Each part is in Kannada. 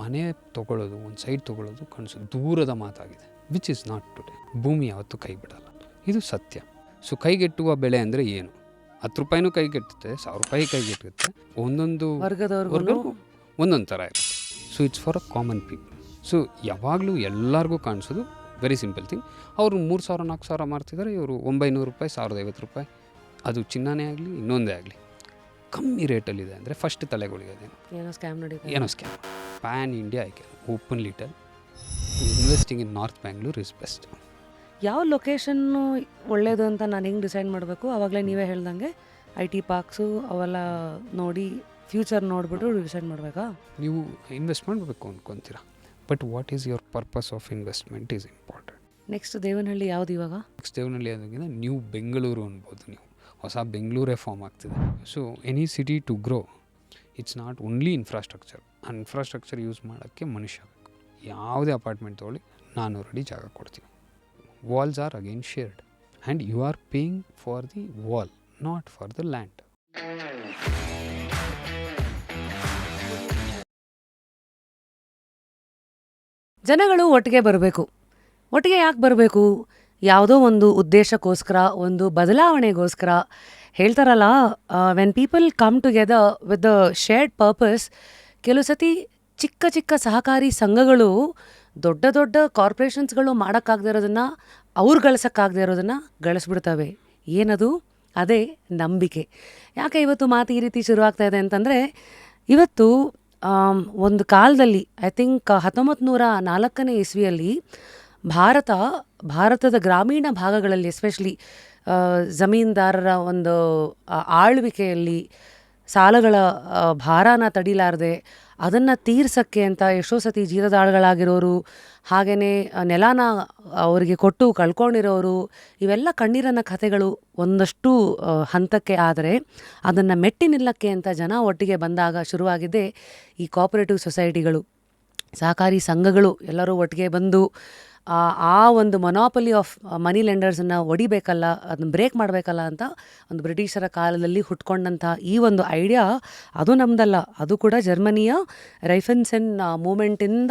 ಮನೆ ತೊಗೊಳ್ಳೋದು, ಒಂದು ಸೈಟ್ ತೊಗೊಳ್ಳೋದು ಕಾಣಿಸೋದು ದೂರದ ಮಾತಾಗಿದೆ, ವಿಚ್ ಇಸ್ ನಾಟ್ ಟುಡೇ. ಭೂಮಿ ಯಾವತ್ತೂ ಕೈ ಬಿಡಲ್ಲ, ಇದು ಸತ್ಯ. ಸೊ ಕೈಗೆಟ್ಟುವ ಬೆಳೆ ಅಂದರೆ ಏನು? 10 ರೂಪಾಯಿನೂ ಕೈಗೆಟ್ಟುತ್ತೆ, 1000 ರೂಪಾಯಿ ಕೈಗೆಟ್ಟುತ್ತೆ. ಒಂದೊಂದು ವರ್ಗದವ್ರಿಗೂ ಒಂದೊಂದು ಥರ ಇರುತ್ತೆ. So it's for a common people. So ಯಾವಾಗಲೂ ಎಲ್ಲರಿಗೂ ಕಾಣಿಸೋದು ವೆರಿ ಸಿಂಪಲ್ ಥಿಂಗ್. ಅವರು 3000 4000 ಮಾರ್ತಿದ್ದಾರೆ, ಇವರು 900 ರೂಪಾಯಿ 1050 ರೂಪಾಯಿ. ಅದು ಚಿನ್ನನೇ ಆಗಲಿ ಇನ್ನೊಂದೇ ಆಗಲಿ ಕಮ್ಮಿ ರೇಟಲ್ಲಿದೆ ಅಂದರೆ ಫಸ್ಟ್ ತಲೆಗಳಿಗೆ ಏನೋ scam. PAN India I can openly tell, investing in north Bangalore is best. ಯಾವ ಲೊಕೇಶನ್ನು ಒಳ್ಳೇದು ಅಂತ ನಾನು ಹೆಂಗೆ ಡಿಸೈಡ್ ಮಾಡಬೇಕು? ಆವಾಗಲೇ ನೀವೇ ಹೇಳ್ದಂಗೆ IT ಪಾರ್ಕ್ಸು ಅವೆಲ್ಲ ನೋಡಿ ಫ್ಯೂಚರ್ ನೋಡಿಬಿಟ್ಟು ಡಿಸೈಡ್ ಮಾಡಬೇಕಾ? ನೀವು ಇನ್ವೆಸ್ಟ್ ಮಾಡಬೇಕು ಅಂದ್ಕೊತೀರಾ, but what is your purpose of investment is important. Next Devanahalli ಯಾವುದು ಇವಾಗ? ನೆಕ್ಸ್ಟ್ ದೇವನಹಳ್ಳಿ ಅದಕ್ಕಿಂತ ನ್ಯೂ ಬೆಂಗಳೂರು ಅನ್ಬೋದು. ನೀವು ಹೊಸ ಬೆಂಗಳೂರೇ ಫಾರ್ಮ್ ಆಗ್ತಿದೆ. So any city to grow it's not only infrastructure use ಮಾಡೋಕ್ಕೆ ಮನುಷ್ಯ ಬೇಕು. ಯಾವುದೇ ಅಪಾರ್ಟ್ಮೆಂಟ್ ತೊಗೊಳ್ಳಿ, 400 ಅಡಿ ಜಾಗ ಕೊಡ್ತೀವಿ. Walls are again shared and you are paying for the wall, not for the land. ಜನಗಳು ಒಟ್ಟಿಗೆ ಬರಬೇಕು. ಒಟ್ಟಿಗೆ ಯಾಕೆ ಬರಬೇಕು? ಯಾವುದೋ ಒಂದು ಉದ್ದೇಶಕ್ಕೋಸ್ಕರ, ಒಂದು ಬದಲಾವಣೆಗೋಸ್ಕರ. ಹೇಳ್ತಾರಲ್ಲ, when people come together with the shared purpose. ಕೆಲವು ಸತಿ ಚಿಕ್ಕ ಚಿಕ್ಕ ಸಹಕಾರಿ ಸಂಘಗಳು ದೊಡ್ಡ ದೊಡ್ಡ ಕಾರ್ಪೊರೇಷನ್ಸ್ಗಳು ಮಾಡೋಕ್ಕಾಗದೇ ಇರೋದನ್ನು, ಅವ್ರು ಗಳಿಸೋಕ್ಕಾಗದೇ ಇರೋದನ್ನು ಗಳಿಸ್ಬಿಡ್ತವೆ. ಏನದು? ಅದೇ ನಂಬಿಕೆ. ಯಾಕೆ ಇವತ್ತು ಮಾತು ಈ ರೀತಿ ಶುರುವಾಗ್ತಾ ಇದೆ ಅಂತಂದರೆ, ಇವತ್ತು ಒಂದು ಕಾಲದಲ್ಲಿ ಐ ಥಿಂಕ್ 1904ನೇ ಇಸ್ವಿಯಲ್ಲಿ ಭಾರತದ ಗ್ರಾಮೀಣ ಭಾಗಗಳಲ್ಲಿ ಎಸ್ಪೆಷಲಿ ಜಮೀನ್ದಾರರ ಒಂದು ಆಳ್ವಿಕೆಯಲ್ಲಿ ಸಾಲಗಳ ಭಾರನ ತಡಿಲಾರದೆ ಅದನ್ನು ತೀರ್ಸೋಕ್ಕೆ ಅಂತ ಎಷ್ಟೋ ಸತಿ ಜೀತದಾಳುಗಳಾಗಿರೋರು, ಹಾಗೆಯೇ ನೆಲನ ಅವರಿಗೆ ಕೊಟ್ಟು ಕಳ್ಕೊಂಡಿರೋರು, ಇವೆಲ್ಲ ಕಣ್ಣೀರನ್ನ ಕಥೆಗಳು ಒಂದಷ್ಟು ಹಂತಕ್ಕೆ. ಆದರೆ ಅದನ್ನು ಮೆಟ್ಟಿ ನಿಲ್ಲಕ್ಕೆ ಅಂತ ಜನ ಒಟ್ಟಿಗೆ ಬಂದಾಗ ಶುರುವಾಗಿದ್ದೇ ಈ ಕೋಆಪರೇಟಿವ್ ಸೊಸೈಟಿಗಳು, ಸಹಕಾರಿ ಸಂಘಗಳು. ಎಲ್ಲರೂ ಒಟ್ಟಿಗೆ ಬಂದು ಆ ಒಂದು ಮೊನಾಪಲಿ ಆಫ್ ಮನಿ ಲೆಂಡರ್ಸನ್ನು ಒಡಿಬೇಕಲ್ಲ, ಅದನ್ನ ಬ್ರೇಕ್ ಮಾಡಬೇಕಲ್ಲ ಅಂತ ಒಂದು ಬ್ರಿಟಿಷರ ಕಾಲದಲ್ಲಿ ಹುಟ್ಕೊಂಡಂಥ ಈ ಒಂದು ಐಡಿಯಾ ಅದು ನಮ್ಮದಲ್ಲ, ಅದು ಕೂಡ ಜರ್ಮನಿಯ ರೈಫೆನ್ಸೆನ್ ಮೂಮೆಂಟಿಂದ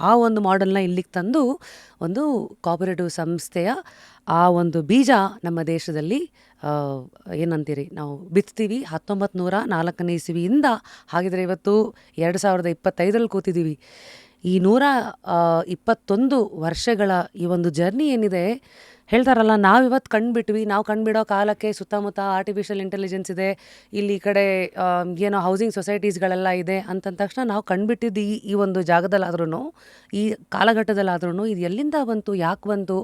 ಆ ಒಂದು ಮಾಡೆಲ್ನ ಇಲ್ಲಿಗೆ ತಂದು ಒಂದು ಕೋಆಪರೇಟಿವ್ ಸಂಸ್ಥೆಯ ಆ ಒಂದು ಬೀಜ ನಮ್ಮ ದೇಶದಲ್ಲಿ ಏನಂತೀರಿ ನಾವು ಬಿತ್ತೀವಿ 1904ನೇ ಇಸ್ವಿಯಿಂದ. ಹಾಗಿದ್ರೆ ಇವತ್ತು 2025ರಲ್ಲಿ ಕೂತಿದ್ದೀವಿ. ಈ 121 ವರ್ಷಗಳ ಈ ಒಂದು ಜರ್ನಿ ಏನಿದೆ, ಹೇಳ್ತಾರಲ್ಲ, ನಾವಿವತ್ತು ಕಂಡುಬಿಟ್ವಿ, ನಾವು ಕಂಡುಬಿಡೋ ಕಾಲಕ್ಕೆ ಸುತ್ತಮುತ್ತ ಆರ್ಟಿಫಿಷಿಯಲ್ ಇಂಟೆಲಿಜೆನ್ಸ್ ಇದೆ, ಇಲ್ಲಿ ಈ ಕಡೆ ಏನೋ ಹೌಸಿಂಗ್ ಸೊಸೈಟೀಸ್ಗಳೆಲ್ಲ ಇದೆ ಅಂತಂದ ತಕ್ಷಣ ನಾವು ಕಂಡುಬಿಟ್ಟಿದ್ದು ಈ ಒಂದು ಜಾಗದಲ್ಲಾದ್ರೂ, ಈ ಕಾಲಘಟ್ಟದಲ್ಲಾದ್ರೂ ಇದು ಎಲ್ಲಿಂದ ಬಂತು, ಯಾಕೆ ಬಂತು,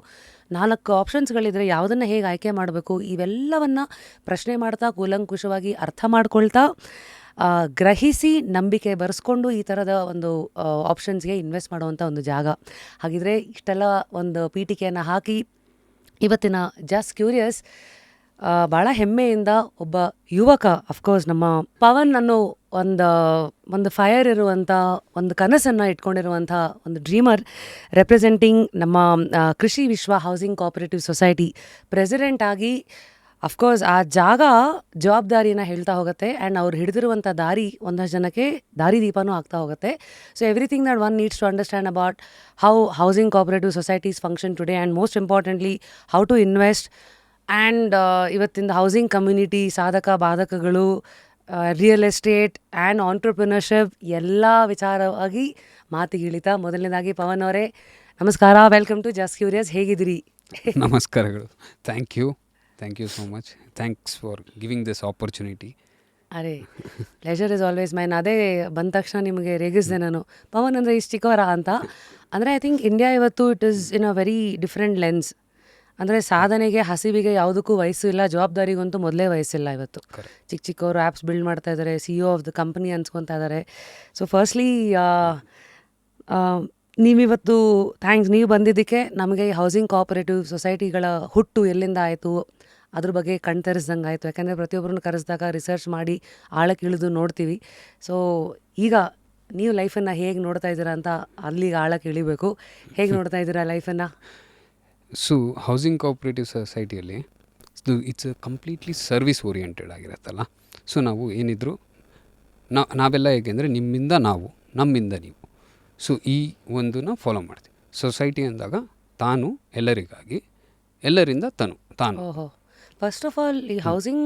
4 ಆಪ್ಷನ್ಸ್ಗಳಿದ್ರೆ ಯಾವುದನ್ನು ಹೇಗೆ ಆಯ್ಕೆ ಮಾಡಬೇಕು, ಇವೆಲ್ಲವನ್ನು ಪ್ರಶ್ನೆ ಮಾಡ್ತಾ ಕೂಲಂಕುಷವಾಗಿ ಅರ್ಥ ಮಾಡ್ಕೊಳ್ತಾ ಗ್ರಹಿಸಿ ನಂಬಿಕೆ ಬರೆಸ್ಕೊಂಡು ಈ ಥರದ ಒಂದು ಆಪ್ಷನ್ಸ್ಗೆ ಇನ್ವೆಸ್ಟ್ ಮಾಡುವಂಥ ಒಂದು ಜಾಗ. ಹಾಗಿದ್ರೆ ಇಷ್ಟೆಲ್ಲ ಒಂದು ಪೀಠಿಕೆಯನ್ನು ಹಾಕಿ ಇವತ್ತಿನ ಜಸ್ಟ್ ಕ್ಯೂರಿಯಸ್ ಭಾಳ ಹೆಮ್ಮೆಯಿಂದ ಒಬ್ಬ ಯುವಕ, ಅಫ್ಕೋರ್ಸ್ ನಮ್ಮ ಪವನ್ ಅನ್ನೋ ಒಂದು ಫೈರ್ ಇರುವಂಥ ಒಂದು ಕನಸನ್ನು ಇಟ್ಕೊಂಡಿರುವಂಥ ಒಂದು ಡ್ರೀಮರ್, ರೆಪ್ರೆಸೆಂಟಿಂಗ್ ನಮ್ಮ ಕೃಷಿ ವಿಶ್ವ ಹೌಸಿಂಗ್ ಕೋಆಪರೇಟಿವ್ ಸೊಸೈಟಿ ಪ್ರೆಸಿಡೆಂಟ್ ಆಗಿ. ಅಫ್ಕೋರ್ಸ್ ಆ ಜಾಗ ಜವಾಬ್ದಾರಿನ ಹೇಳ್ತಾ ಹೋಗುತ್ತೆ, ಆ್ಯಂಡ್ ಅವ್ರು ಹಿಡಿದಿರುವಂಥ ದಾರಿ ಒಂದಷ್ಟು ಜನಕ್ಕೆ ದಾರಿದೀಪನೂ ಆಗ್ತಾ ಹೋಗುತ್ತೆ. So everything that one needs to understand about how housing cooperative societies function today, and most importantly how to invest. And ಇವತ್ತಿನ ಹೌಸಿಂಗ್ ಕಮ್ಯುನಿಟಿ ಸಾಧಕ ಬಾಧಕಗಳು, ರಿಯಲ್ ಎಸ್ಟೇಟ್ ಆ್ಯಂಡ್ ಆಂಟ್ರಪ್ರಿನರ್ಶಿಪ್ ಎಲ್ಲ ವಿಚಾರವಾಗಿ ಮಾತಿಗಿಳಿತಾ. ಮೊದಲನೇದಾಗಿ ಪವನ್ ಅವರೇ ನಮಸ್ಕಾರ, ವೆಲ್ಕಮ್ ಟು ಜಸ್ಟ್ ಕ್ಯೂರಿಯಸ್. ಹೇಗಿದ್ದೀರಿ? ನಮಸ್ಕಾರಗಳು. Thank you so much. Thanks for giving this opportunity. ಅರೆ, ಪ್ಲೆಜರ್ ಇಸ್ ಆಲ್ವೇಸ್ ಮೈನ್. ಅದೇ ಬಂದ ತಕ್ಷಣ ನಿಮಗೆ ರೇಗಿಸಿದೆ ನಾನು, ಪವನ್ ಅಂದರೆ ಇಷ್ಟು ಚಿಕ್ಕವರ ಅಂತ. ಅಂದರೆ ಐ ಥಿಂಕ್ ಇಂಡಿಯಾ ಇವತ್ತು it is in a very different lens. ಅಂದರೆ ಸಾಧನೆಗೆ, ಹಸಿವಿಗೆ ಯಾವುದಕ್ಕೂ ವಯಸ್ಸು ಇಲ್ಲ, ಜವಾಬ್ದಾರಿಗಂತೂ ಮೊದಲೇ ವಯಸ್ಸಿಲ್ಲ. ಇವತ್ತು ಚಿಕ್ಕವರು ಆ್ಯಪ್ಸ್ ಬಿಲ್ಡ್ ಮಾಡ್ತಾ ಇದ್ದಾರೆ, CEO ಆಫ್ ದ ಕಂಪನಿ ಅನ್ಸ್ಕೊತಾ ಇದ್ದಾರೆ. ಸೊ ಫಸ್ಟ್ಲಿ ನೀವಿವತ್ತು ಥ್ಯಾಂಕ್ಸ್, ನೀವು ಬಂದಿದ್ದಕ್ಕೆ ನಮಗೆ ಈ ಹೌಸಿಂಗ್ ಕೋಆಪರೇಟಿವ್ ಸೊಸೈಟಿಗಳ ಹುಟ್ಟು ಎಲ್ಲಿಂದ ಆಯಿತು ಅದ್ರ ಬಗ್ಗೆ ಕಣ್ತರಿಸ್ದಂಗೆ ಆಯಿತು. ಯಾಕೆಂದರೆ ಪ್ರತಿಯೊಬ್ಬರನ್ನು ಕರೆಸಿದಾಗ ರಿಸರ್ಚ್ ಮಾಡಿ ಆಳಕ್ಕೆ ಇಳಿದು ನೋಡ್ತೀವಿ. ಸೊ ಈಗ ನೀವು ಲೈಫನ್ನು ಹೇಗೆ ನೋಡ್ತಾ ಇದ್ದೀರಾ ಅಂತ ಅಲ್ಲಿಗೆ ಆಳಕ್ಕೆ ಇಳಿಬೇಕು. ಹೇಗೆ ನೋಡ್ತಾ ಇದ್ದೀರಾ ಲೈಫನ್ನು? ಸೊ ಹೌಸಿಂಗ್ ಕೋಆಪರೇಟಿವ್ ಸೊಸೈಟಿಯಲ್ಲಿ ಇಟ್ಸ್ ಕಂಪ್ಲೀಟ್ಲಿ ಸರ್ವಿಸ್ ಓರಿಯೆಂಟೆಡ್ ಆಗಿರುತ್ತಲ್ಲ. ಸೊ ನಾವು ಏನಿದ್ರು ನಾವೆಲ್ಲ ಹೇಗೆಂದರೆ ನಿಮ್ಮಿಂದ ನಾವು, ನಮ್ಮಿಂದ ನೀವು. ಸೊ ಈ ಒಂದನ್ನ ಫಾಲೋ ಮಾಡ್ತೀವಿ. ಸೊಸೈಟಿ ಅಂದಾಗ ತಾನು ಎಲ್ಲರಿಗಾಗಿ, ಎಲ್ಲರಿಂದ ತಾನು. ಓಹೋ, ಫಸ್ಟ್ ಆಫ್ ಆಲ್ ಈ ಹೌಸಿಂಗ್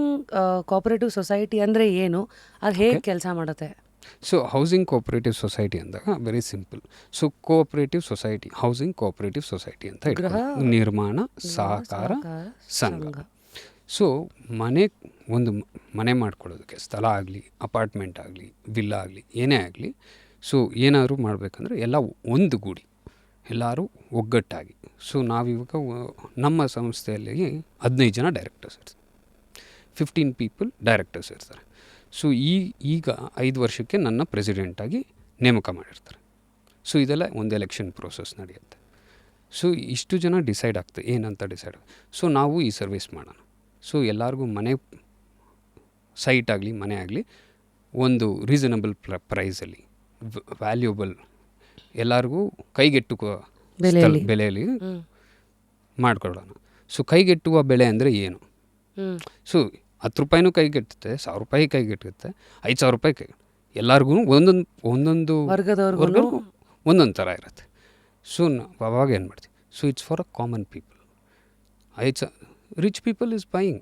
ಕೋಆಪರೇಟಿವ್ ಸೊಸೈಟಿ ಅಂದರೆ ಏನು, ಅದು ಹೇಗೆ ಕೆಲಸ ಮಾಡುತ್ತೆ? ಸೊ ಹೌಸಿಂಗ್ ಕೋಆಪರೇಟಿವ್ ಸೊಸೈಟಿ ಅಂದಾಗ very simple. So cooperative society, housing cooperative society ಅಂತ ಇಟ್ಕೊಳ್ಳಿ. ನಿರ್ಮಾಣ ಸಹಕಾರ ಸಂಘ. ಸೊ ಒಂದು ಮನೆ ಮಾಡ್ಕೊಳ್ಳೋದಕ್ಕೆ ಸ್ಥಳ ಆಗಲಿ, ಅಪಾರ್ಟ್ಮೆಂಟ್ ಆಗಲಿ, ವಿಲ್ಲಾ ಆಗಲಿ, ಏನೇ ಆಗಲಿ, ಸೊ ಏನಾದರೂ ಮಾಡಬೇಕಂದ್ರೆ ಎಲ್ಲ ಒಂದು ಗೂಡಿ, ಎಲ್ಲರೂ ಒಗ್ಗಟ್ಟಾಗಿ. ಸೊ ನಾವಿವಾಗ ನಮ್ಮ ಸಂಸ್ಥೆಯಲ್ಲಿ 15 ಜನ ಡೈರೆಕ್ಟರ್ಸ್ ಇರ್ತಾರೆ, 15 ಪೀಪಲ್ ಡೈರೆಕ್ಟರ್ಸ್ ಇರ್ತಾರೆ. ಸೊ ಈಗ 5 ವರ್ಷಕ್ಕೆ ನನ್ನ ಪ್ರೆಸಿಡೆಂಟಾಗಿ ನೇಮಕ ಮಾಡಿರ್ತಾರೆ. ಸೊ ಇದೆಲ್ಲ ಒಂದು ಎಲೆಕ್ಷನ್ ಪ್ರೋಸೆಸ್ ನಡೆಯುತ್ತೆ. ಸೊ ಇಷ್ಟು ಜನ ಡಿಸೈಡ್ ಆಗ್ತದೆ ಏನಂತ ಡಿಸೈಡ್. ಸೊ ನಾವು ಈ ಸರ್ವಿಸ್ ಮಾಡೋಣ. ಸೊ ಎಲ್ಲರಿಗೂ ಸೈಟ್ ಆಗಲಿ, ಮನೆ ಆಗಲಿ ಒಂದು ರೀಸನಬಲ್ ಪ್ರೈಸಲ್ಲಿ, ವ್ಯಾಲ್ಯೂಬಲ್, ಎಲ್ಲರಿಗೂ ಕೈಗೆಟುಕುವ ಬೆಲೆಯಲ್ಲಿ ಮಾಡಿಕೊಳ್ಳೋಣ. ಸೊ ಕೈಗೆಟ್ಟುವ ಬೆಲೆ ಅಂದರೆ ಏನು? ಸೊ 10 ರೂಪಾಯಿನೂ ಕೈಗೆಟ್ಟುತ್ತೆ, 1000 ರೂಪಾಯಿ ಕೈಗೆಟ್ಟುತ್ತೆ, 5000 ರೂಪಾಯಿ ಎಲ್ಲರಿಗೂ ಒಂದೊಂದು ವರ್ಗದವ್ರಿಗೂ ಒಂದೊಂದು ಥರ ಇರುತ್ತೆ. ಸೊ ಅವಾಗ ಏನು ಮಾಡ್ತೀವಿ? So it's for a common people. Rich people is buying,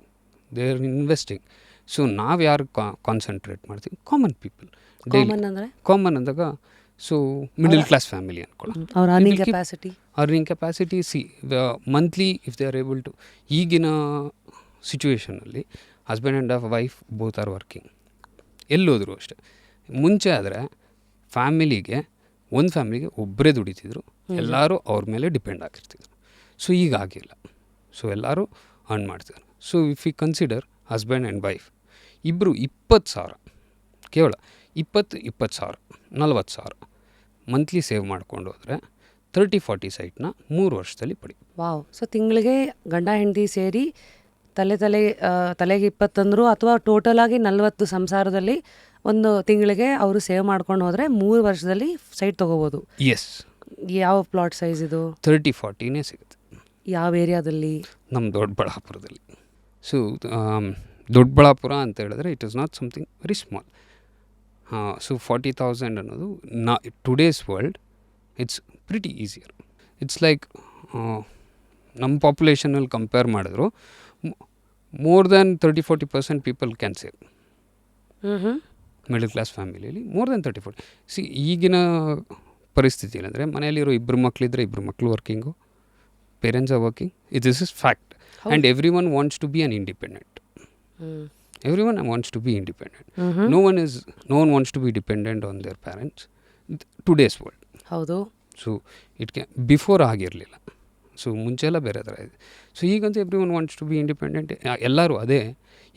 they are investing. So ನಾವು ಯಾರು ಕಾನ್ಸಂಟ್ರೇಟ್ ಮಾಡ್ತೀವಿ? Common people. ಕಾಮನ್ ಅಂದಾಗ ಸೊ ಮಿಡಲ್ ಕ್ಲಾಸ್ ಫ್ಯಾಮಿಲಿ ಅಂದ್ಕೊಳ್ಳೋಣ. Earning capacity monthly if they are able to. ಈಗಿನ ಸಿಚುವೇಷನಲ್ಲಿ husband and wife both are working, ಎಲ್ಲೋದ್ರು ಅಷ್ಟೆ. ಮುಂಚೆ ಆದರೆ ಒಂದು ಫ್ಯಾಮಿಲಿಗೆ ಒಬ್ಬರೇ ದುಡಿತಿದ್ರು, ಎಲ್ಲರೂ ಅವ್ರ ಮೇಲೆ ಡಿಪೆಂಡ್ ಆಗಿರ್ತಿದ್ರು. ಸೊ ಈಗ ಆಗಿಲ್ಲ. ಸೊ ಎಲ್ಲರೂ ಅರ್ನ್ ಮಾಡ್ತಿದ್ರು. So if you consider husband and wife ಇಬ್ಬರು 20,000, ಕೇವಲ 20,000 40,000 ಮಂತ್ಲಿ ಸೇವ್ ಮಾಡ್ಕೊಂಡು ಹೋದರೆ 30-40 ಸೈಟ್ನ 3 ವರ್ಷದಲ್ಲಿ ಪಡಿ. ವಾವ್. ಸೊ ತಿಂಗಳಿಗೆ ಗಂಡ ಹೆಂಡತಿ ಸೇರಿ ತಲೆಗೆ 20 ಅಂದರು, ಅಥವಾ ಟೋಟಲಾಗಿ 40 ಸಂಸಾರದಲ್ಲಿ ಒಂದು ತಿಂಗಳಿಗೆ ಅವರು ಸೇವ್ ಮಾಡ್ಕೊಂಡು ಹೋದರೆ 3 ವರ್ಷದಲ್ಲಿ ಸೈಟ್ ತೊಗೋಬೋದು. ಎಸ್. ಯಾವ ಪ್ಲಾಟ್ ಸೈಜ್ ಇದು? 30-40ನೇ ಸಿಗುತ್ತೆ. ಯಾವ ಏರಿಯಾದಲ್ಲಿ? ನಮ್ಮ ದೊಡ್ಡಬಳ್ಳಾಪುರದಲ್ಲಿ. ಸೊ ದೊಡ್ಡಬಳ್ಳಾಪುರ ಅಂತ ಹೇಳಿದ್ರೆ it is not something very small. So 40,000 ಅನ್ನೋದು today's world it's pretty easier. It's like ನಮ್ಮ ಪಾಪ್ಯುಲೇಷನಲ್ಲಿ ಕಂಪೇರ್ ಮಾಡಿದ್ರು more than 30-40% people can save. Middle class ಫ್ಯಾಮಿಲಿಯಲ್ಲಿ ಮೋರ್ ದ್ಯಾನ್ 30-40. ಈಗಿನ ಪರಿಸ್ಥಿತಿ ಅಂದರೆ ಮನೆಯಲ್ಲಿರೋ 2 ಮಕ್ಕಳಿದ್ರೆ 2 ಮಕ್ಕಳು working, parents are working. This is fact. And everyone wants to be an independent. Everyone wants to be independent. No one wants to be dependent on their parents. Today's world. ಹೌದು. ಸೊ ಬಿಫೋರ್ ಆಗಿರಲಿಲ್ಲ. ಸೊ ಮುಂಚೆಲ್ಲ ಬೇರೆ ಥರ ಇದೆ. ಸೊ ಈಗಂತೂ everyone wants to be independent. ಎಲ್ಲರೂ ಅದೇ.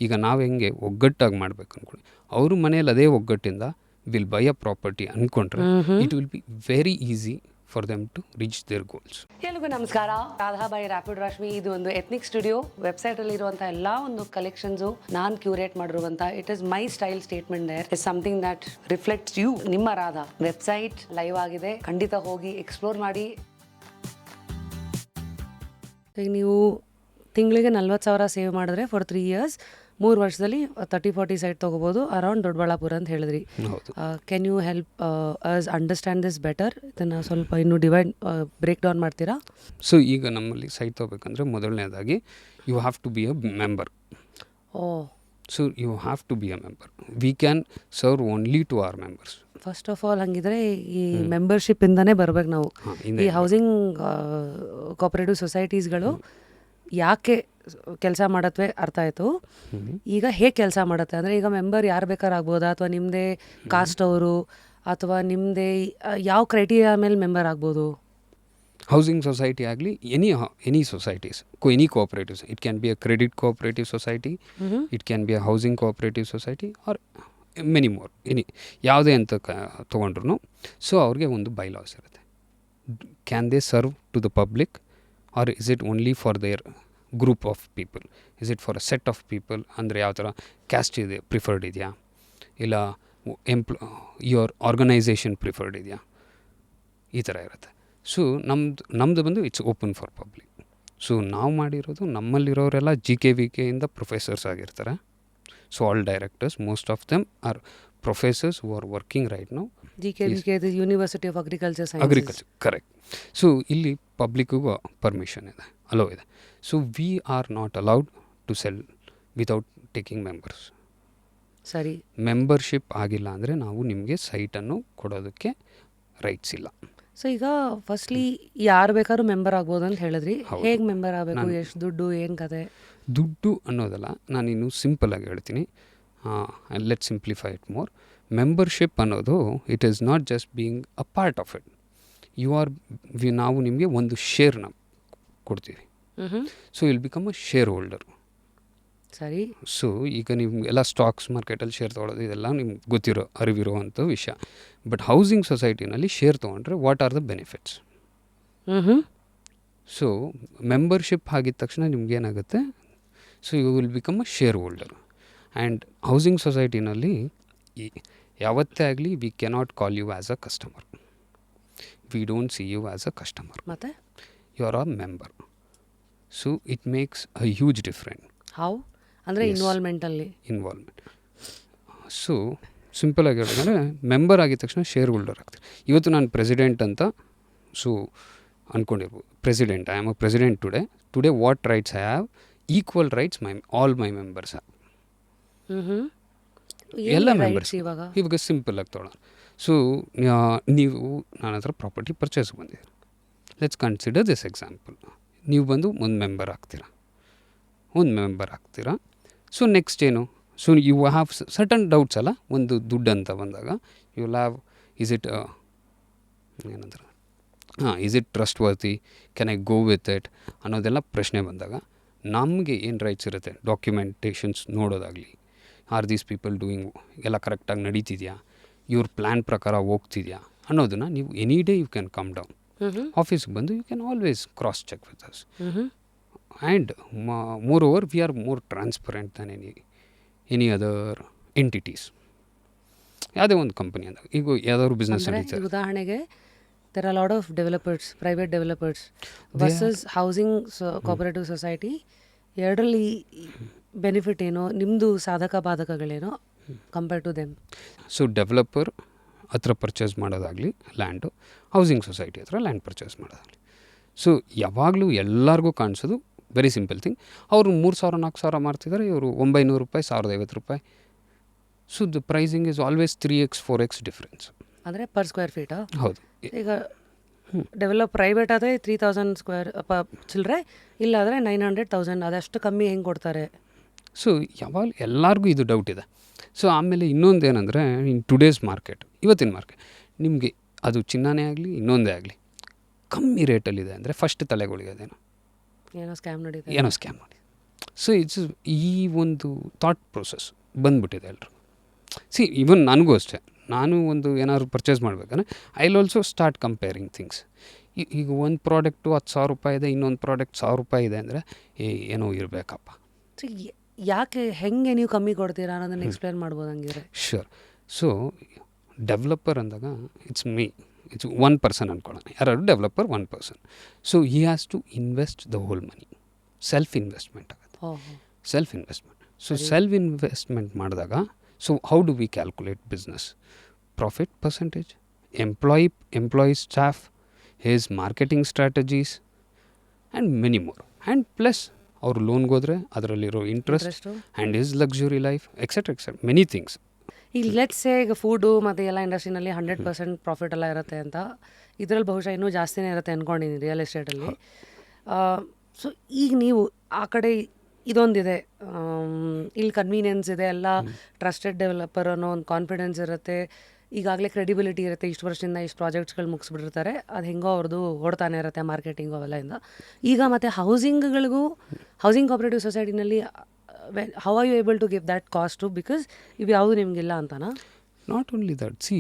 ಈಗ ನಾವು ಹೆಂಗೆ ಒಗ್ಗಟ್ಟಾಗಿ ಮಾಡಬೇಕು ಅಂದ್ಕೊಳ್ಳಿ, ಅವರು ಮನೇಲಿ ಅದೇ ಒಗ್ಗಟ್ಟಿಂದ ವಿಲ್ ಬೈ ಅ ಪ್ರಾಪರ್ಟಿ ಅಂದ್ಕೊಂಡ್ರೆ it will be very easy for them to reach their goals. ಎಲ್ರಿಗೂ ನಮಸ್ಕಾರ. Radha by rapid Rashmi. ಇದು ಒಂದು ಎಥ್ನಿಕ್ ಸ್ಟುಡಿಯೋ. ವೆಬ್ಸೈಟಲ್ಲಿ ಇರುವಂಥ ಎಲ್ಲ ಒಂದು ಕಲೆಕ್ಷನ್ಸು ನಾನು ಕ್ಯೂರೇಟ್ ಮಾಡಿರುವಂಥ it is my style statement there. Is something that reflects you. ನಿಮ್ಮ ರಾಧಾ ವೆಬ್ಸೈಟ್ ಲೈವ್ ಆಗಿದೆ, ಖಂಡಿತ ಹೋಗಿ ಎಕ್ಸ್ಪ್ಲೋರ್ ಮಾಡಿ. ಈಗ ನೀವು ತಿಂಗಳಿಗೆ 40,000 ಸೇವ್ ಮಾಡಿದ್ರೆ ಫಾರ್ 3 years 3 ವರ್ಷದಲ್ಲಿ 30-40 ಸೈಟ್ ತೊಗೋಬೋದು ಅರೌಂಡ್ ದೊಡ್ಡಬಳ್ಳಾಪುರ ಅಂತ ಹೇಳಿದ್ರಿ. Can you help us understand this better? ಇದನ್ನು ಸ್ವಲ್ಪ ಇನ್ನೂ ಬ್ರೇಕ್ ಡೌನ್ ಮಾಡ್ತೀರಾ? ಸೊ ಈಗ ನಮ್ಮಲ್ಲಿ ಸೈಟ್ ತೊಗೋಬೇಕಂದ್ರೆ ಮೊದಲನೇದಾಗಿ you have to be a member. So you have to be a member. We can serve only to our members. First of all ಹಂಗಿದ್ರೆ ಈ ಮೆಂಬರ್ಶಿಪ್ಪಿಂದನೇ ಬರ್ಬೇಕು ನಾವು. ಈ ಹೌಸಿಂಗ್ ಕೋಆಪರೇಟಿವ್ ಸೊಸೈಟೀಸ್ಗಳು ಯಾಕೆ ಕೆಲಸ ಮಾಡತ್ವೆ ಅರ್ಥ ಆಯಿತು. ಈಗ ಹೇಗೆ ಕೆಲಸ ಮಾಡುತ್ತೆ ಅಂದರೆ, ಈಗ ಮೆಂಬರ್ ಯಾರು ಬೇಕಾದ್ರೂ ಆಗ್ಬೋದಾ, ಅಥವಾ ನಿಮ್ಮದೇ ಕಾಸ್ಟ್ ಅವರು, ಅಥವಾ ನಿಮ್ಮದೇ ಯಾವ ಕ್ರೈಟೀರಿಯಾ ಮೇಲೆ ಮೆಂಬರ್ ಆಗ್ಬೋದು? ಹೌಸಿಂಗ್ ಸೊಸೈಟಿ ಆಗಲಿ, any societies, any cooperatives. It can be a credit cooperative society, it can be a housing cooperative society, or many more. ಯಾವುದೇ ಅಂತ ತೊಗೊಂಡ್ರು ಸೊ ಅವ್ರಿಗೆ ಒಂದು ಬೈಲಾಸ್ ಇರುತ್ತೆ. Can they serve to the public or is it only for their group of people? Is it for a set of people? ಅಂದರೆ ಯಾವ ಥರ ಕ್ಯಾಸ್ಟ್ ಇದೆ, ಪ್ರಿಫರ್ಡ್ ಇದೆಯಾ, ಇಲ್ಲ ಯುವರ್ ಆರ್ಗನೈಸೇಷನ್ ಪ್ರಿಫರ್ಡ್ ಇದೆಯಾ, ಈ ಥರ ಇರುತ್ತೆ. ಸೊ ನಮ್ಮದು ಬಂದು it's open for public. So ನಾವು ಮಾಡಿರೋದು, ನಮ್ಮಲ್ಲಿರೋರೆಲ್ಲ GKVK ಇಂದ ಪ್ರೊಫೆಸರ್ಸ್ ಆಗಿರ್ತಾರೆ. So all directors, most of them are professors who are working right now. GKVK is university of agriculture science. Agriculture correct. So ಇಲ್ಲಿ ಪಬ್ಲಿಕ್ಕಿಗೂ ಪರ್ಮಿಷನ್ ಇದೆ, ಅಲೋ ಇದೆ. So we are not allowed to sell without taking members. ಸರಿ. ಮೆಂಬರ್ಶಿಪ್ ಆಗಿಲ್ಲ ಅಂದರೆ ನಾವು ನಿಮಗೆ ಸೈಟನ್ನು ಕೊಡೋದಕ್ಕೆ ರೈಟ್ಸ್ ಇಲ್ಲ. ಸೊ ಈಗ ಫಸ್ಟ್ಲಿ ಯಾರು ಬೇಕಾದ್ರೂ ಮೆಂಬರ್ ಆಗ್ಬೋದು ಅಂತ ಹೇಳಿದ್ರಿ. ಹೇಗೆ ಮೆಂಬರ್ ಆಗಬೇಕು, ಎಷ್ಟು ದುಡ್ಡು, ಏನು ಕತೆ? ದುಡ್ಡು ಅನ್ನೋದಲ್ಲ, ನಾನು ಇನ್ನು ಸಿಂಪಲಾಗಿ ಹೇಳ್ತೀನಿ. Let simplify it more. Membership ಅನ್ನೋದು it is not just being a part of it. ನಾವು ನಿಮಗೆ ಒಂದು ಶೇರ್ನ ಕೊಡ್ತೀವಿ. So will become a shareholder. ಸರಿ. ಸೊ ಈಗ ನೀವು ಎಲ್ಲ ಸ್ಟಾಕ್ಸ್ ಮಾರ್ಕೆಟಲ್ಲಿ ಶೇರ್ ತೊಗೊಳೋದು ಇದೆಲ್ಲ ನಿಮ್ಗೆ ಗೊತ್ತಿರೋ ಅರಿವಿರುವಂಥ ವಿಷಯ. ಬಟ್ ಹೌಸಿಂಗ್ ಸೊಸೈಟಿನಲ್ಲಿ ಶೇರ್ ತೊಗೊಂಡ್ರೆ what are the benefits? So membership ಆಗಿದ ತಕ್ಷಣ ನಿಮ್ಗೇನಾಗುತ್ತೆ, so you will become a shareholder. And housing ಸೊಸೈಟಿನಲ್ಲಿ ಯಾವತ್ತೇ ಆಗಲಿ we cannot call you as a customer. We don't see you as a customer. ಮತ್ತೆ you are a member. So it makes a huge different. How ಅಂದರೆ ಇನ್ವಾಲ್ವ್ಮೆಂಟಲ್ಲಿ ಇನ್ವಾಲ್ವ್ಮೆಂಟ್. ಸೊ ಸಿಂಪಲಾಗಿ ಹೇಳಿದ್ರೆ ಮೆಂಬರ್ ಆಗಿದ ತಕ್ಷಣ ಶೇರ್ ಹೋಲ್ಡರ್ ಆಗ್ತಾರೆ. ಇವತ್ತು ನಾನು ಪ್ರೆಸಿಡೆಂಟ್ ಅಂತ ಸೊ ಅಂದ್ಕೊಂಡಿರ್ಬೋದು. President, I am a president today what rights I have? Equal rights all my members have. ಎಲ್ಲ ಮೆಂಬರ್ಸ್ ಇವಾಗ ಸಿಂಪಲಾಗಿ ತೊಗೊಳ್ಳೋಣ. ಸೊ ನೀವು ನನ್ನ ಹತ್ರ ಪ್ರಾಪರ್ಟಿ ಪರ್ಚೇಸ್ ಬಂದಿದ್ದೀರಿ. Let's consider this example. ನೀವು ಬಂದು ಒಂದು ಮೆಂಬರ್ ಆಗ್ತೀರಾ. ಸೊ ನೆಕ್ಸ್ಟ್ ಏನು? So you have certain doubts ಅಲ್ಲ. ಒಂದು ದುಡ್ಡು ಅಂತ ಬಂದಾಗ you will have is it ಏನಂತಾರೆ is it trustworthy, can I go with it ಅನ್ನೋದೆಲ್ಲ ಪ್ರಶ್ನೆ ಬಂದಾಗ ನಮಗೆ ಏನು ರೈಟ್ಸ್ ಇರುತ್ತೆ? ಡಾಕ್ಯುಮೆಂಟೇಷನ್ಸ್ ನೋಡೋದಾಗಲಿ, ಆರ್ ದೀಸ್ ಪೀಪಲ್ ಡೂಯಿಂಗ್ ಎಲ್ಲ ಕರೆಕ್ಟಾಗಿ ನಡೀತಿದೆಯಾ, ಇವ್ರ ಪ್ಲ್ಯಾನ್ ಪ್ರಕಾರ ಹೋಗ್ತಿದೆಯಾ ಅನ್ನೋದನ್ನು ನೀವು any day you can come down. ಆಫೀಸ್ಗೆ ಬಂದು you can always cross check with us. And moreover we are more transparent than any other entities. ಯಾವುದೇ ಒಂದು ಕಂಪನಿ ಅಂದಾಗ ಈಗ ಯಾವ್ದಾದ್ರು ಬಿಸ್ನೆಸ್ ನಡೀತಾರೆ. ಉದಾಹರಣೆಗೆ there are a lot of developers, private developers versus housing cooperative society. ಎರಡರಲ್ಲಿ ಬೆನಿಫಿಟ್ ಏನೋ, ನಿಮ್ಮದು ಸಾಧಕ ಬಾಧಕಗಳೇನೋ compare to them? So developer ಹತ್ರ ಪರ್ಚೇಸ್ ಮಾಡೋದಾಗಲಿ ಲ್ಯಾಂಡು, ಹೌಸಿಂಗ್ ಸೊಸೈಟಿ ಹತ್ರ ಲ್ಯಾಂಡ್ ಪರ್ಚೇಸ್ ಮಾಡೋದಾಗಲಿ, ಸೊ ಯಾವಾಗಲೂ ಎಲ್ಲರಿಗೂ ಕಾಣಿಸೋದು ವೆರಿ ಸಿಂಪಲ್ ಥಿಂಗ್. ಅವರು 3,000-4,000 ಮಾಡ್ತಿದ್ದಾರೆ, ಇವರು 900 ರೂಪಾಯಿ, 1,050 ರೂಪಾಯಿ. So the pricing is always 3x 4x difference. ಅಂದರೆ ಪರ್ ಸ್ಕ್ವೇರ್ ಫೀಟಾ? ಹೌದು. ಈಗ ಡೆವಲಪ್ ಪ್ರೈವೇಟ್ ಆದರೆ 3,000 ಸ್ಕ್ವೇರ್ ಚಿಲ್ಲರೆ, ಇಲ್ಲಾದರೆ 900-1,000. ಅದಷ್ಟು ಕಮ್ಮಿ ಹೆಂಗೆ ಕೊಡ್ತಾರೆ? ಸೊ ಯಾವಾಗ ಎಲ್ಲರಿಗೂ ಇದು ಡೌಟ್ ಇದೆ. ಸೊ ಆಮೇಲೆ ಇನ್ನೊಂದು ಏನಂದರೆ, ಇನ್ ಟುಡೇಸ್ ಮಾರ್ಕೆಟ್, ಇವತ್ತಿನ ಮಾರ್ಕೆಟ್ ನಿಮಗೆ ಅದು ಚಿನ್ನನೇ ಆಗಲಿ ಇನ್ನೊಂದೇ ಆಗಲಿ ಕಮ್ಮಿ ರೇಟಲ್ಲಿದೆ ಅಂದರೆ ಫಸ್ಟ್ ತಲೆಗಳಿಗೆ ಅದೇನೋ ಏನೋ ಸ್ಕ್ಯಾಮ್ ಮಾಡಿ. ಸೊ ಇಟ್ಸ್ ಈ ಒಂದು ಥಾಟ್ ಪ್ರೊಸೆಸ್ ಬಂದ್ಬಿಟ್ಟಿದೆ ಎಲ್ರು. ಸಿ ಈವನ್ ನನಗೂ ಅಷ್ಟೇ, ನಾನು ಒಂದು ಏನಾದ್ರು ಪರ್ಚೇಸ್ ಮಾಡಬೇಕಂದ್ರೆ I will also start comparing things. ಈಗ ಒಂದು ಪ್ರಾಡಕ್ಟು 10,000 ರೂಪಾಯಿ ಇದೆ, ಇನ್ನೊಂದು ಪ್ರಾಡಕ್ಟ್ 1,000 ರೂಪಾಯಿ ಇದೆ ಅಂದರೆ ಏನೋ ಇರಬೇಕಪ್ಪ. ಸೊ ಯಾಕೆ, ಹೆಂಗೆ ನೀವು ಕಮ್ಮಿ ಕೊಡ್ತೀರಾ ಅನ್ನೋದನ್ನು ಎಕ್ಸ್ಪ್ಲೇನ್ ಮಾಡ್ಬೋದು ಹಂಗಿದ್ರೆ? ಶ್ಯೂರ್. ಸೊ ಡೆವಲಪರ್ ಅಂದಾಗ ಇಟ್ಸ್ ಒನ್ ಪರ್ಸನ್ ಅಂದ್ಕೊಳ್ಳೋಣ. ಯಾರು developer? One person. So he has to invest the whole money. Self investment ಆಗುತ್ತೆ. Self investment. So self investment ಮಾಡಿದಾಗ, so how do we calculate business? Profit percentage, employee staff, his marketing strategies and many more. And plus ಅವರು ಲೋನ್ಗೆ ಹೋದರೆ ಅದರಲ್ಲಿರೋ interest and his luxury life etcetera many things. ಈಗ ಲೆಟ್ಸ್ ಸೇ ಈಗ ಫುಡ್ಡು ಮತ್ತು ಎಲ್ಲ ಇಂಡಸ್ಟ್ರಿನಲ್ಲಿ 100% ಪ್ರಾಫಿಟ್ ಎಲ್ಲ ಇರುತ್ತೆ ಅಂತ, ಇದರಲ್ಲಿ ಬಹುಶಃ ಇನ್ನೂ ಜಾಸ್ತಿನೇ ಇರುತ್ತೆ ಅಂದ್ಕೊಂಡಿದ್ದೀನಿ ರಿಯಲ್ ಎಸ್ಟೇಟಲ್ಲಿ. ಸೊ ಈಗ ನೀವು ಆ ಕಡೆ ಇದೊಂದಿದೆ, ಇಲ್ಲಿ ಕನ್ವೀನಿಯನ್ಸ್ ಇದೆ, ಎಲ್ಲ ಟ್ರಸ್ಟೆಡ್ ಡೆವಲಪರ್ ಅನ್ನೋ ಒಂದು ಕಾನ್ಫಿಡೆನ್ಸ್ ಇರುತ್ತೆ, ಈಗಾಗಲೇ ಕ್ರೆಡಿಬಿಲಿಟಿ ಇರುತ್ತೆ, ಇಷ್ಟು ವರ್ಷದಿಂದ ಇಷ್ಟು ಪ್ರಾಜೆಕ್ಟ್ಸ್ಗಳು ಮುಗಿಸ್ಬಿಟ್ಟಿರ್ತಾರೆ, ಅದು ಹೆಂಗೋ ಅವ್ರದ್ದು ಓಡ್ತಾನೆ ಇರುತ್ತೆ ಮಾರ್ಕೆಟಿಂಗು ಅವೆಲ್ಲ ಇಂದ. ಈಗ ಮತ್ತು ಹೌಸಿಂಗ್ಗಳಿಗೂ, ಹೌಸಿಂಗ್ ಕೋಆಪರೇಟಿವ್ ಸೊಸೈಟಿನಲ್ಲಿ how are you able to give that cost? Because ಇವು ಯಾವುದು ನಿಮಗಿಲ್ಲ ಅಂತನಾ? ನಾಟ್ ಓನ್ಲಿ ದಟ್, ಸಿ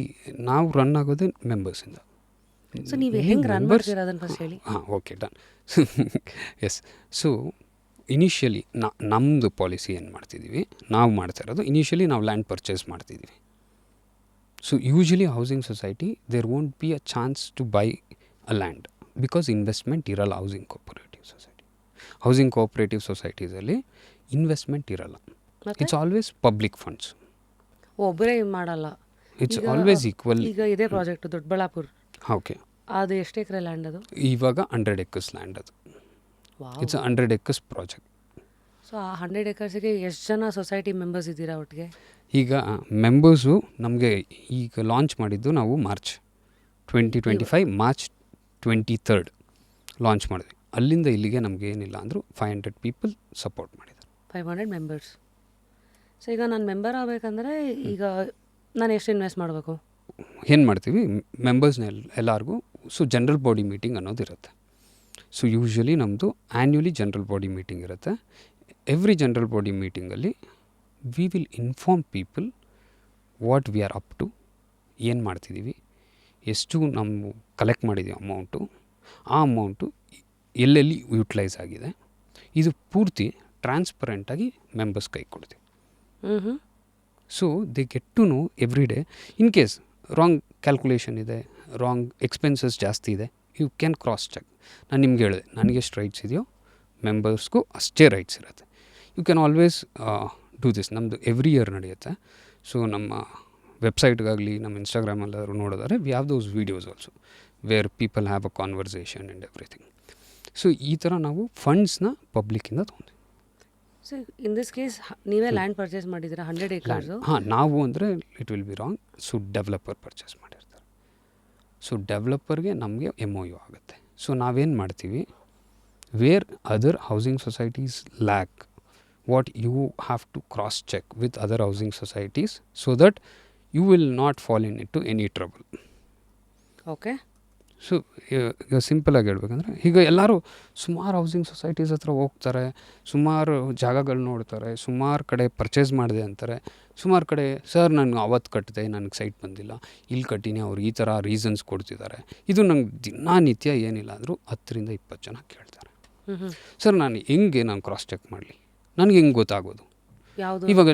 ನಾವು ರನ್ ಆಗೋದೇ ಮೆಂಬರ್ಸಿಂದ. ಸೊ ನೀವು ಹೆಂಗೆ ರನ್ ಮಾಡ್ತೀರಾ ಅದನ್ನು ಫಸ್ಟ್ ಹೇಳಿ. ಹಾಂ, okay, done. Yes. So initially ನಮ್ಮದು ಪಾಲಿಸಿ ಏನು ಮಾಡ್ತಿದ್ದೀವಿ, ನಾವು ಮಾಡ್ತಾ ಇರೋದು ಇನಿಷಿಯಲಿ ನಾವು ಲ್ಯಾಂಡ್ ಪರ್ಚೇಸ್ ಮಾಡ್ತಿದ್ದೀವಿ. So usually housing society there won't be a chance to buy a land because investment ಇರಲ್ಲ. ಹೌಸಿಂಗ್ ಕೋಆಪರೇಟಿವ್ ಸೊಸೈಟೀಸಲ್ಲಿ ಇನ್ವೆಸ್ಟ್ಮೆಂಟ್ ಇರಲ್ಲ. It's always public funds. ಒಬ್ಬರೇ ಮಾಡಲ್ಲ. It's always equal. ಈಗ ಇದೇ ಪ್ರಾಜೆಕ್ಟ್ ದೊಡ್ಡಬಳ್ಳಾಪುರ, ಓಕೆ, ಅದು ಎಷ್ಟು ಎಕರೆ ಲ್ಯಾಂಡ್ ಅದು? ಇವಾಗ 100 acres ಲ್ಯಾಂಡ್ ಅದು. It's 100 acres project. ಸೊ ಆ 100 acresಗೆ ಎಷ್ಟು ಜನ ಸೊಸೈಟಿ ಮೆಂಬರ್ಸ್ ಇದ್ದೀರಾ ಒಟ್ಟಿಗೆ? ಈಗ ಮೆಂಬರ್ಸು ನಮಗೆ ಈಗ ಲಾಂಚ್ ಮಾಡಿದ್ದು ನಾವು ಮಾರ್ಚ್ 2025 ಮಾರ್ಚ್ 23rd ಲಾಂಚ್ ಮಾಡಿದ್ವಿ. ಅಲ್ಲಿಂದ ಇಲ್ಲಿಗೆ ನಮಗೆ ಏನಿಲ್ಲ ಅಂದರೂ 500 ಪೀಪಲ್ ಸಪೋರ್ಟ್ ಮಾಡಿದ್ದಾರೆ. 500 ಮೆಂಬರ್ಸ್. ಸೊ ಈಗ ನಾನು ಮೆಂಬರ್ ಆಗಬೇಕಂದ್ರೆ ಈಗ ನಾನು ಎಷ್ಟು ಇನ್ವೆಸ್ಟ್ ಮಾಡಬೇಕು? ಏನು ಮಾಡ್ತೀವಿ, ಮೆಂಬರ್ಸ್ನ ಎಲ್ಲರಿಗೂ ಜನರಲ್ ಬಾಡಿ ಮೀಟಿಂಗ್ ಅನ್ನೋದು ಇರುತ್ತೆ. ಸೊ ಯೂಶ್ವಲಿ ನಮ್ಮದು ಆ್ಯನ್ಯುವಲಿ ಜನರಲ್ ಬಾಡಿ ಮೀಟಿಂಗ್ ಇರುತ್ತೆ. ಎವ್ರಿ ಜನರಲ್ ಬಾಡಿ ಮೀಟಿಂಗಲ್ಲಿ we will inform people what we are up to, ಏನು ಮಾಡ್ತಿದ್ದೀವಿ, ಎಷ್ಟು ನಾವು ಕಲೆಕ್ಟ್ ಮಾಡಿದ್ದೀವಿ ಅಮೌಂಟು, ಆ ಅಮೌಂಟು ಎಲ್ಲೆಲ್ಲಿ ಯೂಟಿಲೈಸ್ ಆಗಿದೆ, ಇದು ಪೂರ್ತಿ ಟ್ರಾನ್ಸ್ಪರೆಂಟಾಗಿ ಮೆಂಬರ್ಸ್ ಕೈ ಕೊಡ್ತೀವಿ. So they get to know every day. In case wrong calculation ಇದೆ, ರಾಂಗ್ ಎಕ್ಸ್ಪೆನ್ಸಸ್ ಜಾಸ್ತಿ ಇದೆ, ಯು ಕ್ಯಾನ್ ಕ್ರಾಸ್ ಚೆಕ್. ನಾನು ನಿಮ್ಗೆ ಹೇಳಿದೆ ನನಗೆ ಎಷ್ಟು ರೈಟ್ಸ್ ಇದೆಯೋ ಮೆಂಬರ್ಸ್ಗೂ ಅಷ್ಟೇ ರೈಟ್ಸ್ ಇರುತ್ತೆ. You can always do this. ನಮ್ಮದು ಎವ್ರಿ ಇಯರ್ ನಡೆಯುತ್ತೆ. ಸೊ ನಮ್ಮ ವೆಬ್ಸೈಟ್ಗಾಗಲಿ ನಮ್ಮ ಇನ್ಸ್ಟಾಗ್ರಾಮಲ್ಲಾದ್ರು ನೋಡಿದರೆ we have those videos also where people have a conversation and everything. So ಈ ಥರ ನಾವು ಫಂಡ್ಸ್ನ ಪಬ್ಲಿಕ್ಕಿಂದ ತೊಗೊಂಡ್ವಿ. ಸೊ ಇನ್ ದಿಸ್ ಕೇಸ್ ನೀವೇ ಲ್ಯಾಂಡ್ ಪರ್ಚೇಸ್ ಮಾಡಿದ್ದೀರಾ 100 acres? ಹಾಂ, ನಾವು ಅಂದರೆ it will be wrong. So developer purchase ಮಾಡಿರ್ತಾರೆ. ಸೊ ಡೆವಲಪರ್ಗೆ ನಮಗೆ MOU ಆಗುತ್ತೆ. ಸೊ ನಾವೇನು ಮಾಡ್ತೀವಿ, where other housing societies lac, what you have to cross check with other housing societies so that you will not fall into any trouble. Okay. So ಈಗ ಸಿಂಪಲಾಗಿ ಹೇಳ್ಬೇಕಂದ್ರೆ, ಈಗ ಎಲ್ಲರೂ ಸುಮಾರು ಹೌಸಿಂಗ್ ಸೊಸೈಟೀಸ್ ಹತ್ರ ಹೋಗ್ತಾರೆ, ಸುಮಾರು ಜಾಗಗಳು ನೋಡ್ತಾರೆ, ಸುಮಾರು ಕಡೆ ಪರ್ಚೇಸ್ ಮಾಡಿದೆ ಅಂತಾರೆ, ಸುಮಾರು ಕಡೆ ಸರ್ ನಾನು ಅವತ್ತು ಕಟ್ಟಿದೆ ನನಗೆ ಸೈಟ್ ಬಂದಿಲ್ಲ, ಇಲ್ಲಿ ಕಟ್ಟಿನಿ, ಅವ್ರು ಈ ಥರ ರೀಸನ್ಸ್ ಕೊಡ್ತಿದ್ದಾರೆ. ಇದು ನಂಗೆ ದಿನನಿತ್ಯ ಏನಿಲ್ಲ ಅಂದರೂ 10ರಿಂದ 20 ಜನ ಕೇಳ್ತಾರೆ, ಸರ್ ನಾನು ಹೆಂಗೆ ನಾನು ಕ್ರಾಸ್ ಚೆಕ್ ಮಾಡಲಿ, ನನಗೆ ಹೆಂಗೆ ಗೊತ್ತಾಗೋದು? ಇವಾಗ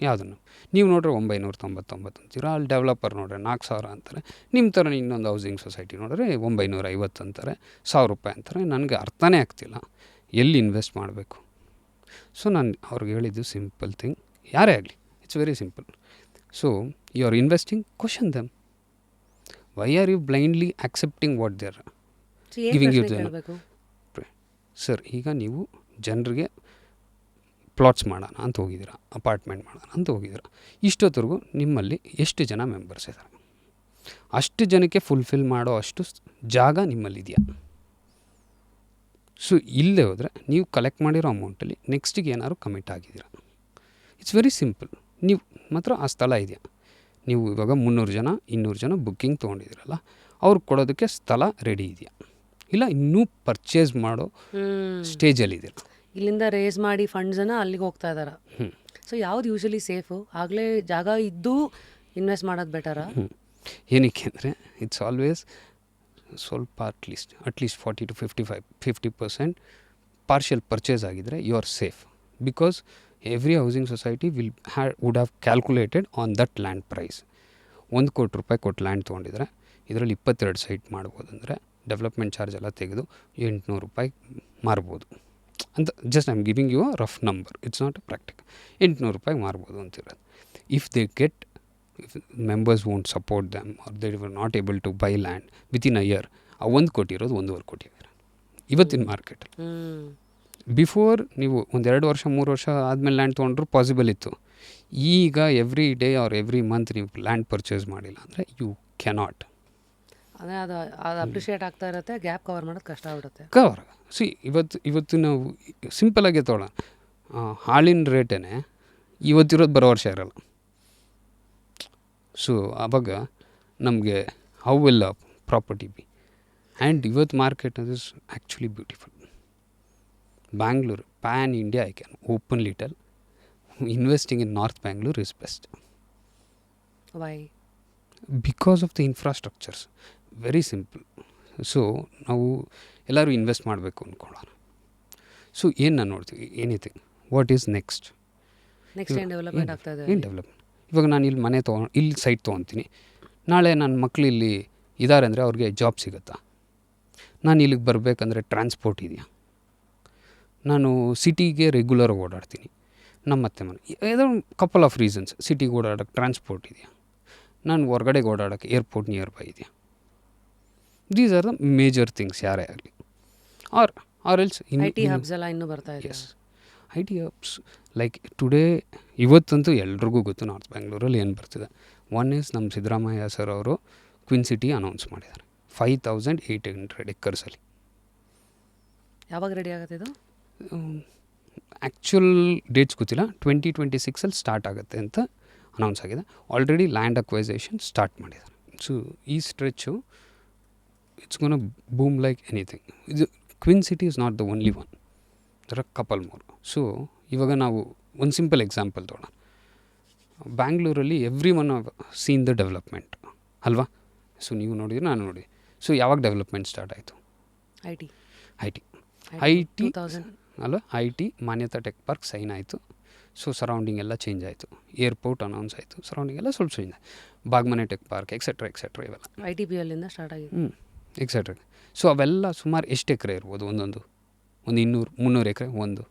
ಯಾವುದನ್ನು ನೀವು ನೋಡ್ರೆ 999 ಅಂತೀರ, ಅಲ್ಲಿ ಡೆವಲಪರ್ ನೋಡ್ರೆ 4000 ಅಂತಾರೆ, ನಿಮ್ಮ ಥರ ಇನ್ನೊಂದು ಹೌಸಿಂಗ್ ಸೊಸೈಟಿ ನೋಡ್ರೆ 950 ಅಂತಾರೆ, 1000 ರೂಪಾಯಿ ಅಂತಾರೆ. ನನಗೆ ಅರ್ಥನೇ ಆಗ್ತಿಲ್ಲ ಎಲ್ಲಿ ಇನ್ವೆಸ್ಟ್ ಮಾಡಬೇಕು. ಸೊ ನಾನು ಅವ್ರಿಗೆ ಹೇಳಿದ್ದು ಸಿಂಪಲ್ ಥಿಂಗ್, ಯಾರೇ ಆಗಲಿ, it's very simple. So you are investing, question them, why are you blindly accepting what they are giving you them. Sir ಈಗ ನೀವು ಜನರಿಗೆ ಪ್ಲಾಟ್ಸ್ ಮಾಡೋಣ ಅಂತ ಹೋಗಿದ್ದೀರಾ, ಅಪಾರ್ಟ್ಮೆಂಟ್ ಮಾಡೋಣ ಅಂತ ಹೋಗಿದ್ದೀರಾ, ಇಷ್ಟೊತ್ತರೆಗೂ ನಿಮ್ಮಲ್ಲಿ ಎಷ್ಟು ಜನ ಮೆಂಬರ್ಸ್ ಇದ್ದಾರೆ, ಅಷ್ಟು ಜನಕ್ಕೆ ಫುಲ್ಫಿಲ್ ಮಾಡೋ ಅಷ್ಟು ಜಾಗ ನಿಮ್ಮಲ್ಲಿದೆಯಾ? ಸೊ ಇಲ್ಲೇ ಹೋದರೆ ನೀವು ಕಲೆಕ್ಟ್ ಮಾಡಿರೋ ಅಮೌಂಟಲ್ಲಿ ನೆಕ್ಸ್ಟಿಗೆ ಏನಾದ್ರು ಕಮಿಟ್ ಆಗಿದ್ದೀರಾ? It's very simple. ನೀವು ಮಾತ್ರ ಆ ಸ್ಥಳ ಇದೆಯಾ? ನೀವು ಇವಾಗ 300 ಜನ 200 ಜನ ಬುಕ್ಕಿಂಗ್ ತೊಗೊಂಡಿದ್ದೀರಲ್ಲ, ಅವ್ರಿಗೆ ಕೊಡೋದಕ್ಕೆ ಸ್ಥಳ ರೆಡಿ ಇದೆಯಾ? ಇಲ್ಲ ಇನ್ನೂ ಪರ್ಚೇಸ್ ಮಾಡೋ ಸ್ಟೇಜಲ್ಲಿದ್ದೀರಾ? ಇಲ್ಲಿಂದ ರೇಸ್ ಮಾಡಿ ಫಂಡ್ಸನ್ನು ಅಲ್ಲಿಗೆ ಹೋಗ್ತಾ ಇದ್ದಾರೆ. ಸೊ ಯಾವ್ದು ಯೂಶಲಿ ಸೇಫು? ಆಗಲೇ ಜಾಗ ಇದ್ದು ಇನ್ವೆಸ್ಟ್ ಮಾಡೋದು ಬೆಟರಾ? ಏನಕ್ಕೆ ಅಂದರೆ ಇಟ್ಸ್ ಆಲ್ವೇಸ್ ಸ್ವಲ್ಪ ಅಟ್ಲೀಸ್ಟ್ 40 to 50% ಪಾರ್ಷಿಯಲ್ ಪರ್ಚೇಸ್ ಆಗಿದ್ದರೆ you are safe. Because every housing society would have calculated on that land price. 1 crore ರೂಪಾಯಿ ಕೊಟ್ಟು ಲ್ಯಾಂಡ್ ತೊಗೊಂಡಿದ್ರೆ ಇದರಲ್ಲಿ 22 ಸೈಟ್ ಮಾಡ್ಬೋದು ಅಂದರೆ ಡೆವಲಪ್ಮೆಂಟ್ ಚಾರ್ಜ್ ಎಲ್ಲ ತೆಗೆದು 800 ರೂಪಾಯಿ ಮಾರ್ಬೋದು ಅಂತ. Just I am giving you a rough number, it's not a practical. 800 ರೂಪಾಯಿ ಮಾರ್ಬೋದು ಅಂತಿರೋದು. If they get, if members won't support them or they were not able to buy land within a year, ಆ 1 ಕೋಟಿ ಇರೋದು 1.5 ಕೋಟಿ ಇವತ್ತಿನ ಮಾರ್ಕೆಟಲ್ಲಿ. ಬಿಫೋರ್ ನೀವು 1-2 ವರ್ಷ 3 ವರ್ಷ ಆದಮೇಲೆ ಲ್ಯಾಂಡ್ ತೊಗೊಂಡ್ರು ಪಾಸಿಬಲ್ ಇತ್ತು. ಈಗ every day or every month ನೀವು ಲ್ಯಾಂಡ್ ಪರ್ಚೇಸ್ ಮಾಡಿಲ್ಲ ಅಂದರೆ ಯು ಕ್ಯಾನಾಟ್. ಅದೇ ಅದು ಅಪ್ರಿಷಿಯೇಟ್ ಆಗ್ತಾ ಇರುತ್ತೆ, ಗ್ಯಾಪ್ ಕವರ್ ಮಾಡೋದು ಕಷ್ಟ ಆಗ್ಬಿಡುತ್ತೆ. ಕವರ್ ಇವತ್ತು ನಾವು ಸಿಂಪಲಾಗಿ ತೊಗೊಳ್ಳೋಣ, ಹಾಲಿನ ರೇಟೇ ಇವತ್ತಿರೋದು ಬರೋ ವರ್ಷ ಇರೋಲ್ಲ. ಸೊ ಆವಾಗ ನಮಗೆ how will property be? And ಇವತ್ತು market is actually beautiful. Bangalore pan India, I can openly tell, investing in north Bangalore is best. Why? Because of the infrastructures. Very simple. So ನಾವು ಎಲ್ಲರೂ ಇನ್ವೆಸ್ಟ್ ಮಾಡಬೇಕು ಅಂದ್ಕೊಳ್ಳೋಣ. ಸೊ ಏನು ನಾನು ನೋಡ್ತೀವಿ, ಎನಿಥಿಂಗ್ ವಾಟ್ ಈಸ್ ನೆಕ್ಸ್ಟ್ ಏನು ಡೆವಲಪ್ಮೆಂಟ್ ಆಗ್ತಾ ಇದೆ? ಏನು ಡೆವಲಪ್ಮೆಂಟ್? ಇವಾಗ ನಾನು ಇಲ್ಲಿ ಮನೆ ಇಲ್ಲಿ ಸೈಟ್ ತೊಗೊತೀನಿ, ನಾಳೆ ನನ್ನ ಮಕ್ಕಳು ಇಲ್ಲಿ ಇದ್ದಾರೆ ಅಂದರೆ ಅವ್ರಿಗೆ ಜಾಬ್ ಸಿಗುತ್ತಾ? ನಾನು ಇಲ್ಲಿಗೆ ಬರಬೇಕಂದ್ರೆ ಟ್ರಾನ್ಸ್ಪೋರ್ಟ್ ಇದೆಯಾ? ನಾನು ಸಿಟಿಗೆ ರೆಗ್ಯುಲರಾಗಿ ಓಡಾಡ್ತೀನಿ, ನಮ್ಮತ್ತೆ ಮನೆ. ಏನೋ ಕಪಲ್ ಆಫ್ ರೀಸನ್ಸ್. ಸಿಟಿಗೆ ಓಡಾಡೋಕ್ಕೆ ಟ್ರಾನ್ಸ್ಪೋರ್ಟ್ ಇದೆಯಾ, ನಾನು ಹೊರಗಡೆಗೆ ಓಡಾಡೋಕ್ಕೆ ಏರ್ಪೋರ್ಟ್ ನಿಯರ್ ಬೈ ಇದೆಯಾ. These are the major things ಯಾರೇ ಆಗಲಿ. Are else I T hubs ಎಲ್ಲ ಇನ್ನೂ ಬರ್ತಾ ಇದೆ. Yes, I T hubs like today ಇವತ್ತಂತೂ ಎಲ್ರಿಗೂ ಗೊತ್ತು ನಾರ್ತ್ ಬ್ಯಾಂಗ್ಳೂರಲ್ಲಿ ಏನು ಬರ್ತಿದೆ. ಒನ್ ಈಸ್ ನಮ್ಮ ಸಿದ್ದರಾಮಯ್ಯ ಸರ್ ಅವರು ಕ್ವಿನ್ ಸಿಟಿ ಅನೌನ್ಸ್ ಮಾಡಿದ್ದಾರೆ 5800 ಎಕರ್ಸಲ್ಲಿ. ಯಾವಾಗ ರೆಡಿ ಆಗುತ್ತೆ ಇದು? ಆ್ಯಕ್ಚುಯಲ್ ಡೇಟ್ಸ್ ಗೊತ್ತಿಲ್ಲ, 2026 ಸ್ಟಾರ್ಟ್ ಆಗುತ್ತೆ ಅಂತ ಅನೌನ್ಸ್ ಆಗಿದೆ. ಆಲ್ರೆಡಿ ಲ್ಯಾಂಡ್ ಅಕ್ವೈಸೇಷನ್ ಸ್ಟಾರ್ಟ್ ಮಾಡಿದ್ದಾರೆ. ಸೊ ಈ stretch it's gone boom like anything. ಇದು ಕ್ವಿನ್ city is not the only one, there are couple more. So ಇವಾಗ ನಾವು ಒಂದು ಸಿಂಪಲ್ ಎಕ್ಸಾಂಪಲ್ ತೊಗೊಳ್ಳೋಣ. ಬ್ಯಾಂಗ್ಳೂರಲ್ಲಿ every one seen the development ಅಲ್ವಾ. ಸೊ ನೀವು ನೋಡಿದ್ರೆ ನಾನು ನೋಡಿ. ಸೊ ಯಾವಾಗ ಡೆವಲಪ್ಮೆಂಟ್ ಸ್ಟಾರ್ಟ್ ಆಯಿತು? ಐ ಟಿ ಅಲ್ವಾ. I T Manyata tech park sign ಆಯಿತು. ಸೊ ಸರೌಂಡಿಂಗ್ ಎಲ್ಲ ಚೇಂಜ್ ಆಯಿತು. ಏರ್ಪೋರ್ಟ್ ಅನೌನ್ಸ್ ಆಯಿತು. ಸರೌಂಡಿಂಗ್ ಎಲ್ಲ ಸ್ವಲ್ಪ ಚೇಂಜ್ ಆಯಿತು. ಬಾಗ್ಮನೆ ಟೆಕ್ ಪಾರ್ಕ್ ಎಕ್ಸೆಟ್ರಾ ಇವೆಲ್ಲ ಐ ಟಿ ಬಿ ಅಲ್ಲಿಂದ ಸ್ಟಾರ್ಟ್ ಆಗಿದೆ. ಎಕ್ಸೆಟ್ರಾ. ಸೊ ಅವೆಲ್ಲ ಸುಮಾರು ಎಷ್ಟು ಎಕರೆ ಇರ್ಬೋದು? ಒಂದು 200-300 ಎಕರೆ ಒಂದು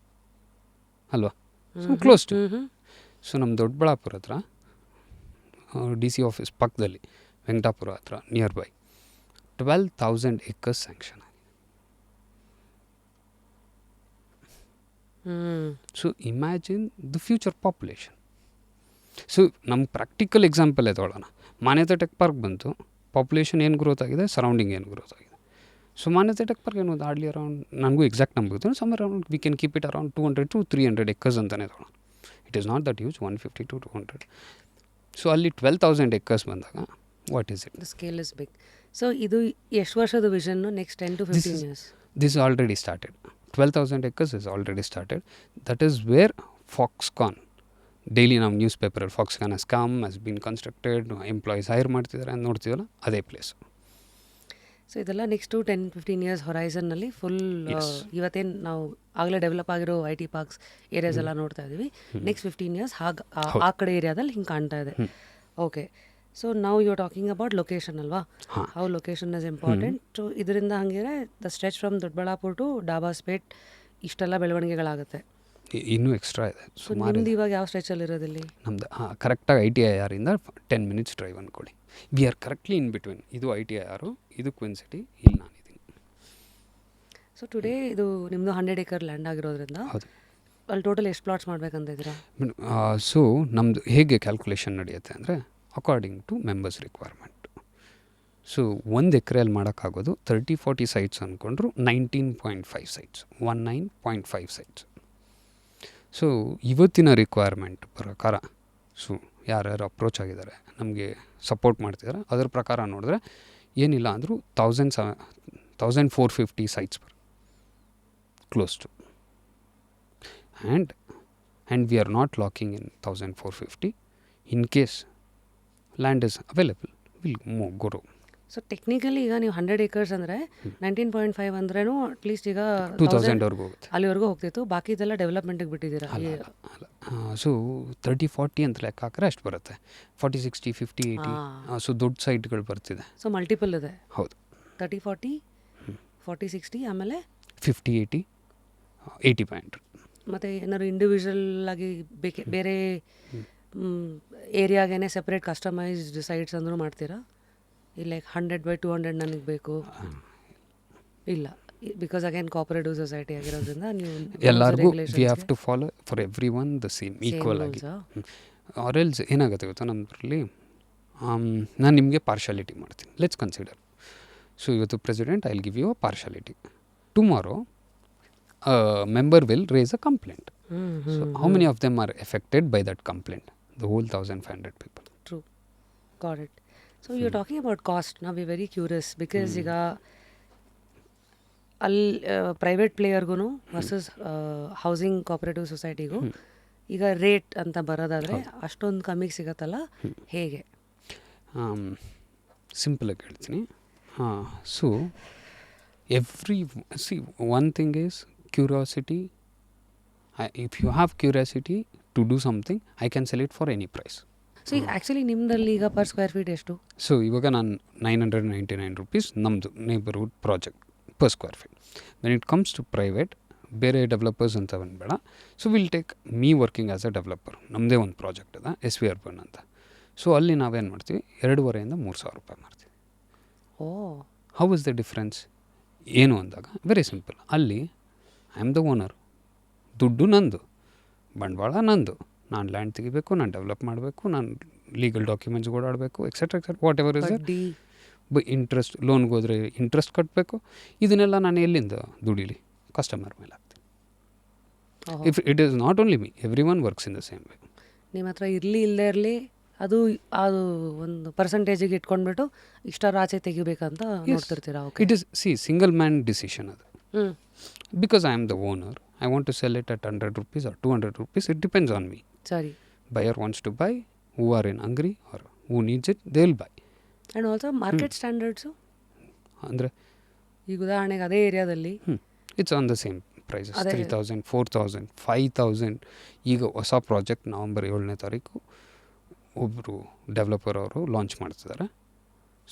ಅಲ್ವಾ. So close to. ಸೊ ನಮ್ಮ ದೊಡ್ಡಬಳ್ಳಾಪುರ ಹತ್ರ DC ಆಫೀಸ್ ಪಕ್ಕದಲ್ಲಿ ವೆಂಕಟಾಪುರ ಹತ್ರ ನಿಯರ್ ಬೈ 12,000 ಎಕರ್ಸ್ ಸ್ಯಾಂಕ್ಷನ್ ಆಗಿದೆ. So imagine the future population. So ನಮ್ಮ ಪ್ರಾಕ್ಟಿಕಲ್ ಎಕ್ಸಾಂಪಲ್ಲೇ ತೊಗೊಳ್ಳೋಣ. ಮಾನ್ಯತಾ ಟೆಕ್ ಪಾರ್ಕ್ ಬಂತು, ಪಾಪ್ಯುಲೇಷನ್ ಏನು ಗ್ರೋತ್ ಆಗಿದೆ, ಸರೌಂಡಿಂಗ್ ಏನು ಗ್ರೋತ್ ಆಗಿದೆ. ಸೊ ಮಾನ್ಯತಾ ಟೆಕ್ ಪಾರ್ಕ್ ಏನು ಹಾರ್ಡ್ಲಿ ಅರೌಂಡ್, ನನಗೂ ಎಕ್ಸಾಕ್ಟ್ ನಂಬರ್ ಗೊತ್ತಿಲ್ಲ, some around we can keep it around 200 to 300 acres ಅಂತಲೇ ತೊಗೊಳ್ಳೋಣ. It is not that use 150 to 200. So ಅಲ್ಲಿ 12,000 ಎಕರ್ಸ್ ಬಂದಾಗ what is it? The scale is big. So ಇದು ಎಷ್ಟು ವರ್ಷದ ವಿಷನ್ನು? Next 10 to 15 years. This is already started. 12,000 acres is already started. That is where Foxconn, daily ನಾವು ನ್ಯೂಸ್ ಪೇಪರಲ್ಲಿ Foxconn has come, has been constructed, employees hire ಮಾಡ್ತಿದ್ದಾರೆ ಅಂತ ನೋಡ್ತೀವಲ್ಲ, ಅದೇ ಪ್ಲೇಸು. ಸೊ ಇದೆಲ್ಲ ನೆಕ್ಸ್ಟು 10-15 years ಹೊರೈಸನ್ನಲ್ಲಿ ಫುಲ್ ಇವತ್ತೇನು ನಾವು ಆಗಲೇ ಡೆವಲಪ್ ಆಗಿರೋ ಐ ಟಿ ಪಾರ್ಕ್ಸ್ ಏರಿಯಾಸ್ ಎಲ್ಲ ನೋಡ್ತಾ ಇದ್ದೀವಿ. ನೆಕ್ಸ್ಟ್ 15 years ಹಾಗೆ ಆ ಕಡೆ ಏರಿಯಾದಲ್ಲಿ ಹಿಂಗೆ ಕಾಣ್ತಾ ಇದೆ. ಓಕೆ. ಸೊ ನಾವು you are talking about location ಅಲ್ವಾ? How location is important. So ಇದರಿಂದ ಹಂಗಿದ್ರೆ the stretch from Doddaballapur to Dabaspet ಇಷ್ಟೆಲ್ಲ ಬೆಳವಣಿಗೆಗಳಾಗುತ್ತೆ. ಇನ್ನೂ ಎಕ್ಸ್ಟ್ರಾ ಇದೆ. ಸೊ ನಿಮ್ದು ಇವಾಗ ಯಾವ ಸ್ಟ್ರೆಚಲ್ಲಿ ಇರೋದಿಲ್ಲಿ? ನಮ್ಮದು ಕರೆಕ್ಟಾಗಿ ITIR ಇಂದ 10 minutes ಡ್ರೈವ್ ಅಂದ್ಕೊಳ್ಳಿ. We are correctly in between. ಇದು ITIR, ಇದು ಕ್ವಿನ್ ಸಿಟಿ, ಇಲ್ಲಿ ನಾನಿದ್ದೀನಿ. ಸೊ ಟುಡೇ ಇದು ನಿಮ್ಮದು 100 acre ಲ್ಯಾಂಡ್ ಆಗಿರೋದ್ರಿಂದ ಅಲ್ಲಿ ಟೋಟಲ್ ಎಷ್ಟು ಪ್ಲಾಟ್ಸ್ ಮಾಡ್ಬೇಕಂತ ಇದ್ದೀರಾ? ಸೊ ನಮ್ಮದು ಹೇಗೆ ಕ್ಯಾಲ್ಕುಲೇಷನ್ ನಡೆಯುತ್ತೆ ಅಂದರೆ according two members requirement. So 1 ಎಕರೆಯಲ್ಲಿ ಮಾಡೋಕ್ಕಾಗೋದು 30-40 ಸೈಟ್ಸ್ ಅಂದ್ಕೊಂಡ್ರು 19.5 ಸೈಟ್ಸ್, 19.5 ಸೈಟ್ಸ್. ಸೊ ಇವತ್ತಿನ ರಿಕ್ವೈರ್ಮೆಂಟ್ ಪ್ರಕಾರ ಸೊ ಯಾರ್ಯಾರು ಅಪ್ರೋಚ್ ಆಗಿದ್ದಾರೆ, ನಮಗೆ ಸಪೋರ್ಟ್ ಮಾಡ್ತಿದ್ದಾರೆ, ಅದರ ಪ್ರಕಾರ ನೋಡಿದ್ರೆ ಏನಿಲ್ಲ ಅಂದರೂ 1,450 sites close to. And we are not locking in 1,450. In case land is available will go. So technically ಈಗ ನೀವು 100 acres ಅಂದರೆ 19.5 ಅಂದ್ರೂ ಅಟ್ಲೀಸ್ಟ್ ಈಗ 2,000 ಹೋಗುತ್ತೆ, ಅಲ್ಲಿವರೆಗೂ ಹೋಗ್ತಿತ್ತು. ಬಾಕಿ ಇದೆಲ್ಲ ಡೆವಲಪ್ಮೆಂಟಿಗೆ ಬಿಟ್ಟಿದ್ದೀರಾ? ಸೊ 30-40 ಅಂತ ಲೆಕ್ಕ ಹಾಕಿದ್ರೆ ಅಷ್ಟು ಬರುತ್ತೆ. 40-60 50-80 ಸೊ ದೊಡ್ಡ ಸೈಟ್ಗಳು ಬರ್ತಿದೆ. ಸೊ ಮಲ್ಟಿಪಲ್ ಇದೆ. ಹೌದು. 30-40 40-60 ಆಮೇಲೆ 50-80 80. ಮತ್ತು ಏನಾದ್ರು ಇಂಡಿವಿಜುವಲ್ ಆಗಿ ಬೇರೆ ಏರಿಯಾಗೇನೆ ಸಪ್ರೇಟ್ ಕಸ್ಟಮೈಸ್ಡ್ ಸೈಟ್ಸ್ ಅಂದರೂ ಮಾಡ್ತೀರಾ? ಇಲ್ಲ 100/200 ನನಗೆ ಬೇಕು ಇಲ್ಲ, ಬಿಕಾಸ್ ಅಗೇನ್ ಕೋಆಪರೇಟಿವ್ ಸೊಸೈಟಿ ಆಗಿರೋದ್ರಿಂದ ನೀವು ಎಲ್ಲರಿಗೂ we have to follow for every one the same equal ಆಗಿ. ಆರ್ ಎಲ್ಸ್ ಏನಾಗುತ್ತೆ ಗೊತ್ತಾ, ನಮ್ಮದ್ರಲ್ಲಿ ನಾನು ನಿಮಗೆ ಪಾರ್ಶಾಲಿಟಿ ಮಾಡ್ತೀನಿ. Let's consider. ಸೊ ಇವತ್ತು president I will give you a partiality. Tomorrow member will raise a complaint. So how many of them are affected by that complaint? The whole 1,500 people. True. Got it. So you're talking about cost. Now we're very curious because ಈಗ ಅಲ್ಲಿ ಪ್ರೈವೇಟ್ ಪ್ಲೇಯರ್ಗೂ ವರ್ಸಸ್ ಹೌಸಿಂಗ್ ಕೋಆಪರೇಟಿವ್ ಸೊಸೈಟಿಗೂ ಈಗ ರೇಟ್ ಅಂತ ಬರೋದಾದರೆ ಅಷ್ಟೊಂದು ಕಮ್ಮಿಗೆ ಸಿಗತ್ತಲ್ಲ, ಹೇಗೆ? ಸಿಂಪಲಾಗಿ ಹೇಳ್ತೀನಿ. So one thing is curiosity. If you have curiosity to do something, I can sell it for any price. So ಈಗ ಆ್ಯಕ್ಚುಲಿ ನಿಮ್ಮದಲ್ಲಿ ಈಗ ಪರ್ ಸ್ಕ್ವೇರ್ ಫೀಟ್ ಎಷ್ಟು? ಸೊ ಇವಾಗ ನಾನು 999 rupees ನಮ್ಮದು neighbourhood project per square feet. When it comes to private ಬೇರೆ ಡೆವಲಪರ್ಸ್ ಅಂತ ಬಂದ್ಬೇಡ. So will take me working as a developer. ನಮ್ಮದೇ ಒಂದು ಪ್ರಾಜೆಕ್ಟ್ ಅದ SV ಅರ್ಬನ್ ಅಂತ. ಸೊ ಅಲ್ಲಿ ನಾವೇನು ಮಾಡ್ತೀವಿ, 2,500 3,000 ರೂಪಾಯಿ ಮಾಡ್ತೀವಿ. ಓ, ಹೌ ಇಸ್ ದ ಡಿಫ್ರೆನ್ಸ್ ಏನು ಅಂದಾಗ ವೆರಿ ಸಿಂಪಲ್. ಅಲ್ಲಿ ಐ ಆಮ್ ದ ಓನರ್, ದುಡ್ಡು ನಂದು, ಬಂಡವಾಳ ನಂದು, ನಾನು ಲ್ಯಾಂಡ್ ತೆಗಿಬೇಕು, ನಾನು ಡೆವಲಪ್ ಮಾಡಬೇಕು, ನಾನು ಲೀಗಲ್ ಡಾಕ್ಯುಮೆಂಟ್ಸ್ ಓಡಾಡಬೇಕು, ಎಕ್ಸೆಟ್ರಾ ವಾಟ್ ಎವರ್ ಇಸ್ ಬಡ್ಡಿ, ಇಂಟ್ರೆಸ್ಟ್, ಲೋನ್ಗೆ ಹೋದರೆ ಇಂಟ್ರೆಸ್ಟ್ ಕಟ್ಟಬೇಕು. ಇದನ್ನೆಲ್ಲ ನಾನು ಎಲ್ಲಿಂದ ದುಡೀಲಿ? ಕಸ್ಟಮರ್ ಮೇಲೆ ಆಗ್ತೀನಿ. If it is not only me, every one works in the same way. ನಿಮ್ಮ ಹತ್ರ ಇರಲಿ ಇಲ್ಲದೇ ಇರಲಿ ಅದು ಒಂದು ಪರ್ಸೆಂಟೇಜಿಗೆ ಇಟ್ಕೊಂಡ್ಬಿಟ್ಟು ಇಷ್ಟರ ಆಚೆ ತೆಗಿಬೇಕಂತ ನೋಡ್ತಿರ್ತೀರಾ? Okay, it is single man decision ಅದು. ಹ್ಞೂ, because I am the owner, I want to sell it at 100 rupees or 200 rupees. It depends on me. ಸರಿ. Buyer wants to buy, who are in hungry or who needs it, they will buy. And also market standards ಅಂದರೆ ಈಗ ಉದಾಹರಣೆಗೆ ಅದೇ ಏರಿಯಾದಲ್ಲಿ it's on the same prices. 3,000, 4,000, 5,000. ಈಗ ಹೊಸ ಪ್ರಾಜೆಕ್ಟ್ ನವಂಬರ್ 7ನೇ ತಾರೀಕು ಒಬ್ಬರು ಡೆವಲಪರ್ ಅವರು ಲಾಂಚ್ ಮಾಡ್ತಿದ್ದಾರೆ.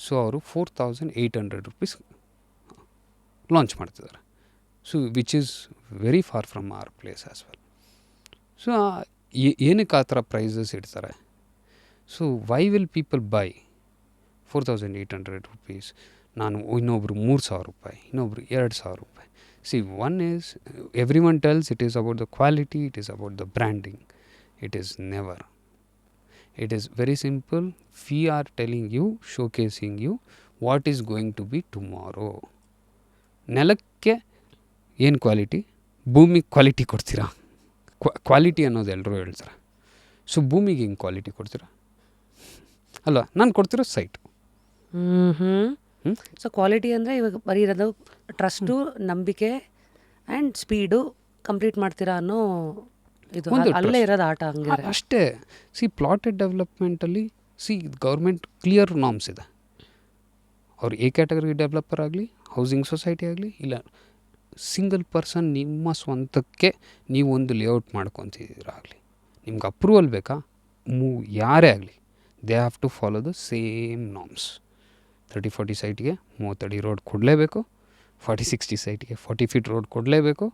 ಸೊ ಅವರು 4,800 rupees ಲಾಂಚ್ ಮಾಡ್ತಿದ್ದಾರೆ. So which is very far from our place as well. So ಏನಕ್ಕೆ ಆ ಥರ ಪ್ರೈಸಸ್ ಇಡ್ತಾರೆ? So why will people buy 4,800 rupees? ನಾನು ಇನ್ನೊಬ್ರು 3,000 ರೂಪಾಯಿ, ಇನ್ನೊಬ್ರು 2,000 ರೂಪಾಯಿ. See one is every one tells it is about the quality, it is about the branding. It is never. It is very simple. We are telling you, showcasing you what is going to be tomorrow. ನೆಲಕ್ಕೆ ಏನು ಕ್ವಾಲಿಟಿ, ಭೂಮಿಗೆ ಕ್ವಾಲಿಟಿ ಕೊಡ್ತೀರಾ? ಕ್ವಾಲಿಟಿ ಅನ್ನೋದು ಎಲ್ಲರೂ ಹೇಳ್ತಾರೆ. ಸೊ ಭೂಮಿಗೆ ಹಿಂಗೆ ಕ್ವಾಲಿಟಿ ಕೊಡ್ತೀರಾ? ಅಲ್ಲ, ನಾನು ಕೊಡ್ತಿರೋ ಸೈಟ್. ಸೊ ಕ್ವಾಲಿಟಿ ಅಂದರೆ ಇವಾಗ ಬರೀ ಇರೋದು ಟ್ರಸ್ಟು, ನಂಬಿಕೆ ಆ್ಯಂಡ್ ಸ್ಪೀಡು ಕಂಪ್ಲೀಟ್ ಮಾಡ್ತೀರಾ ಅನ್ನೋ ಇದು ಅಲ್ಲೇ ಇರೋದು ಆಟ. ಹಂಗೆ ಅಷ್ಟೇ. ಸಿ ಪ್ಲಾಟೆಡ್ ಡೆವಲಪ್ಮೆಂಟಲ್ಲಿ ಗೌರ್ಮೆಂಟ್ ಕ್ಲಿಯರ್ ನಾರ್ಮ್ಸ್ ಇದೆ. ಅವ್ರು ಎ ಕ್ಯಾಟಗರಿ ಡೆವಲಪರ್ ಆಗಲಿ, ಹೌಸಿಂಗ್ ಸೊಸೈಟಿ ಆಗಲಿ, ಇಲ್ಲ ಸಿಂಗಲ್ ಪರ್ಸನ್ ನಿಮ್ಮ ಸ್ವಂತಕ್ಕೆ ನೀವು ಒಂದು ಲೇಔಟ್ ಮಾಡ್ಕೊತಿದ್ದೀರಾಗಲಿ, ನಿಮ್ಗೆ ಅಪ್ರೂವಲ್ ಬೇಕಾ? ಯಾರೇ ಆಗಲಿ, they have to follow the same norms. 30-40 ಸೈಟ್ಗೆ 30 ಅಡಿ ರೋಡ್ ಕೊಡಲೇಬೇಕು, 40-60 ಸೈಟ್ಗೆ 40 feet ರೋಡ್ ಕೊಡಲೇಬೇಕು,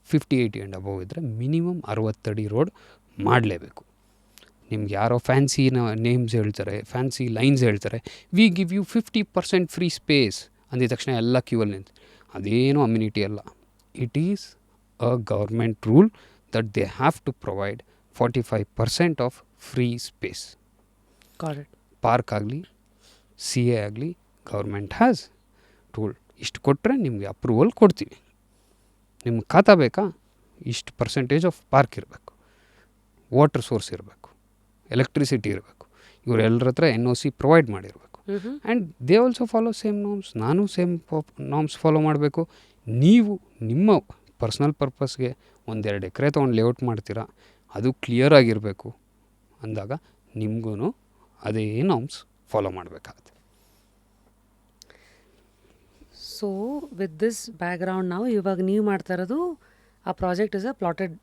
50-80 ಆ್ಯಂಡ್ ಅಬೋವ್ ಇದ್ದರೆ ಮಿನಿಮಮ್ 60 ಅಡಿ ರೋಡ್ ಮಾಡಲೇಬೇಕು. ನಿಮ್ಗೆ ಯಾರೋ ಫ್ಯಾನ್ಸಿ ನೇಮ್ಸ್ ಹೇಳ್ತಾರೆ, ಫ್ಯಾನ್ಸಿ ಲೈನ್ಸ್ ಹೇಳ್ತಾರೆ, we give you 50% free space ಅಂದಿದ ತಕ್ಷಣ ಎಲ್ಲ ಕ್ಯೂವಲ್ಲಿ ನಿಂತು. ಅದೇನೂ ಅಮ್ಯುನಿಟಿ ಅಲ್ಲ. It is a government rule that they have to provide 45% of free space. Park ಆಗಲಿ, CA ಆಗಲಿ, ಗೌರ್ಮೆಂಟ್ ಹ್ಯಾಸ್ ಟೂಲ್. ಇಷ್ಟು ಕೊಟ್ಟರೆ ನಿಮಗೆ ಅಪ್ರೂವಲ್ ಕೊಡ್ತೀವಿ. ನಿಮ್ಗೆ ಖಾತಾ ಬೇಕಾ? ಇಷ್ಟು ಪರ್ಸೆಂಟೇಜ್ ಆಫ್ ಪಾರ್ಕ್ ಇರಬೇಕು, ವಾಟರ್ ಸೋರ್ಸ್ ಇರಬೇಕು, ಎಲೆಕ್ಟ್ರಿಸಿಟಿ ಇರಬೇಕು. ಇವರೆಲ್ಲರ ಹತ್ರ NOC ಪ್ರೊವೈಡ್ ಮಾಡಿರಬೇಕು. And they also follow same norms. ನಾನು ಸೇಮ್ ನಾರ್ಮ್ಸ್ ಫಾಲೋ ಮಾಡಬೇಕು. ನೀವು ನಿಮ್ಮ ಪರ್ಸ್ನಲ್ ಪರ್ಪಸ್ಗೆ 1-2 ಎಕರೆ ತೊಗೊಂಡು ಲೇಔಟ್ ಮಾಡ್ತೀರಾ, ಅದು ಕ್ಲಿಯರ್ ಆಗಿರಬೇಕು ಅಂದಾಗ ನಿಮಗೂ ಅದೇ ನಾರ್ಮ್ಸ್ ಫಾಲೋ ಮಾಡಬೇಕಾಗುತ್ತೆ. ಸೊ ವಿತ್ ದಿಸ್ ಬ್ಯಾಕ್ಗ್ರೌಂಡ್ ನಾವು ಇವಾಗ ನೀವು ಮಾಡ್ತಾ ಇರೋದು ಆ project is a plotted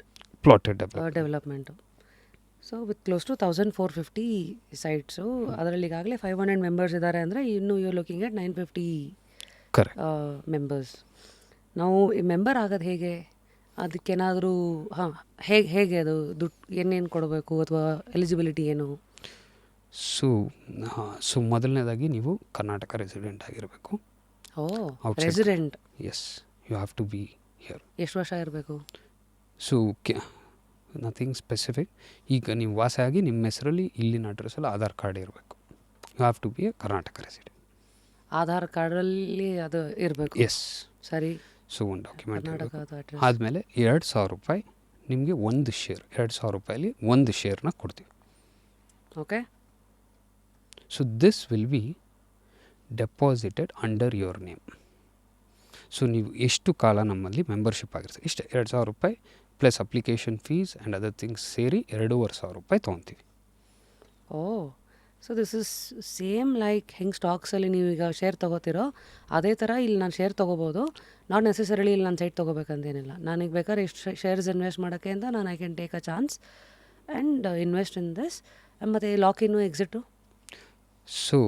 development. So with close to 1,450 sites, ಅದರಲ್ಲಿ ಈಗಾಗಲೇ 500 ಮೆಂಬರ್ಸ್ ಇದ್ದಾರೆ ಅಂದರೆ ಇನ್ನು ಯು ಲುಕಿಂಗ್ ಎಟ್ 950 ಮೆಂಬರ್ಸ್. ನಾವು ಈ ಮೆಂಬರ್ ಆಗೋದು ಹೇಗೆ? ಅದಕ್ಕೇನಾದರೂ ಹೇಗೆ ಅದು ದುಡ್ಡು ಏನೇನು ಕೊಡಬೇಕು ಅಥವಾ ಎಲಿಜಿಬಿಲಿಟಿ ಏನು? ಸೊ ಮೊದಲನೇದಾಗಿ ನೀವು ಕರ್ನಾಟಕ ರೆಸಿಡೆಂಟ್ ಆಗಿರಬೇಕು. Resident? Yes, you have to be here. ಎಷ್ಟು ವರ್ಷ ಇರಬೇಕು? So nothing specific. ಈಗ ನೀವು ವಾಸ ಆಗಿ ನಿಮ್ಮ ಹೆಸರಲ್ಲಿ ಇಲ್ಲಿನ ಅಡ್ರೆಸ್ಸಲ್ಲಿ ಆಧಾರ್ ಕಾರ್ಡ್ ಇರಬೇಕು. You have to be a Karnataka resident. Aadhaar ಕಾರ್ಡಲ್ಲಿ ಅದು ಇರಬೇಕು? ಎಸ್. ಸರಿ. ಸೊ ಒಂದು ಡಾಕ್ಯುಮೆಂಟ್ ಆದಮೇಲೆ 2,000 ರೂಪಾಯಿ ನಿಮಗೆ ಒಂದು ಶೇರ್, 2,000 ರೂಪಾಯಲ್ಲಿ ಒಂದು ಶೇರ್ನ ಕೊಡ್ತೀವಿ. Okay. So this will be deposited under your name. So ನೀವು ಎಷ್ಟು ಕಾಲ ನಮ್ಮಲ್ಲಿ ಮೆಂಬರ್ಶಿಪ್ ಆಗಿರ್ತದೆ ಇಷ್ಟೇ, 2,000 ರೂಪಾಯಿ plus application fees and other things ಸೇರಿ 2,500 ರೂಪಾಯಿ ತೊಗೊತೀವಿ. Oh, so this is same like ಹೆಂಗೆ ಸ್ಟಾಕ್ಸಲ್ಲಿ ನೀವು ಈಗ ಶೇರ್ ತೊಗೋತಿರೋ ಅದೇ ಥರ ಇಲ್ಲಿ ನಾನು ಶೇರ್ ತೊಗೋಬೋದು. ನಾಟ್ ನೆಸೆಸರಿಲಿ ಇಲ್ಲಿ ನಾನು ಸೈಟ್ ತೊಗೋಬೇಕಂತೇನಿಲ್ಲ. ನನಗೆ ಬೇಕಾದ್ರೆ ಎಷ್ಟು ಶೇರ್ಸ್ ಇನ್ವೆಸ್ಟ್ ಮಾಡೋಕ್ಕೆ ಅಂತ ನಾನು I can take a chance and invest in this. ಮತ್ತು ಲಾಕಿನ್ನು ಎಕ್ಸಿಟು? ಸೊ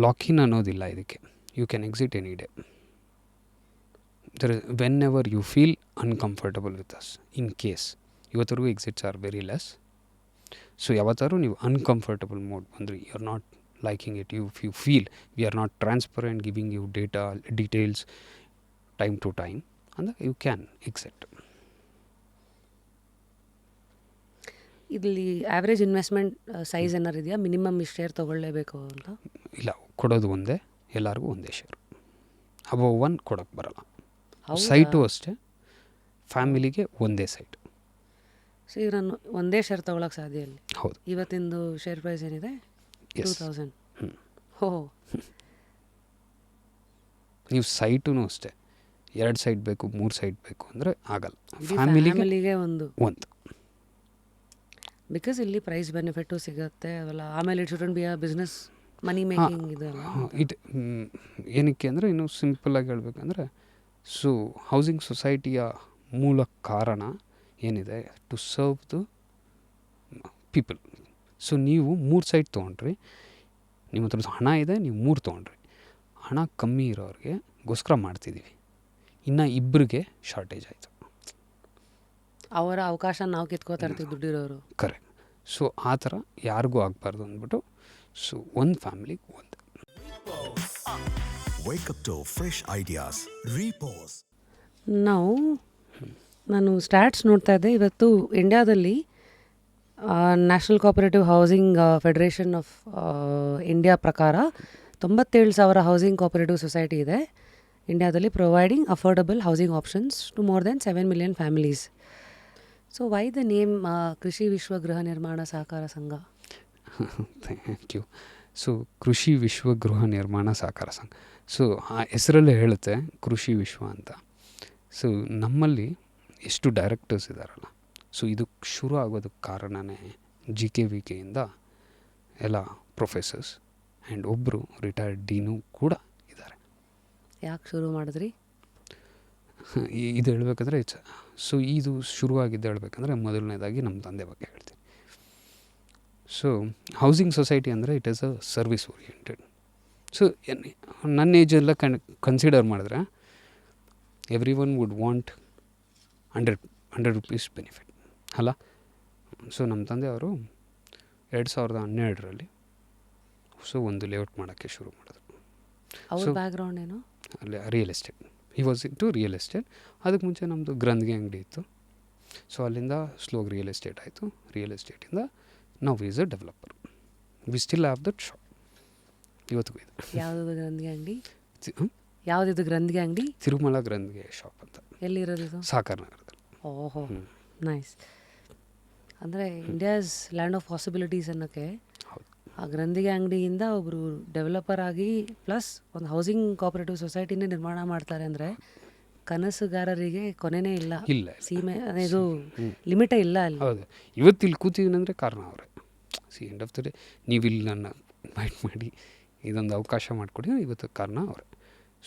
ಲಾಕಿನ್ ಅನ್ನೋದಿಲ್ಲ ಇದಕ್ಕೆ. You can exit any day. Whenever you feel uncomfortable with us, in case ಇವತ್ತರೆಗೂ exits are very less. So ಯಾವತ್ತಾರು ನೀವು ಅನ್ಕಂಫರ್ಟಬಲ್ ಮೋಡ್ ಬಂದರೆ, you are not liking it, you feel we are not transparent giving you details time to time ಅಂದಾಗ ಯು ಕ್ಯಾನ್ ಎಕ್ಸಿಟ್. ಇಲ್ಲಿ ಆ್ಯಾವ್ರೇಜ್ ಇನ್ವೆಸ್ಟ್ಮೆಂಟ್ ಸೈಜ್ ಏನಾರು ಇದೆಯಾ, ಮಿನಿಮಮ್ ಇಷ್ಟು ಶೇರ್ ತೊಗೊಳ್ಳೇಬೇಕು ಅಂತ? ಇಲ್ಲ, ಕೊಡೋದು ಒಂದೇ, ಎಲ್ಲರಿಗೂ ಒಂದೇ ಶೇರ್. ಅಬೌವ್ 1 ಕೊಡೋಕ್ಕೆ ಬರಲ್ಲ. ಸೈಟು ಅಷ್ಟೇ, ಫ್ಯಾಮಿಲಿಗೆ ಒಂದೇ ಸೈಟ್. ಸೊ ಈಗ ನಾನು ಒಂದೇ ಶೇರ್ ತೊಗೊಳಕ್ಕೆ ಸಾಧ್ಯ ಇಲ್ಲ. ಹೌದು. ಇವತ್ತಿಂದು ಶೇರ್ ಪ್ರೈಸ್ ಏನಿದೆ? 2000. ಹೋ, ನೀವು ಸೈಟೂ ಅಷ್ಟೇ, 2 ಸೈಟ್ ಬೇಕು, 3 ಸೈಟ್ ಬೇಕು ಅಂದರೆ ಆಗಲ್ಲ. ಫ್ಯಾಮಿಲಿಗೆ ಒಂದು. ಒಂದು ಬಿಕಾಸ್ ಇಲ್ಲಿ ಪ್ರೈಸ್ ಬೆನಿಫಿಟ್ಟು ಸಿಗುತ್ತೆ ಅವೆಲ್ಲ. ಆಮೇಲೆ it shouldn't be a business money making ಇದೆಲ್ಲ. ಇದು ಏನಕ್ಕೆ ಅಂದರೆ, ಇನ್ನು ಸಿಂಪಲ್ಲಾಗಿ ಹೇಳ್ಬೇಕಂದ್ರೆ, ಸೊ ಹೌಸಿಂಗ್ ಸೊಸೈಟಿಯ ಮೂಲ ಕಾರಣ ಏನಿದೆ, to serve the people. So ನೀವು 3 ಸೈಟ್ ತೊಗೊಂಡ್ರಿ, ನಿಮ್ಮ ಹತ್ರ ಹಣ ಇದೆ, ನೀವು 3 ತೊಗೊಂಡ್ರಿ. ಹಣ ಕಮ್ಮಿ ಇರೋರಿಗೆ ಗೋಸ್ಕರ ಮಾಡ್ತಿದ್ದೀವಿ, ಇನ್ನು ಇಬ್ಬರಿಗೆ ಶಾರ್ಟೇಜ್ ಆಯಿತು. ಅವರ ಅವಕಾಶ ನಾವು ಕಿತ್ಕೋತಾ ಇರ್ತೀವಿ, ದುಡ್ಡಿರೋರು. ಕರೆಕ್ಟ್. ಸೊ ಆ ಥರ ಯಾರಿಗೂ ಆಗಬಾರ್ದು ಅಂದ್ಬಿಟ್ಟು, ಸೊ ಒಂದು ಫ್ಯಾಮಿಲಿಗೆ ಒಂದು. Wake up to fresh ideas. Repose. ನಾನು ಸ್ಟ್ಯಾಟ್ಸ್ ನೋಡ್ತಾ ಇದ್ದೆ ಇವತ್ತು. ಇಂಡಿಯಾದಲ್ಲಿ national cooperative housing federation of India ಪ್ರಕಾರ 97,000 ಹೌಸಿಂಗ್ ಕೋಆಪರೇಟಿವ್ ಸೊಸೈಟಿ ಇದೆ ಇಂಡಿಯಾದಲ್ಲಿ, providing affordable housing options to more than 7 million families. So why the name Krishi Vishwa ಗೃಹ ನಿರ್ಮಾಣ ಸಹಕಾರ ಸಂಘ? Thank you. ಸೊ ಕೃಷಿ ವಿಶ್ವ ಗೃಹ ನಿರ್ಮಾಣ ಸಹಕಾರ ಸಂಘ, ಸೊ ಆ ಹೆಸರಲ್ಲೇ ಹೇಳುತ್ತೆ ಕೃಷಿ ವಿಶ್ವ ಅಂತ. ಸೊ ನಮ್ಮಲ್ಲಿ ಎಷ್ಟು ಡೈರೆಕ್ಟರ್ಸ್ ಇದ್ದಾರಲ್ಲ, ಸೊ ಇದು ಶುರು ಆಗೋದಕ್ಕೆ ಕಾರಣನೇ GKVKಯಿಂದ ಎಲ್ಲ ಪ್ರೊಫೆಸರ್ಸ್ ಆ್ಯಂಡ್ ಒಬ್ಬರು ರಿಟೈರ್ಡ್ ಡೀನು ಕೂಡ ಇದ್ದಾರೆ. ಯಾಕೆ ಶುರು ಮಾಡಿದ್ರಿ? ಇದು ಹೇಳ್ಬೇಕಂದ್ರೆ ಸೊ ಇದು ಶುರುವಾಗಿದ್ದು ಹೇಳ್ಬೇಕಂದ್ರೆ, ಮೊದಲನೇದಾಗಿ ನಮ್ಮ ತಂದೆ ಬಗ್ಗೆ ಹೇಳ್ತೀನಿ. ಸೊ ಹೌಸಿಂಗ್ ಸೊಸೈಟಿ ಅಂದರೆ it is a service oriented. So ನನ್ನ ಏಜೆಲ್ಲ ಕನ್ಸಿಡರ್ ಮಾಡಿದ್ರೆ every one would want 100 rupees benefit ಅಲ್ಲ. ಸೊ ನಮ್ಮ ತಂದೆಯವರು 2012ರಲ್ಲಿ ಸೊ ಒಂದು ಲೇಔಟ್ ಮಾಡೋಕ್ಕೆ ಶುರು ಮಾಡಿದ್ರು. ಅವ್ರ ಬ್ಯಾಕ್ಗ್ರೌಂಡ್ ಏನು? ಅಲ್ಲಿ real estate, he was into real estate. ಅದಕ್ಕೆ ಮುಂಚೆ ನಮ್ಮದು ಗ್ರಂಥಿಗೆ ಅಂಗಡಿ ಇತ್ತು. ಸೊ ಅಲ್ಲಿಂದ ಸ್ಲೋಗ್ ರಿಯಲ್ ಎಸ್ಟೇಟ್ ಆಯಿತು. ರಿಯಲ್ ಎಸ್ಟೇಟಿಂದ ನಾವು is a developer. We still have that shop ಇವತ್ತಿಗೂ ಇದೆ. ಯಾವುದಿದು ಗ್ರಂಥಿಗೆ ಅಂಗಡಿ? ಯಾವುದಿದು ಗ್ರಂಥಿಗೆ ಅಂಗಡಿ? ತಿರುಮಲ ಗ್ರಂಥಿಗೆ ಶಾಪ್ ಅಂತ. ಎಲ್ಲಿರೋದು ಇದು? ಸಾಕಾರ ನಗರದಲ್ಲಿ. ಓಹೋ, ನೈಸ್. ಅಂದರೆ ಇಂಡಿಯಾಸ್ ಲ್ಯಾಂಡ್ ಆಫ್ ಪಾಸಿಬಿಲಿಟೀಸ್ ಅನ್ನೋಕ್ಕೆ ಆ ಗ್ರಂಥಿಗೆ ಅಂಗಡಿಯಿಂದ ಒಬ್ಬರು ಡೆವಲಪರ್ ಆಗಿ ಪ್ಲಸ್ ಒಂದು ಹೌಸಿಂಗ್ ಕೋಆಪರೇಟಿವ್ ಸೊಸೈಟಿನೇ ನಿರ್ಮಾಣ ಮಾಡ್ತಾರೆ ಅಂದರೆ ಕನಸುಗಾರರಿಗೆ ಕೊನೆನೇ ಇಲ್ಲ. ಇಲ್ಲ, ಸೀಮೆ ಇದು ಲಿಮಿಟೇ ಇಲ್ಲ ಅಲ್ಲಿ. ಹೌದು. ಇವತ್ತು ಇಲ್ಲಿ ಕೂತಿದ್ದೀನಿ ಅಂದರೆ ಕಾರಣ ಅವರೇ. ಎಂಡ್ ಆಫ್ ದ ಡೇ ನೀವು ಇಲ್ಲಿ ನನ್ನ ಇನ್ವೈಟ್ ಮಾಡಿ ಇದೊಂದು ಅವಕಾಶ ಮಾಡಿಕೊಡಿ, ಇವತ್ತು ಕಾರಣ ಅವರೇ.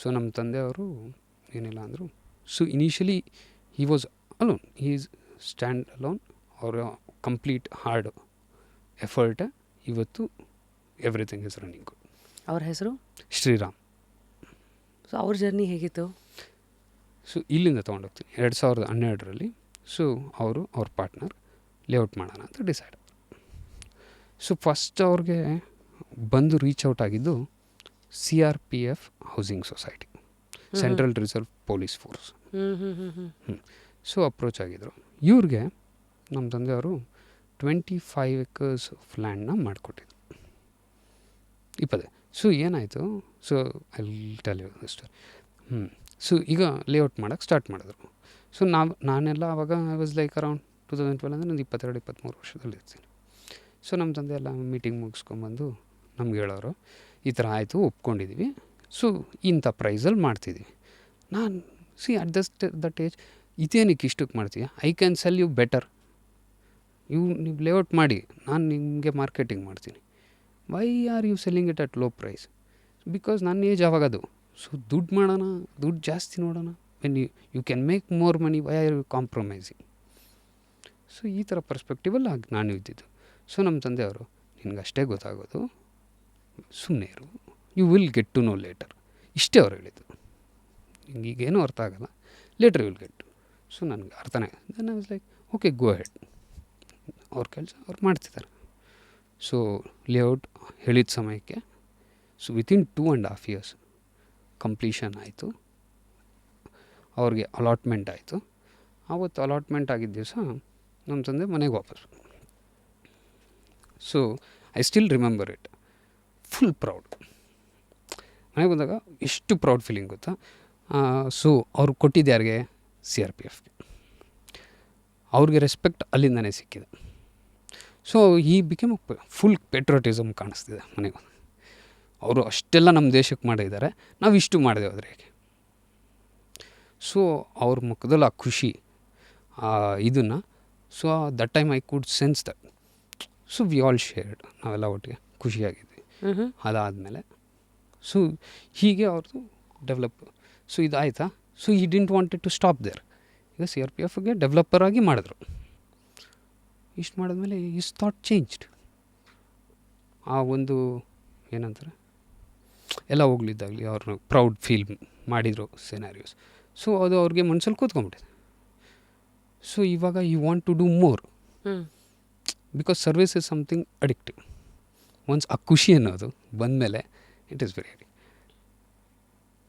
ಸೊ ನಮ್ಮ ತಂದೆಯವರು ಏನಿಲ್ಲ ಅಂದರು. So initially he was alone, he is stand alone. ಅವರ ಕಂಪ್ಲೀಟ್ ಹಾರ್ಡ್ ಎಫರ್ಟ್ ಇವತ್ತು ಎವ್ರಿಥಿಂಗ್ ಇಸ್ ರನ್ನಿಂಗ್ ಗುಡ್. ಅವ್ರ ಹೆಸರು ಶ್ರೀರಾಮ್. ಸೊ ಅವ್ರ ಜರ್ನಿ ಹೇಗಿತ್ತು? ಸೊ ಇಲ್ಲಿಂದ ತೊಗೊಂಡೋಗ್ತೀನಿ 2012ರಲ್ಲಿ. ಸೊ ಅವ್ರ ಪಾರ್ಟ್ನರ್ ಲೇಔಟ್ ಮಾಡೋಣ ಅಂತ ಡಿಸೈಡ್. ಸೊ ಫಸ್ಟ್ ಅವ್ರಿಗೆ ಬಂದು ರೀಚ್ ಔಟ್ ಆಗಿದ್ದು CRPF housing society, central reserve police force. So approach ಆಗಿದ್ದರು. ಇವ್ರಿಗೆ ನಮ್ಮ ತಂದೆಯವರು 25 acres ಆಫ್ ಲ್ಯಾಂಡ್ನ ಮಾಡಿಕೊಟ್ಟಿದ್ರು. 20. ಸೊ ಏನಾಯಿತು, ಸೊ ಅಲ್ಲಿ ಟೆಲ್ ಯು ಅಷ್ಟೇ. ಸೊ ಈಗ ಲೇಔಟ್ ಮಾಡೋಕ್ಕೆ ಸ್ಟಾರ್ಟ್ ಮಾಡಿದ್ರು. ಸೊ ನಾನೆಲ್ಲ ಆವಾಗ ಐ ವಾಸ್ ಲೈಕ್ ಅರೌಂಡ್ 2012 ಅಂದರೆ ನಾನು 22-23 ವರ್ಷದಲ್ಲಿ ಇರ್ತೀನಿ. ಸೊ ನಮ್ಮ ತಂದೆ ಎಲ್ಲ ಮೀಟಿಂಗ್ ಮುಗಿಸ್ಕೊಂಬಂದು ನಮ್ಗೆ ಹೇಳೋರು, ಈ ಥರ ಆಯಿತು, ಒಪ್ಕೊಂಡಿದ್ದೀವಿ, ಸೊ ಇಂಥ ಪ್ರೈಸಲ್ಲಿ ಮಾಡ್ತಿದ್ದೀವಿ. ನಾನು ಅಟ್ ದಟ್ ಏಜ್ ಇದೇನಕ್ಕೆ ಇಷ್ಟಕ್ಕೆ ಮಾಡ್ತೀಯ, I can sell you better, ನೀವು ಲೇಔಟ್ ಮಾಡಿ, ನಾನು ನಿಮಗೆ ಮಾರ್ಕೆಟಿಂಗ್ ಮಾಡ್ತೀನಿ. Why are you selling it at low price? Because ನನ್ನ ಏಜ್ ಆವಾಗದು. ಸೊ ದುಡ್ಡು ಮಾಡೋಣ, ದುಡ್ಡು ಜಾಸ್ತಿ ನೋಡೋಣ. When you can make more money, why are you compromising? So ಈ ಥರ ಪರ್ಸ್ಪೆಕ್ಟಿವಲ್ಲಿ ನಾನು ಇದ್ದಿದ್ದು. ಸೊ ನಮ್ಮ ತಂದೆಯವರು, ನಿನಗಷ್ಟೇ ಗೊತ್ತಾಗೋದು, ಸುಮ್ಮನೆ ಇರು, you will get to know later, ಇಷ್ಟೇ ಅವ್ರು ಹೇಳಿದ್ದು. ಈಗೇನೂ ಅರ್ಥ ಆಗೋಲ್ಲ, ಲೇಟರ್ ವಿಲ್ ಗೆಟ್. ಸೊ ನನಗೆ ಅರ್ಥನೇ then I was like okay go ahead, ಅವ್ರ ಕೆಲಸ ಅವ್ರು ಮಾಡ್ತಿದ್ದಾರೆ. ಸೊ ಲೇಔಟ್ ಹೇಳಿದ ಸಮಯಕ್ಕೆ ಸೊ ವಿತಿನ್ 2.5 years ಕಂಪ್ಲೀಷನ್ ಆಯಿತು, ಅವ್ರಿಗೆ ಅಲಾಟ್ಮೆಂಟ್ ಆಯಿತು. ಆವತ್ತು ಅಲಾಟ್ಮೆಂಟ್ ಆಗಿದ್ದ ದಿವಸ ನಮ್ಮ ತಂದೆ ಮನೆಗೆ ವಾಪಸ್. So I still remember it, full proud. ಮನೆಗೆ ಬಂದಾಗ ಎಷ್ಟು ಪ್ರೌಡ್ ಫೀಲಿಂಗ್ ಗೊತ್ತಾ. ಸೊ ಅವ್ರು ಕೊಟ್ಟಿದ್ದು ಯಾರಿಗೆ? CRPFಗೆ. ಅವ್ರಿಗೆ ರೆಸ್ಪೆಕ್ಟ್ ಅಲ್ಲಿಂದನೇ ಸಿಕ್ಕಿದೆ. ಸೊ ಈ ಬಿಕೇಮ್ ಫುಲ್ ಪೆಟ್ರೋಟಿಸಮ್ ಕಾಣಿಸ್ತಿದೆ ಮನೆಗೆ. ಅವರು ಅಷ್ಟೆಲ್ಲ ನಮ್ಮ ದೇಶಕ್ಕೆ ಮಾಡಿದ್ದಾರೆ, ನಾವು ಇಷ್ಟು ಮಾಡಿದೆ ಹೋದ್ರೆ ಹೇಗೆ? ಸೊ ಅವ್ರ ಮುಖದಲ್ಲಿ ಆ ಖುಷಿ ಇದನ್ನು, so that time I could sense that. So we all shared, ನಾವೆಲ್ಲ ಒಟ್ಟಿಗೆ ಖುಷಿಯಾಗಿದ್ವಿ. ಅದಾದಮೇಲೆ ಸೊ ಹೀಗೆ ಅವ್ರದ್ದು ಡೆವಲಪ್. ಸೊ ಇದಾಯ್ತಾ. ಸೊ ಈ didn't wanted to stop there. ಈಗ CRPFಗೆ ಡೆವಲಪರ್ ಆಗಿ ಮಾಡಿದ್ರು. ಇಷ್ಟು ಮಾಡಿದ್ಮೇಲೆ ಇಸ್ ಥಾಟ್ ಚೇಂಜ್ಡ್. ಆ ಒಂದು ಏನಂತಾರೆ ಎಲ್ಲ ಹೋಗ್ಲಿದ್ದಾಗಲಿ ಅವ್ರನ್ನ ಪ್ರೌಡ್ ಫೀಲ್ ಮಾಡಿದರು ಸಿನಾರಿಯೋಸ್. ಸೊ ಅದು ಅವ್ರಿಗೆ ಮನಸ್ಸಲ್ಲಿ ಕೂತ್ಕೊಂಡ್ಬಿಟ್ಟಿದೆ. ಸೊ ಇವಾಗ you want to do more, because service is something addictive. Once ಆ ಖುಷಿ ಅನ್ನೋದು ಬಂದಮೇಲೆ it is very addictive.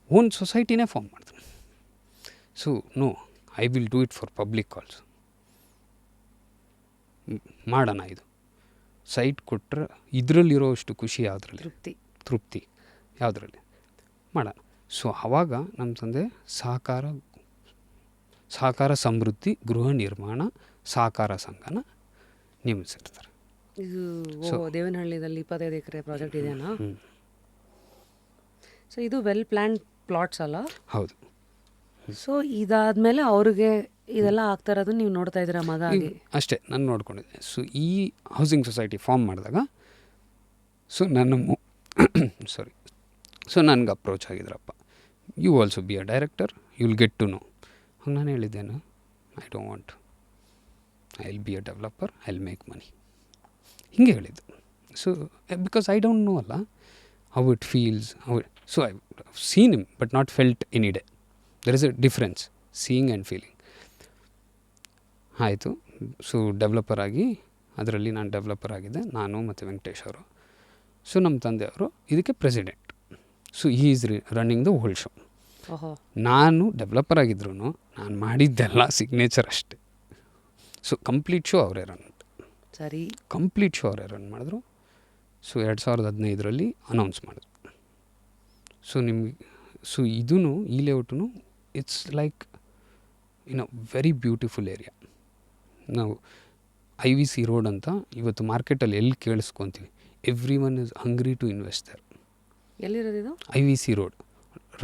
Own ಸೊಸೈಟಿನೇ ಫಾರ್ಮ್ ಮಾಡಿದ್ರು. So no, I will do it for public also. ಮಾಡೋಣ, ಇದು ಸೈಟ್ ಕೊಟ್ಟರೆ ಇದರಲ್ಲಿರೋ ಅಷ್ಟು ಖುಷಿ ಯಾವುದ್ರಲ್ಲಿ? ತೃಪ್ತಿ ಯಾವುದರಲ್ಲಿ ಮಾಡೋಣ. ಸೊ ಆವಾಗ ನಮ್ಮ ತಂದೆ ಸಹಕಾರ ಸಮೃದ್ಧಿ ಗೃಹ ನಿರ್ಮಾಣ ಸಹಕಾರ ಸಂಘನ ನೇಮಿಸಿರ್ತಾರೆ. ಇದು ದೇವನಹಳ್ಳಿದಲ್ಲಿ 25 ಎಕರೆ ಪ್ರಾಜೆಕ್ಟ್ ಇದೆಯಾ? ಸೊ ಇದು ವೆಲ್ ಪ್ಲ್ಯಾನ್ ಪ್ಲಾಟ್ಸ್ ಅಲ್ಲ? ಹೌದು. ಸೊ ಇದಾದಮೇಲೆ ಅವ್ರಿಗೆ ಇದೆಲ್ಲ ಆಗ್ತಾ ಇರೋದು ನೀವು ನೋಡ್ತಾ ಇದ್ದೀರಾ ಮಗ ಆಗಿ? ಅಷ್ಟೇ, ನಾನು ನೋಡ್ಕೊಂಡಿದ್ದೆ. ಸೊ ಈ ಹೌಸಿಂಗ್ ಸೊಸೈಟಿ ಫಾರ್ಮ್ ಮಾಡಿದಾಗ ಸೊ ಸೊ ನನಗೆ ಅಪ್ರೋಚ್ ಆಗಿದ್ರಪ್ಪ, you also be a director, you will get to know. ಹಂಗೆ ನಾನು ಹೇಳಿದ್ದೇನು, I don't want, I will be a developer, I will make money, ಹಿಂಗೆ ಹೇಳಿದ್ದು. So because I don't know ಅಲ್ಲ how it feels, so I seen him but not felt any day. There is a difference seeing and feeling. ಆಯಿತು. ಸೊ ಡೆವಲಪರ್ ಆಗಿ ಅದರಲ್ಲಿ ನಾನು ಡೆವಲಪರ್ ಆಗಿದ್ದೆ, ನಾನು ಮತ್ತು ವೆಂಕಟೇಶ್ ಅವರು. ಸೊ ನಮ್ಮ ತಂದೆಯವರು ಇದಕ್ಕೆ ಪ್ರೆಸಿಡೆಂಟ್. ಸೊ ಈ is running the whole show. ನಾನು ಡೆವಲಪರ್ ಆಗಿದ್ರು ನಾನು ಮಾಡಿದ್ದೆಲ್ಲ ಸಿಗ್ನೇಚರ್ ಅಷ್ಟೇ. ಸೊ ಕಂಪ್ಲೀಟ್ ಶೋ ಅವರೇ ರನ್. ಸರಿ, ಕಂಪ್ಲೀಟ್ ಶೋ ಅವರೇ ರನ್ ಮಾಡಿದ್ರು. ಸೊ 2015 ಅನೌನ್ಸ್ ಮಾಡಿದ್ರು. ಸೊ ನಿಮಗೆ ಸೊ ಇದೂ ಈ layout it's like in a very beautiful area. ನಾವು IVC ರೋಡ್ ಅಂತ ಇವತ್ತು ಮಾರ್ಕೆಟಲ್ಲಿ ಎಲ್ಲಿ ಕೇಳಿಸ್ಕೊತೀವಿ, every one is hungry to invest there. ಎಲ್ಲಿರೋದು ಇದು? IVC road,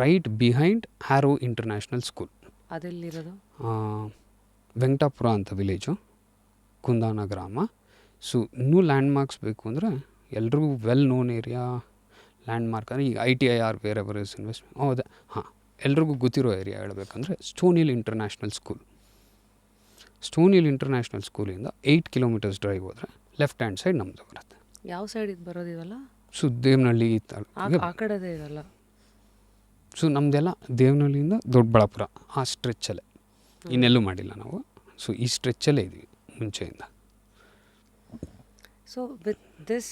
right behind Arrow international school. ಅದೆಲ್ಲಿರೋದು? Venkatapura ಅಂತ ವಿಲೇಜು, ಕುಂದಾನ ಗ್ರಾಮ. ಸೊ ಇನ್ನೂ ಲ್ಯಾಂಡ್ ಮಾರ್ಕ್ಸ್ ಬೇಕು ಅಂದರೆ ಎಲ್ರಿಗೂ well known area landmark ಅಂದರೆ ಈಗ ITIR wherever is investment. ಹೌದಾ? ಹಾಂ, ಎಲ್ರಿಗೂ ಗೊತ್ತಿರೋ ಏರಿಯಾ ಹೇಳಬೇಕಂದ್ರೆ Stone Hill International School. Stone Hill International ಸ್ಕೂಲಿಂದ 8 kilometers ಡ್ರೈವ್ ಹೋದರೆ ಲೆಫ್ಟ್ ಹ್ಯಾಂಡ್ ಸೈಡ್ ನಮ್ಮದು ಬರುತ್ತೆ. ಯಾವ ಸೈಡ್ ಇದು ಬರೋದಿವಲ್ಲ? ಸೊ ದೇವನಹಳ್ಳಿ ಆ ಕಡೆದೇ ಇದಲ್ಲ. ಸೊ ನಮ್ಮದೆಲ್ಲ ದೇವನಹಳ್ಳಿಯಿಂದ ದೊಡ್ಡಬಳ್ಳಾಪುರ ಆ ಸ್ಟ್ರೆಚ್ಚಲ್ಲೇ, ಇನ್ನೆಲ್ಲೂ ಮಾಡಿಲ್ಲ ನಾವು. ಸೊ ಈ ಸ್ಟ್ರೆಚ್ಚಲ್ಲೇ ಇದ್ದೀವಿ ಮುಂಚೆಯಿಂದ. ಸೊ ವಿತ್ ದಿಸ್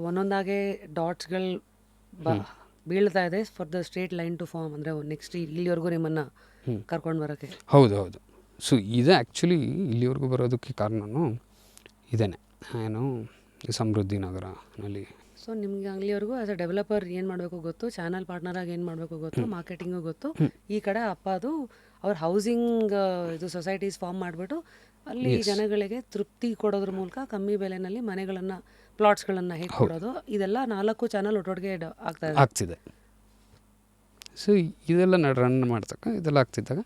ಒಂದೊಂದಾಗೆ ಡಾಟ್ಸ್ಗಳು ಬೀಳ್ತಾ ಇದೆ for the straight line to form, ಅಂದರೆ ನೆಕ್ಸ್ಟ್ ಇಲ್ಲಿವರೆಗೂ ನಿಮ್ಮನ್ನು ಕರ್ಕೊಂಡು ಬರೋಕ್ಕೆ. ಹೌದು ಹೌದು. ಸೊ ಇದು ಆ್ಯಕ್ಚುಲಿ ಇಲ್ಲಿವರೆಗೂ ಬರೋದಕ್ಕೆ ಕಾರಣವೂ ಇದೇನೆ, ಏನು ಸಮೃದ್ಧಿ ನಗರನಲ್ಲಿ. ಸೊ ನಿಮಗೆ ಅಲ್ಲಿವರೆಗೂ ಆ್ಯಸ್ ಅ ಡೆವಲಪರ್ ಏನು ಮಾಡಬೇಕು ಗೊತ್ತು, ಚಾನಲ್ ಪಾರ್ಟ್ನರಾಗಿ ಏನು ಮಾಡಬೇಕು ಗೊತ್ತು, ಮಾರ್ಕೆಟಿಂಗು ಗೊತ್ತು. ಈ ಕಡೆ ಅಪ್ಪ ಅದು ಅವ್ರ ಹೌಸಿಂಗ್ ಇದು ಸೊಸೈಟೀಸ್ ಫಾರ್ಮ್ ಮಾಡಿಬಿಟ್ಟು ಅಲ್ಲಿ ಜನಗಳಿಗೆ ತೃಪ್ತಿ ಕೊಡೋದ್ರ ಮೂಲಕ ಕಮ್ಮಿ ಬೆಲೆಯಲ್ಲಿ ಮನೆಗಳನ್ನು ಪ್ಲಾಟ್ಸ್ಗಳನ್ನು ಹೇಗೆ ಕೊಡೋದು, ಇದೆಲ್ಲ 4 ಚಾನಲ್ ಒಟ್ಟೊಟ್ಟಿಗೆ ಆಗ್ತಿದೆ. ಸೊ ಇದೆಲ್ಲ ರನ್ ಮಾಡ್ತಕ್ಕ ಇದೆಲ್ಲ ಆಗ್ತಿದ್ದಾಗ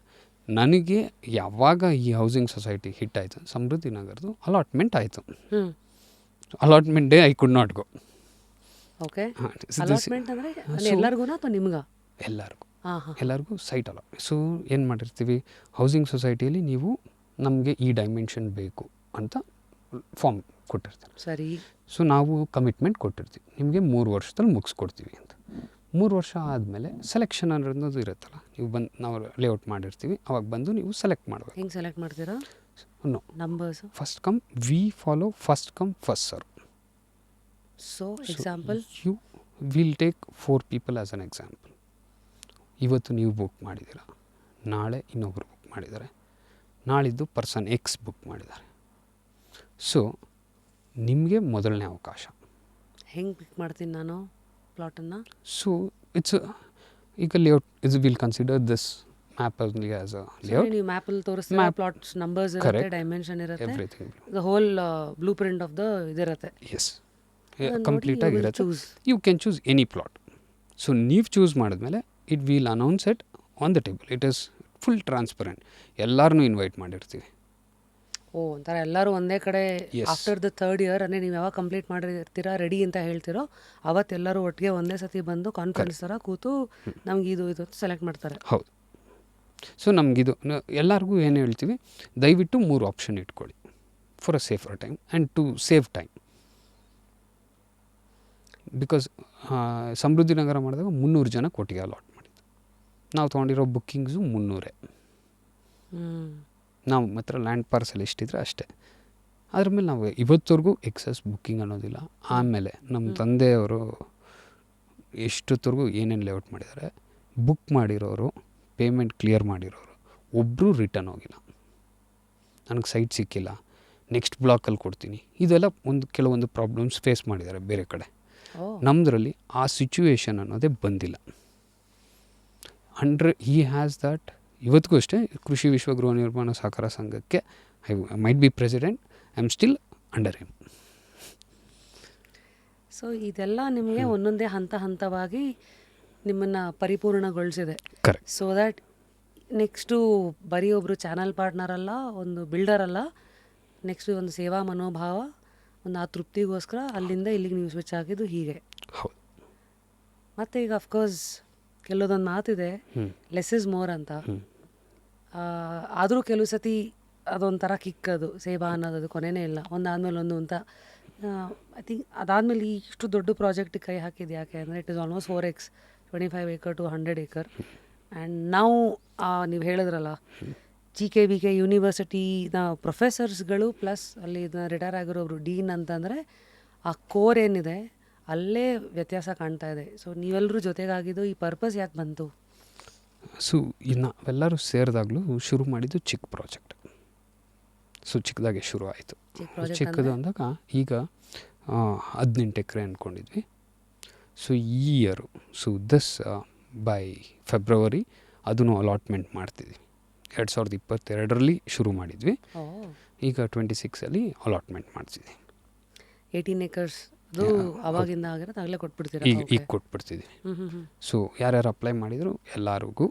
ನನಗೆ ಯಾವಾಗ ಈ ಹೌಸಿಂಗ್ ಸೊಸೈಟಿ ಹಿಟ್ ಆಯಿತು, ಸಮೃದ್ಧಿ ನಗರದ್ದು ಅಲಾಟ್ಮೆಂಟ್ ಆಯಿತು. Allotment day I could not go. Okay, allotment ಅಂದರೆ ಎಲ್ಲರಿಗೂ ಅಥವಾ ನಿಮ್ಗೆ? ಎಲ್ಲರಿಗೂ ಸೈಟ್ ಅಲ್ಲ. ಸೊ ಏನು ಮಾಡಿರ್ತೀವಿ, ಹೌಸಿಂಗ್ ಸೊಸೈಟಿಯಲ್ಲಿ ನೀವು ನಮಗೆ ಈ ಡೈಮೆನ್ಷನ್ ಬೇಕು ಅಂತ ಫಾರ್ಮ್ ಕೊಟ್ಟಿರ್ತೀವಿ. ಸರಿ. ಸೊ ನಾವು ಕಮಿಟ್ಮೆಂಟ್ ಕೊಟ್ಟಿರ್ತೀವಿ, ನಿಮಗೆ 3 ವರ್ಷದಲ್ಲಿ ಮುಗಿಸ್ಕೊಡ್ತೀವಿ ಅಂತ. 3 ವರ್ಷ ಆದಮೇಲೆ ಸೆಲೆಕ್ಷನ್ ಅನ್ನೋದು ಇರುತ್ತಲ್ಲ, ನೀವು ಬಂದು ನಾವು ಲೇಔಟ್ ಮಾಡಿರ್ತೀವಿ, ಅವಾಗ ಬಂದು ನೀವು ಸೆಲೆಕ್ಟ್ ಮಾಡಬೇಕು. ಹೆಂಗೆ ಸೆಲೆಕ್ಟ್ ಮಾಡ್ತೀರಾ? No, numbers. First come we follow first come first serve. So example, you will take 4 people as an example. ಇವತ್ತು ನೀವು ಬುಕ್ ಮಾಡಿದ್ದೀರಾ, ನಾಳೆ ಇನ್ನೊಬ್ಬರು ಬುಕ್ ಮಾಡಿದ್ದಾರೆ, ನಾಳಿದ್ದು ಪರ್ಸನ್ ಎಕ್ಸ್ ಬುಕ್ ಮಾಡಿದ್ದಾರೆ. ಸೊ ನಿಮಗೆ ಮೊದಲನೇ ಅವಕಾಶ. ಹೆಂಗೆ ಪಿಕ್ ಮಾಡ್ತೀನಿ ನಾನು ಪ್ಲಾಟನ್ನು? ಸೊ ಇಟ್ಸ್ ಈಗ layout is will consider this map as a layout. ನೀವು ಮ್ಯಾಪಲ್ಲಿ ತೋರಿಸ್ತೀರಾ, ಪ್ಲಾಟ್ಸ್ ನಂಬರ್ಸ್ ಇರುತ್ತೆ, ಡೈಮೆನ್ಷನ್ ಇರುತ್ತೆ, everything, the whole blue print of the ಇದಿರುತ್ತೆ. ಎಸ್, ಕಂಪ್ಲೀಟ್ ಆಗಿರುತ್ತೆ. You can choose any plot. So ನೀವು ಚೂಸ್ ಮಾಡಿದ್ಮೇಲೆ it will announce it on the table. It is full transparent. ಎಲ್ಲರನ್ನೂ ಇನ್ವೈಟ್ ಮಾಡಿರ್ತೀವಿ. ಓ, ಒಂಥರ ಎಲ್ಲರೂ ಒಂದೇ ಕಡೆ Yes. After the 3rd year, ಅಂದರೆ ನೀವು ಯಾವಾಗ ಕಂಪ್ಲೀಟ್ ಮಾಡಿರ್ತೀರಾ ರೆಡಿ ಅಂತ ಹೇಳ್ತಿರೋ ಅವತ್ತೆಲ್ಲರೂ ಒಟ್ಟಿಗೆ ಒಂದೇ ಸತಿ ಬಂದು ಕಾನ್ಫರೆನ್ಸ್ ಥರ ಕೂತು ನಮ್ಗೆ ಇದು ಇದು ಸೆಲೆಕ್ಟ್ ಮಾಡ್ತಾರೆ. ಹೌದು. ಸೊ ನಮಗಿದು ಎಲ್ಲರಿಗೂ ಏನು ಹೇಳ್ತೀವಿ, ದಯವಿಟ್ಟು 3 ಆಪ್ಷನ್ ಇಟ್ಕೊಳ್ಳಿ for a safer time and to save time. Because Samruddhi Nagar ಮಾಡಿದಾಗ 300 ಜನ ಒಟ್ಟಿಗೆ ಅಲಾಟ್ ಮಾಡಿದ್ದು. ನಾವು ತೊಗೊಂಡಿರೋ ಬುಕ್ಕಿಂಗ್ಸು 300. ನಾವು ಮಾತ್ರ ಲ್ಯಾಂಡ್ ಪಾರ್ಸಲ್ ಎಷ್ಟಿದ್ರೆ ಅಷ್ಟೇ. ಅದ್ರ ಮೇಲೆ ನಾವು ಇವತ್ತವರೆಗೂ ಎಕ್ಸಸ್ ಬುಕ್ಕಿಂಗ್ ಅನ್ನೋದಿಲ್ಲ. ಆಮೇಲೆ ನಮ್ಮ ತಂದೆಯವರು ಎಷ್ಟೊತ್ತವರೆಗೂ ಏನೇನು ಲೇಔಟ್ ಮಾಡಿದ್ದಾರೆ, ಬುಕ್ ಮಾಡಿರೋರು, ಪೇಮೆಂಟ್ ಕ್ಲಿಯರ್ ಮಾಡಿರೋರು ಒಬ್ಬರು ರಿಟರ್ನ್ ಹೋಗಿಲ್ಲ. ನನಗೆ ಸೈಟ್ ಸಿಕ್ಕಿಲ್ಲ, ನೆಕ್ಸ್ಟ್ ಬ್ಲಾಕಲ್ಲಿ ಕೊಡ್ತೀನಿ, ಇದೆಲ್ಲ ಕೆಲವೊಂದು ಪ್ರಾಬ್ಲಮ್ಸ್ ಫೇಸ್ ಮಾಡಿದ್ದಾರೆ ಬೇರೆ ಕಡೆ. ನಮ್ಮದ್ರಲ್ಲಿ ಆ ಸಿಚುವೇಶನ್ ಅನ್ನೋದೇ ಬಂದಿಲ್ಲ. He has that. ಇವತ್ತಿಗೂ ಅಷ್ಟೇ ಕೃಷಿ ವಿಶ್ವ ಗೃಹ ನಿರ್ಮಾಣ ಸಹಕಾರ ಸಂಘಕ್ಕೆ I might be president, I am still under him. So ಇದೆಲ್ಲ ನಿಮಗೆ ಒಂದೊಂದೇ ಹಂತ ಹಂತವಾಗಿ ನಿಮ್ಮನ್ನು ಪರಿಪೂರ್ಣಗೊಳಿಸಿದೆ. ಕರೆಕ್ಟ್. ಸೊ ದ್ಯಾಟ್ ನೆಕ್ಸ್ಟು ಬರೀ ಒಬ್ಬರು ಚಾನಲ್ ಪಾರ್ಟ್ನರ್ ಅಲ್ಲ, ಒಂದು ಬಿಲ್ಡರ್ ಅಲ್ಲ, ನೆಕ್ಸ್ಟು ಒಂದು ಸೇವಾ ಮನೋಭಾವ, ಒಂದು ಆ ತೃಪ್ತಿಗೋಸ್ಕರ ಅಲ್ಲಿಂದ ಇಲ್ಲಿಗೆ ನೀವು ಸ್ವಿಚ್ ಆಗಿದ್ದು ಹೀಗೆ. ಹೌದು. ಮತ್ತು ಈಗ ಅಫ್ಕೋರ್ಸ್ ಕೆಲವೊಂದೊಂದು ಮಾತಿದೆ, ಲೆಸ್ ಇಸ್ ಮೋರ್ ಅಂತ. ಆದರೂ ಕೆಲವು ಸತಿ ಅದೊಂಥರ ಕಿಕ್, ಅದು ಸೇವಾ ಅನ್ನೋದು ಕೊನೆಯೇ ಇಲ್ಲ, ಒಂದಾದ್ಮೇಲೆ ಒಂದು ಅಂತ. ಐ ಥಿಂಕ್ ಅದಾದಮೇಲೆ ಇಷ್ಟು ದೊಡ್ಡ ಪ್ರಾಜೆಕ್ಟಿಗೆ ಕೈ ಹಾಕಿದ್ದು ಯಾಕೆ ಅಂದರೆ it is almost 4x, 25 acre to 100 acre. And ನಾವು ನೀವು ಹೇಳಿದ್ರಲ್ಲ, GKVK ಯೂನಿವರ್ಸಿಟಿನ ಪ್ರೊಫೆಸರ್ಸ್ಗಳು ಪ್ಲಸ್ ಅಲ್ಲಿ ರಿಟೈರ್ ಆಗಿರೋ ಒಬ್ರು ಡೀನ್ ಅಂತಂದರೆ ಆ ಕೋರ್ ಏನಿದೆ ಅಲ್ಲೇ ವ್ಯತ್ಯಾಸ ಕಾಣ್ತಾ ಇದೆ. ಸೊ ನೀವೆಲ್ಲರೂ ಜೊತೆಗಾಗಿದ್ದು ಈ ಪರ್ಪಸ್ ಯಾಕೆ ಬಂತು? ಸೊ ನಾವೆಲ್ಲರೂ ಸೇರಿದಾಗಲೂ ಶುರು ಮಾಡಿದ್ದು ಚಿಕ್ಕ ಪ್ರಾಜೆಕ್ಟ್. ಸೊ ಚಿಕ್ಕದಾಗೆ ಶುರು ಆಯಿತು. ಚಿಕ್ಕದು ಅಂದಾಗ ಈಗ 18 ಎಕರೆ ಅಂದ್ಕೊಂಡಿದ್ವಿ. ಸೊ ಈ year, so this by February ಅದನ್ನು ಅಲಾಟ್ಮೆಂಟ್ ಮಾಡ್ತಿದ್ವಿ. 2022ರಲ್ಲಿ ಶುರು ಮಾಡಿದ್ವಿ, ಈಗ 26ಅಲ್ಲಿ ಅಲಾಟ್ಮೆಂಟ್ ಮಾಡ್ತಿದ್ವಿ. 18 acres ಅದು ಅವಾಗಿಂದ ಆಗಿರೋದು ಆಗಲೇ ಕೊಟ್ಬಿಡ್ತೀರಾ? ಈಗ ಕೊಟ್ಬಿಡ್ತಿದ್ವಿ. ಸೊ ಯಾರ್ಯಾರು ಅಪ್ಲೈ ಮಾಡಿದ್ರು ಎಲ್ಲರಿಗೂ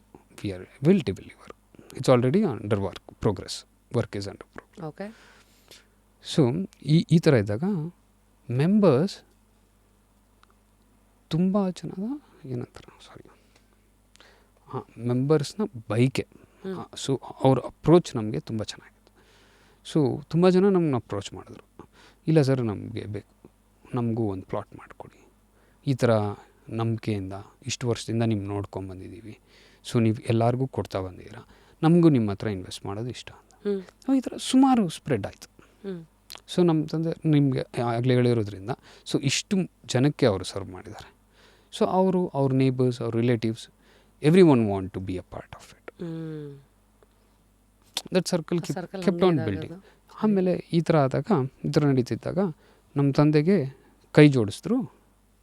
will deliver. It's already under progress. Work is under progress. Okay. So ಈ ಥರ ಇದ್ದಾಗ ಮೆಂಬರ್ಸ್ ತುಂಬ ಜನದ ಮೆಂಬರ್ಸ್ನ ಬೈಕೆ. ಸೊ ಅವ್ರ ಅಪ್ರೋಚ್ ನಮಗೆ ತುಂಬ ಚೆನ್ನಾಗಿತ್ತು. ಸೊ ತುಂಬ ಜನ ನಮ್ಮನ್ನ ಅಪ್ರೋಚ್ ಮಾಡಿದ್ರು, ಇಲ್ಲ ಸರ್ ನಮಗೆ ಬೇಕು, ನಮಗೂ ಒಂದು ಪ್ಲಾಟ್ ಮಾಡಿಕೊಡಿ, ಈ ಥರ ನಂಬಿಕೆಯಿಂದ ಇಷ್ಟು ವರ್ಷದಿಂದ ನಿಮ್ಮ ನೋಡ್ಕೊಂಬಂದಿದ್ದೀವಿ, ಸೊ ನೀವು ಎಲ್ಲರಿಗೂ ಕೊಡ್ತಾ ಬಂದಿದ್ದೀರಾ, ನಮಗೂ ನಿಮ್ಮ ಹತ್ರ ಇನ್ವೆಸ್ಟ್ ಮಾಡೋದು ಇಷ್ಟ ಅಂತ. ಈ ಥರ ಸುಮಾರು ಸ್ಪ್ರೆಡ್ ಆಯಿತು. ಸೊ ನಮ್ಮ ತಂದೆ ನಿಮಗೆ ಆಗಲೇ ಹೇಳಿರೋದ್ರಿಂದ ಸೊ ಇಷ್ಟು ಜನಕ್ಕೆ ಅವರು ಸರ್ವ್ ಮಾಡಿದ್ದಾರೆ. ಸೊ ಅವ್ರ ನೇಬರ್ಸ್, ಅವ್ರ relatives, every one want to be a part of it. That circle kept on building. ಆಮೇಲೆ ಈ ಥರ ನಡೀತಿದ್ದಾಗ ನಮ್ಮ ತಂದೆಗೆ ಕೈ ಜೋಡಿಸಿದ್ರು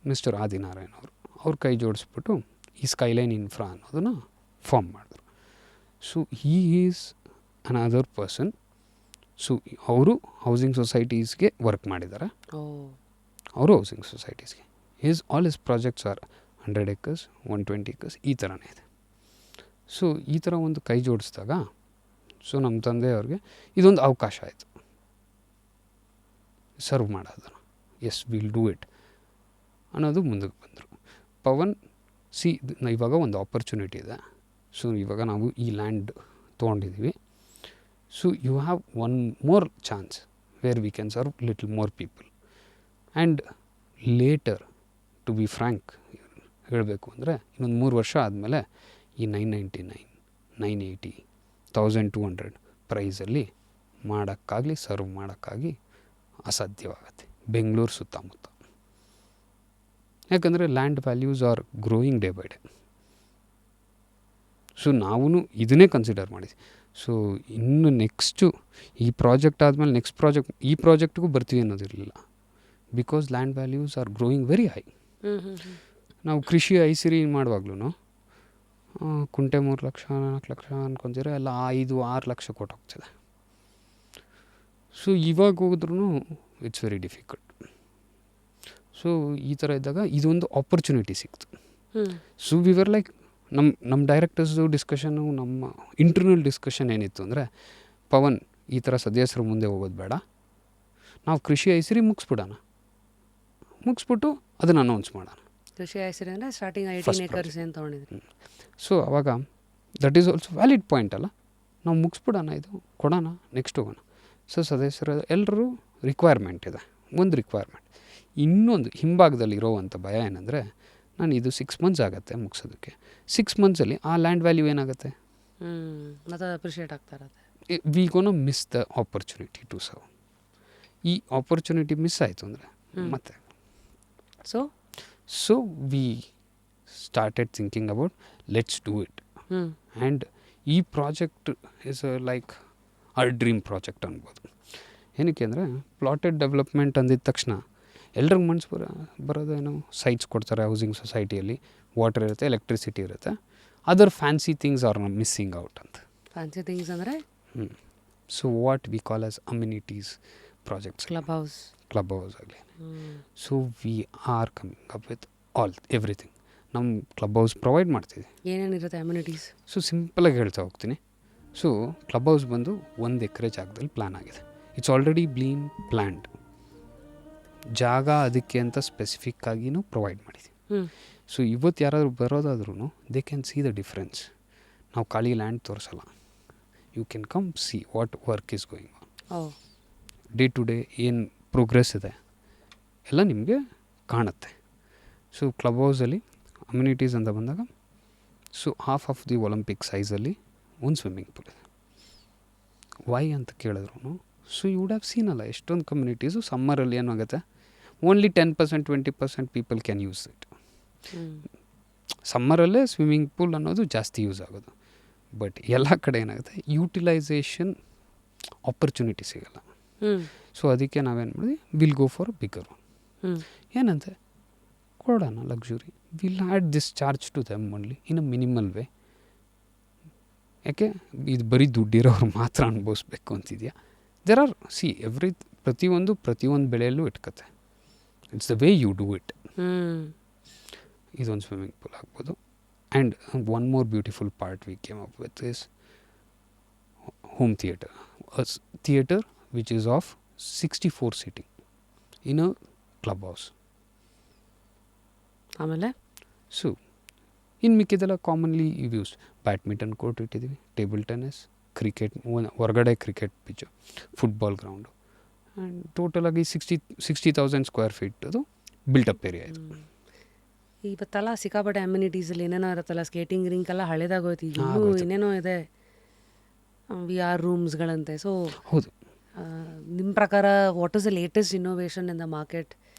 ಮಿಸ್ಟರ್ ಆದಿನಾರಾಯಣ್ ಅವರು. ಅವ್ರು ಕೈ ಜೋಡಿಸ್ಬಿಟ್ಟು ಈ ಸ್ಕೈಲೈನ್ ಇನ್ಫ್ರಾ ಅನ್ನೋದನ್ನು ಫಾರ್ಮ್ ಮಾಡಿದ್ರು. So he is another person. So ಅವರು ಹೌಸಿಂಗ್ ಸೊಸೈಟೀಸ್ಗೆ ವರ್ಕ್ ಮಾಡಿದ್ದಾರೆ. ಅವರು ಹೌಸಿಂಗ್ ಸೊಸೈಟೀಸ್ಗೆ all his projects are 100 acres, 120 acres ಈ ಥರನೇ ಇದೆ. ಸೊ ಈ ಥರ ಒಂದು ಕೈ ಜೋಡಿಸಿದಾಗ ಸೊ ನಮ್ಮ ತಂದೆಯವ್ರಿಗೆ ಇದೊಂದು ಅವಕಾಶ ಆಯಿತು ಸರ್ವ್ ಮಾಡೋದನ್ನು. ಎಸ್ ವಿಲ್ ಡೂ ಇಟ್ ಅನ್ನೋದು ಮುಂದಕ್ಕೆ ಬಂದರು. ಪವನ್ ಇವಾಗ ಒಂದು ಆಪರ್ಚುನಿಟಿ ಇದೆ. ಸೊ ಇವಾಗ ನಾವು ಈ ಲ್ಯಾಂಡ್ ತೊಗೊಂಡಿದ್ದೀವಿ. So you have one more chance where we can serve little more people. And later, to be frank, ಹೇಳಬೇಕು ಅಂದರೆ ಇನ್ನೊಂದು 3 ವರ್ಷ ಆದಮೇಲೆ ಈ 999, 980, 1200 ಪ್ರೈಸಲ್ಲಿ ಮಾಡೋಕ್ಕಾಗಲಿ ಸರ್ವ್ ಮಾಡೋಕ್ಕಾಗಿ ಅಸಾಧ್ಯವಾಗುತ್ತೆ ಬೆಂಗಳೂರು ಸುತ್ತಮುತ್ತ. ಯಾಕಂದರೆ land values are growing day by day. So ನಾವು ಇದನ್ನೇ ಕನ್ಸಿಡರ್ ಮಾಡಿದ್ವಿ. ಸೊ ಇನ್ನು ನೆಕ್ಸ್ಟು ಈ ಪ್ರಾಜೆಕ್ಟ್ ಆದಮೇಲೆ ನೆಕ್ಸ್ಟ್ ಪ್ರಾಜೆಕ್ಟ್ ಈ ಪ್ರಾಜೆಕ್ಟ್ಗೂ ಬರ್ತೀವಿ ಅನ್ನೋದಿರಲಿಲ್ಲ. Because land values are growing very high. ನಾವು ಕೃಷಿ ಐಸಿರಿ ಮಾಡುವಾಗ್ಲೂ ಕುಂಟೆ 3 ಲಕ್ಷ 4 ಲಕ್ಷ ಅನ್ಕೊಂತೀರ, ಎಲ್ಲ 5-6 ಲಕ್ಷ ಕೊಟ್ಟು ಹೋಗ್ತದೆ. ಸೊ ಇವಾಗ ಹೋದ್ರೂ ಇಟ್ಸ್ ವೆರಿ ಡಿಫಿಕಲ್ಟ್. ಸೊ ಈ ಥರ ಇದ್ದಾಗ ಇದೊಂದು ಆಪರ್ಚುನಿಟಿ ಸಿಕ್ತು. ಸೊ ವಿ ವರ್ ಲೈಕ್ ನಮ್ಮ ಡೈರೆಕ್ಟರ್ಸ್ದು ಡಿಸ್ಕಷನ್ನು, ನಮ್ಮ ಇಂಟರ್ನಲ್ ಡಿಸ್ಕಷನ್ ಏನಿತ್ತು ಅಂದರೆ, ಪವನ್ ಈ ಥರ ಸದಸ್ಯರು ಮುಂದೆ ಹೋಗೋದು ಬೇಡ, ನಾವು ಕೃಷಿ ಐಸಿರಿ ಮುಗಿಸ್ಬಿಟ್ಟು ಅದನ್ನು ಅನೌನ್ಸ್ ಮಾಡೋಣ. ಕೃಷಿ ಐಸಿರಿ ಅಂದರೆ ಸ್ಟಾರ್ಟಿಂಗ್ 18 acres ಏನು ತೊಗೊಂಡಿದ್ರಿ. ಸೊ ಅವಾಗ that is also valid point ಅಲ್ಲ, ನಾವು ಮುಗಿಸ್ಬಿಡೋಣ, ಇದು ಕೊಡೋಣ, ನೆಕ್ಸ್ಟ್ ಹೋಗೋಣ. ಸೊ ಸದಸ್ಯರ ಎಲ್ಲರೂ ರಿಕ್ವೈರ್ಮೆಂಟ್ ಇದೆ. ಒಂದು ರಿಕ್ವೈರ್ಮೆಂಟ್. ಇನ್ನೊಂದು ಹಿಂಭಾಗದಲ್ಲಿ ಇರೋವಂಥ ಭಯ ಏನಂದರೆ, ನಾನು ಇದು 6 months ಆಗುತ್ತೆ ಮುಗಿಸೋದಕ್ಕೆ. 6 monthsಲ್ಲಿ ಆ ಲ್ಯಾಂಡ್ ವ್ಯಾಲ್ಯೂ ಏನಾಗುತ್ತೆ, ಮತ್ತು ಅಪ್ರಿಷಿಯೇಟ್ ಆಗ್ತಾ ಇರುತ್ತೆ. We gonna miss the opportunity to serve. ಈ ಆಪರ್ಚುನಿಟಿ ಮಿಸ್ ಆಯಿತು ಅಂದರೆ ಮತ್ತೆ so we started thinking about let's do it. And ಈ project is like our dream project ಅನ್ಬೋದು. ಏನಕ್ಕೆ ಅಂದರೆ ಪ್ಲಾಟೆಡ್ ಡೆವಲಪ್ಮೆಂಟ್ ಅಂದಿದ ತಕ್ಷಣ ಎಲ್ರಿಗೂ ಮನ್ಸು ಬರೋದೇನು, ಸೈಟ್ಸ್ ಕೊಡ್ತಾರೆ ಹೌಸಿಂಗ್ ಸೊಸೈಟಿಯಲ್ಲಿ, ವಾಟರ್ ಇರುತ್ತೆ, ಎಲೆಕ್ಟ್ರಿಸಿಟಿ ಇರುತ್ತೆ, other fancy things are missing out ಅಂತ. ಫ್ಯಾನ್ಸಿ ಥಿಂಗ್ಸ್ ಅಂದರೆ so what we call as amenities projects, club house ಆಗಲಿ. So we are coming up with everything. ನಮ್ಮ ಕ್ಲಬ್ ಹೌಸ್ ಪ್ರೊವೈಡ್ ಮಾಡ್ತೀವಿ. ಏನೇನಿರುತ್ತೆ ಅಮ್ಯುನಿಟೀಸ್? ಸೊ ಸಿಂಪಲಾಗಿ ಹೇಳ್ತಾ ಹೋಗ್ತೀನಿ. ಸೊ ಕ್ಲಬ್ ಹೌಸ್ ಬಂದು 1 acre ಜಾಗದಲ್ಲಿ ಪ್ಲ್ಯಾನ್ ಆಗಿದೆ. It's already bean planned. ಜಾಗ ಅದಕ್ಕೆ ಅಂತ ಸ್ಪೆಸಿಫಿಕ್ ಆಗಿನೂ ಪ್ರೊವೈಡ್ ಮಾಡಿದ್ದೀವಿ. ಸೊ ಇವತ್ತು ಯಾರಾದರೂ ಬರೋದಾದ್ರೂ they can see the difference. ನಾವು ಖಾಲಿ ಲ್ಯಾಂಡ್ ತೋರಿಸಲ್ಲ, you can come see what work is going on. Day to day ಏನು ಪ್ರೋಗ್ರೆಸ್ ಇದೆ ಎಲ್ಲ ನಿಮಗೆ ಕಾಣುತ್ತೆ. ಸೊ ಕ್ಲಬ್ ಹೌಸಲ್ಲಿ ಅಮ್ಯುನಿಟೀಸ್ ಅಂತ ಬಂದಾಗ, so half of the Olympic ಸೈಜಲ್ಲಿ ಒಂದು ಸ್ವಿಮ್ಮಿಂಗ್ ಪೂಲ್ ಇದೆ. ವೈ ಅಂತ ಕೇಳಿದ್ರು, so you would have seen ಅಲ್ಲ ಎಷ್ಟೊಂದು ಕಮ್ಯುನಿಟೀಸು ಸಮ್ಮರಲ್ಲಿ ಏನಾಗುತ್ತೆ, only 10% 20% people can use it. ಸಮ್ಮರಲ್ಲೇ ಸ್ವಿಮ್ಮಿಂಗ್ ಪೂಲ್ ಅನ್ನೋದು ಜಾಸ್ತಿ ಯೂಸ್ ಆಗೋದು. ಬಟ್ ಎಲ್ಲ ಕಡೆ ಏನಾಗುತ್ತೆ, ಯೂಟಿಲೈಸೇಷನ್ ಆಪರ್ಚುನಿಟಿ ಸಿಗಲ್ಲ. ಸೊ ಅದಕ್ಕೆ ನಾವೇನು ಮಾಡಿದ್ವಿ, will go for bigger one. ಏನಂತೆ ಕೊಡೋಣ luxury, will add this charge to them only in a minimal way. ಯಾಕೆ ಇದು ಬರೀ ದುಡ್ಡಿರೋರು ಮಾತ್ರ ಅನುಭವಿಸ್ಬೇಕು ಅಂತಿದೆಯಾ? ದೇರ್ ಆರ್ ಪ್ರತಿಯೊಂದು ಬೆಳೆಯಲ್ಲೂ ಇಟ್ಕತ್ತೆ. It's the way you do it. ಇದೊಂದು ಸ್ವಿಮ್ಮಿಂಗ್ ಪೂಲ್ ಆಗ್ಬೋದು. And one more beautiful part we came up with is home theatre. Theatre which is of 64 seating in a club house. ಆಮೇಲೆ ಸೊ ಇನ್ನು ಮಿಕ್ಕಿದೆಲ್ಲ ಕಾಮನ್ಲಿ ಯೂಸ್. ಬ್ಯಾಡ್ಮಿಂಟನ್ ಕೋರ್ಟ್ ಇಟ್ಟಿದ್ದೀವಿ, ಟೇಬಲ್ ಟೆನ್ನಿಸ್, ಕ್ರಿಕೆಟ್, ಹೊರಗಡೆ cricket pitch, football ground. And ಟೋಟಲಾಗಿ 60,000 ಸ್ಕ್ವೇರ್ ಫೀಟ್ ಅದು ಬಿಲ್ಟಪ್ ಏರಿಯಾ ಇದು. ಇವತ್ತೆಲ್ಲ ಸಿಕ್ಕಾಪಟ್ಟೆ ಅಮ್ಯುನಿಟೀಸಲ್ಲಿ ಏನೇನೋ ಇರುತ್ತಲ್ಲ, ಸ್ಕೇಟಿಂಗ್ ರಿಂಕ್ ಎಲ್ಲ ಹಳೇದಾಗೋಯ್ತು, ಇನ್ನೂ ಏನೇನೋ ಇದೆ, VR ರೂಮ್ಸ್ಗಳಂತೆ. ಸೊ ಹೌದು, ನಿಮ್ಮ ಪ್ರಕಾರ what is the latest innovation in the market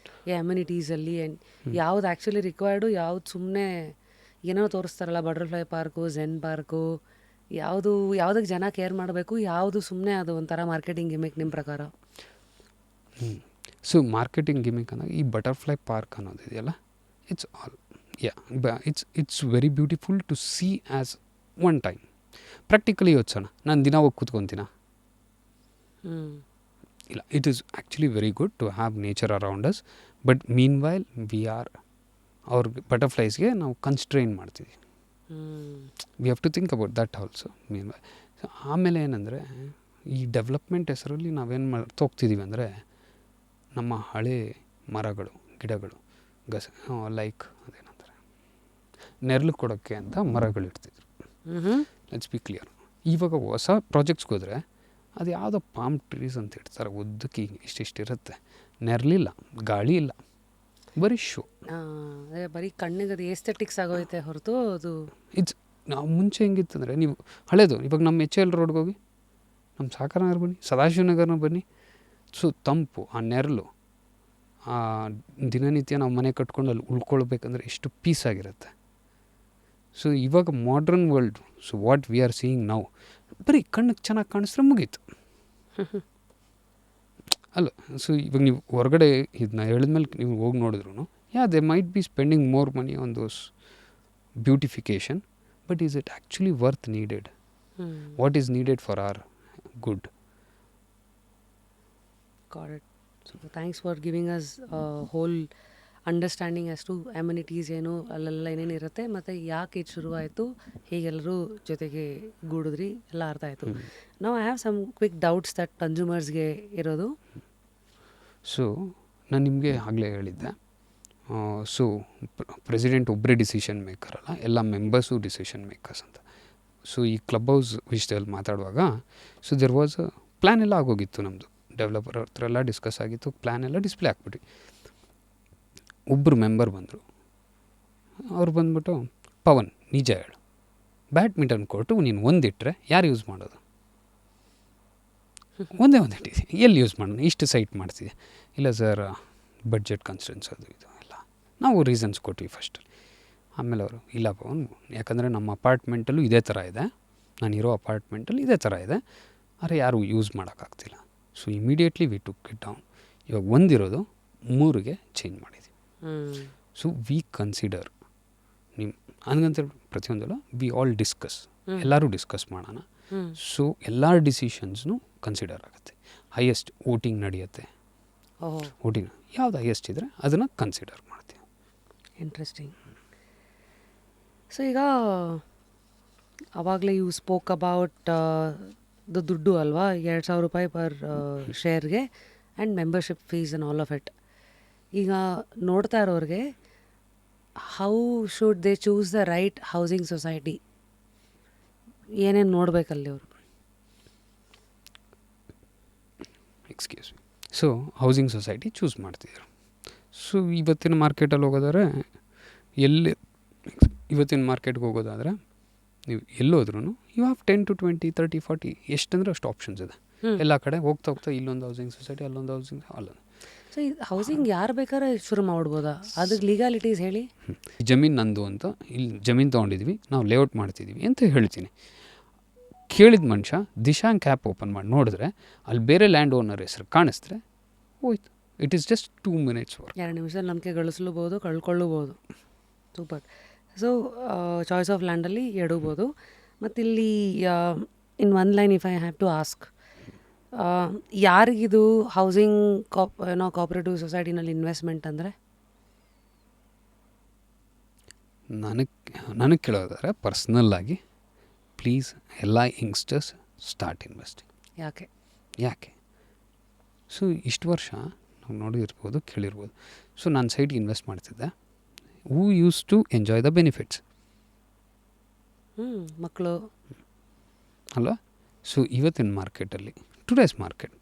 ಈ ಅಮ್ಯುನಿಟೀಸಲ್ಲಿ? ಆ್ಯಂಡ್ ಯಾವ್ದು ಆ್ಯಕ್ಚುಲಿ ರಿಕ್ವೈರ್ಡು, ಯಾವ್ದು ಸುಮ್ಮನೆ ಏನೋ ತೋರಿಸ್ತಾರಲ್ಲ, ಬಟರ್ಫ್ಲೈ ಪಾರ್ಕು, ಝೆನ್ ಪಾರ್ಕು, ಯಾವುದಕ್ಕೆ ಜನ ಕೇರ್ ಮಾಡಬೇಕು, ಯಾವುದು ಸುಮ್ಮನೆ ಅದು ಒಂಥರ ಮಾರ್ಕೆಟಿಂಗ್ ಗಿಮಿಕ್ ನಿಮ್ಮ ಪ್ರಕಾರ? ಸೊ ಮಾರ್ಕೆಟಿಂಗ್ ಗಿಮಿಕ್ ಅಂದಾಗ ಈ ಬಟರ್ಫ್ಲೈ ಪಾರ್ಕ್ ಅನ್ನೋದು ಇದೆಯಲ್ಲ, it's all it's very beautiful to see as one time. Practically ಯೋಚಿಸೋಣ, ನಾನು ದಿನ ಹೋಗಿ ಕೂತ್ಕೊತೀನ? ಇಲ್ಲ. It is actually very good to have nature around us, but meanwhile we are ಅವ್ರಿಗೆ ಬಟರ್ಫ್ಲೈಸ್ಗೆ ನಾವು ಕನ್ಸ್ಟ್ರೈನ್ ಮಾಡ್ತೀವಿ. We have to think about that also meanwhile. ಆಮೇಲೆ ಏನಂದರೆ, ಈ ಡೆವಲಪ್ಮೆಂಟ್ ಹೆಸರಲ್ಲಿ ನಾವೇನು ಹೋಗ್ತಿದ್ದೀವಿ ಅಂದರೆ, ನಮ್ಮ ಹಳೆ ಮರಗಳು, ಗಿಡಗಳು, ಲೈಕ್ ಅದೇನಂತಾರೆ, ನೆರಳು ಕೊಡೋಕ್ಕೆ ಅಂತ ಮರಗಳು ಇಡ್ತಿದ್ರು. Let's be clear. ಇವಾಗ ಹೊಸ ಪ್ರಾಜೆಕ್ಟ್ಸ್ಗೆ ಹೋದರೆ ಅದು ಯಾವುದೋ ಪಾಮ್ ಟ್ರೀಸ್ ಅಂತ ಇಡ್ತಾರೆ, ಉದ್ದಕ್ಕೆ ಇಷ್ಟಿರುತ್ತೆ, ನೆರಳಿಲ್ಲ, ಗಾಳಿ ಇಲ್ಲ. ಬರೀ ಶೋ. ಅದೇ ಬರೀ ಕಣ್ಣಿಗೆ ಅದು ಏಸ್ಥೆಟಿಕ್ಸ್ ಆಗೋಯ್ತೆ ಹೊರತು ಅದು ಇಟ್ಸ್ ನಾವು ಮುಂಚೆ ಹೆಂಗಿತ್ತಂದರೆ ನೀವು ಹಳೇದು ಇವಾಗ ನಮ್ಮ ಎಚ್ ಎಲ್ ರೋಡ್ಗೆ ಹೋಗಿ, ನಮ್ಮ ಸಾಕರ್ನಗರ ಬನ್ನಿ, ಸದಾಶಿವನಗರನ ಬನ್ನಿ, ಸೊ ತಂಪು, ಆ ನೆರಳು, ಆ ದಿನನಿತ್ಯ ನಾವು ಮನೆ ಕಟ್ಕೊಂಡು ಅಲ್ಲಿ ಉಳ್ಕೊಳ್ಬೇಕಂದ್ರೆ ಎಷ್ಟು ಪೀಸ್ ಆಗಿರುತ್ತೆ. ಸೊ ಇವಾಗ modern world, so what we are seeing ನಾವು, ಬರೀ ಕಣ್ಣಿಗೆ ಚೆನ್ನಾಗಿ ಕಾಣಿಸಿದ್ರೆ ಮುಗೀತು ಅಲ್ಲ. ಸೊ ಇವಾಗ ನೀವು ಹೊರಗಡೆ ಇದನ್ನ ಹೇಳಿದ್ಮೇಲೆ ನೀವು ಹೋಗಿ ನೋಡಿದ್ರು they might be spending more money on those beautification, but is it actually worth needed? What is needed for our good? got it. So thanks for giving us a whole understanding ಅಷ್ಟು ಅಮ್ಯುನಿಟೀಸ್ ಏನು ಅಲ್ಲೆಲ್ಲ ಏನೇನು ಇರುತ್ತೆ ಮತ್ತು ಯಾಕೆ ಇದು ಶುರುವಾಯಿತು, ಹೇಗೆಲ್ಲರೂ ಜೊತೆಗೆ ಗೂಡಿದ್ರಿ ಎಲ್ಲ ಅರ್ಥ ಆಯಿತು. ನಾವು I have some quick doubts that ಕನ್ಸ್ಯೂಮರ್ಸ್ಗೆ ಇರೋದು. ಸೊ ನಾನು ನಿಮಗೆ ಆಗಲೇ ಹೇಳಿದ್ದೆ, ಸೊ ಪ್ರೆಸಿಡೆಂಟ್ ಒಬ್ಬರೇ ಡಿಸಿಷನ್ ಮೇಕರ್ ಅಲ್ಲ, ಎಲ್ಲ ಮೆಂಬರ್ಸು ಡಿಸಿಷನ್ ಮೇಕರ್ಸ್ ಅಂತ. ಸೊ ಈ ಕ್ಲಬ್ ಹೌಸ್ ವಿಷಯದಲ್ಲಿ ಮಾತಾಡುವಾಗ so there was a plan ಎಲ್ಲ ಆಗೋಗಿತ್ತು ನಮ್ಮದು, ಡೆವಲಪರ್ ಹತ್ರ ಎಲ್ಲ ಡಿಸ್ಕಸ್ ಆಗಿತ್ತು, ಪ್ಲ್ಯಾನ್ ಎಲ್ಲ ಡಿಸ್ಪ್ಲೇ ಹಾಕ್ಬಿಟ್ವಿ. ಒಬ್ಬರು ಮೆಂಬರ್ ಬಂದರು, ಅವ್ರು ಬಂದ್ಬಿಟ್ಟು ಪವನ್ ನಿಜ ಹೇಳು, ಬ್ಯಾಡ್ಮಿಂಟನ್ ಕೋರ್ಟು ನೀನು ಒಂದಿಟ್ಟರೆ ಯಾರು ಯೂಸ್ ಮಾಡೋದು? ಒಂದೇ ಇಟ್ಟಿದೆ, ಎಲ್ಲಿ ಯೂಸ್ ಮಾಡೋಣ, ಇಷ್ಟು ಸೈಟ್ ಮಾಡ್ತಿದೆ. ಇಲ್ಲ ಸರ್ ಬಡ್ಜೆಟ್ ಕನ್ಸ್ಟೆನ್ಸ್ ಅದು ಇದು ಎಲ್ಲ ನಾವು ರೀಸನ್ಸ್ ಕೊಟ್ವಿ ಫಸ್ಟಲ್ಲಿ. ಆಮೇಲೆ ಅವರು ಇಲ್ಲ ಪವನ್, ಯಾಕಂದರೆ ನಮ್ಮ ಅಪಾರ್ಟ್ಮೆಂಟಲ್ಲೂ ಇದೇ ಥರ ಇದೆ, ನಾನಿರೋ ಅಪಾರ್ಟ್ಮೆಂಟಲ್ಲಿ ಇದೇ ಥರ ಇದೆ, ಆದರೆ ಯಾರೂ ಯೂಸ್ ಮಾಡೋಕ್ಕಾಗ್ತಿಲ್ಲ. So immediately we took it down. ಇವಾಗ ಒಂದಿರೋದು 3ಗೆ ಚೇಂಜ್ ಮಾಡಿದ್ವಿ. ಸೊ ವಿ ಕನ್ಸಿಡರ್ ನಿಮ್ಮ ಹಂಗಂತ ಪ್ರತಿಯೊಂದಲ್ಲ, ವಿ ಆಲ್ ಡಿಸ್ಕಸ್, ಎಲ್ಲರೂ ಡಿಸ್ಕಸ್ ಮಾಡೋಣ. ಸೊ ಎಲ್ಲ ಡಿಸಿಷನ್ಸ್ನು ಕನ್ಸಿಡರ್ ಆಗುತ್ತೆ. ಹೈಯೆಸ್ಟ್ ವೋಟಿಂಗ್ ನಡೆಯುತ್ತೆ, ವೋಟಿಂಗ್ ಯಾವ್ದು ಹೈಯೆಸ್ಟ್ ಇದ್ದರೆ ಅದನ್ನು ಕನ್ಸಿಡರ್ ಮಾಡ್ತೀವಿ. ಇಂಟ್ರೆಸ್ಟಿಂಗ್. ಸೊ ಈಗ ಆವಾಗಲೇ ಯು ಸ್ಪೋಕ್ ಅಬೌಟ್ ದುಡ್ಡು ಅಲ್ವಾ, 2,000 ರೂಪಾಯಿ ಪರ್ ಶೇರ್ಗೆ and membership fees and all of it. ಈಗ ನೋಡ್ತಾ ಇರೋರಿಗೆ how should they choose the right housing society? ಏನೇನು ನೋಡಬೇಕಲ್ಲಿ ಅವರು? Excuse me. So housing society choose ಮಾಡ್ತಿದ್ರು. ಸೊ ಇವತ್ತಿನ ಮಾರ್ಕೆಟಲ್ಲಿ ಹೋಗೋದಾದ್ರೆ ಇವತ್ತಿನ ಮಾರ್ಕೆಟ್ಗೆ ಹೋಗೋದಾದರೆ ನೀವು ಎಲ್ಲೋದ್ರೂ ಯು ಹ್ಯಾವ್ 10 to 20, 30, 40 ಎಷ್ಟಂದ್ರೆ ಅಷ್ಟು ಆಪ್ಷನ್ಸ್ ಇದೆ ಎಲ್ಲ ಕಡೆ. ಹೋಗ್ತಾ ಹೋಗ್ತಾ ಇಲ್ಲೊಂದು ಹೌಸಿಂಗ್ ಸೊಸೈಟಿ, ಅಲ್ಲೊಂದು ಹೌಸಿಂಗ್, ಅಲ್ಲೊಂದು. ಸೊ ಈ ಹೌಸಿಂಗ್ ಯಾರು ಬೇಕಾದ್ರೆ ಶುರು ಮಾಡ್ಬೋದಾ? ಅದಕ್ಕೆ ಲೀಗಾಲಿಟೀಸ್ ಹೇಳಿ. ಜಮೀನು ನಂದು ಅಂತ, ಇಲ್ಲಿ ಜಮೀನು ತೊಗೊಂಡಿದ್ವಿ, ನಾವು ಲೇಔಟ್ ಮಾಡ್ತಿದ್ದೀವಿ ಅಂತ ಹೇಳ್ತೀನಿ. ಕೇಳಿದ ಮನುಷ್ಯ ದಿಶಾಂಕ್ ಆ್ಯಪ್ ಓಪನ್ ಮಾಡಿ ನೋಡಿದ್ರೆ ಅಲ್ಲಿ ಬೇರೆ ಲ್ಯಾಂಡ್ ಓನರ್ ಹೆಸರು ಕಾಣಿಸಿದ್ರೆ ಹೋಯ್ತು. It is just 2 minutes work. 2 ನಿಮಿಷದಲ್ಲಿ ನಂಬಿಕೆ ಗಳಿಸ್ಲೂಬೋದು, ಕಳ್ಕೊಳ್ಳೂಬೋದು. ಸೂಪರ್. ಸೊ ಚಾಯ್ಸ್ ಆಫ್ ಲ್ಯಾಂಡಲ್ಲಿ ಎಡಬೋದು. ಮತ್ತು ಇಲ್ಲಿ in one line if I have to ask, ಯಾರಿಗಿದು ಹೌಸಿಂಗ್ ಕೋಆಪರೇಟಿವ್ ಸೊಸೈಟಿನಲ್ಲಿ ಇನ್ವೆಸ್ಟ್ಮೆಂಟ್ ಅಂದರೆ? ನನಗೆ ಕೇಳೋದಾದ್ರೆ ಪರ್ಸ್ನಲ್ಲಾಗಿ ಪ್ಲೀಸ್ ಎಲ್ಲ ಯಂಗ್ಸ್ಟರ್ಸ್ ಸ್ಟಾರ್ಟ್ ಇನ್ವೆಸ್ಟಿಂಗ್. ಯಾಕೆ? ಸೊ ಇಷ್ಟು ವರ್ಷ ನಾವು ನೋಡಿರ್ಬೋದು, ಕೇಳಿರ್ಬೋದು. ಸೊ ನಾನು ಸೈಡ್ಗೆ ಇನ್ವೆಸ್ಟ್ ಮಾಡ್ತಿದ್ದೆ, who use to enjoy the benefits ಮಕ್ಕಳು ಅಲ್ವಾ? ಸೊ ಇವತ್ತಿನ ಮಾರ್ಕೆಟಲ್ಲಿ, today's market,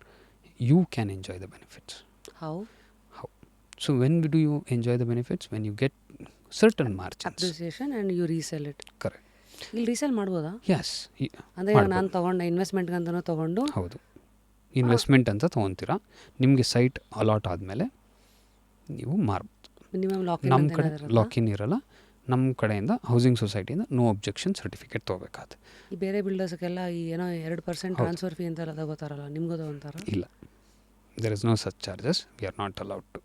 you can enjoy the benefits. How? So when do you enjoy the benefits? When you get certain margins, appreciation and you resell it. Correct. ಇಲ್ಲಿ ರೀಸೇಲ್ ಮಾಡ್ಬೋದಾ? ಎಸ್. ಅಂದರೆ ನಾನು ತೊಗೊಂಡೆ ಇನ್ವೆಸ್ಟ್ಮೆಂಟ್ಗಂತನೂ ತೊಗೊಂಡು. ಹೌದು, ಇನ್ವೆಸ್ಟ್ಮೆಂಟ್ ಅಂತ ತೊಗೊತೀರಾ, ನಿಮಗೆ ಸೈಟ್ ಅಲಾಟ್ ಆದಮೇಲೆ ನೀವು ಮಾರ್ಬೋದು. ಮಿನಿಮಮ್ ನಮ್ಮ ಕಡೆ ಲಾಕಿನ್ ಇರಲ್ಲ, ನಮ್ಮ ಕಡೆಯಿಂದ ಹೌಸಿಂಗ್ ಸೊಸೈಟಿಯಿಂದ ನೋ ಅಬ್ಜೆಕ್ಷನ್ ಸರ್ಟಿಫಿಕೇಟ್ ತೊಗೋಬೇಕಾಗುತ್ತೆ. ಈ ಬೇರೆ ಬಿಲ್ಡರ್ಸ್ಗೆಲ್ಲ ಈ ಏನೋ 2% ಟ್ರಾನ್ಸ್ಫರ್ ಫೀ ಅಂತೆಲ್ಲ ತಗೋತಾರಲ್ಲ, ನಿಮ್ಗೂ ತಗೊಂತಾರ? ಇಲ್ಲ, there is no such charges, we are not allowed to.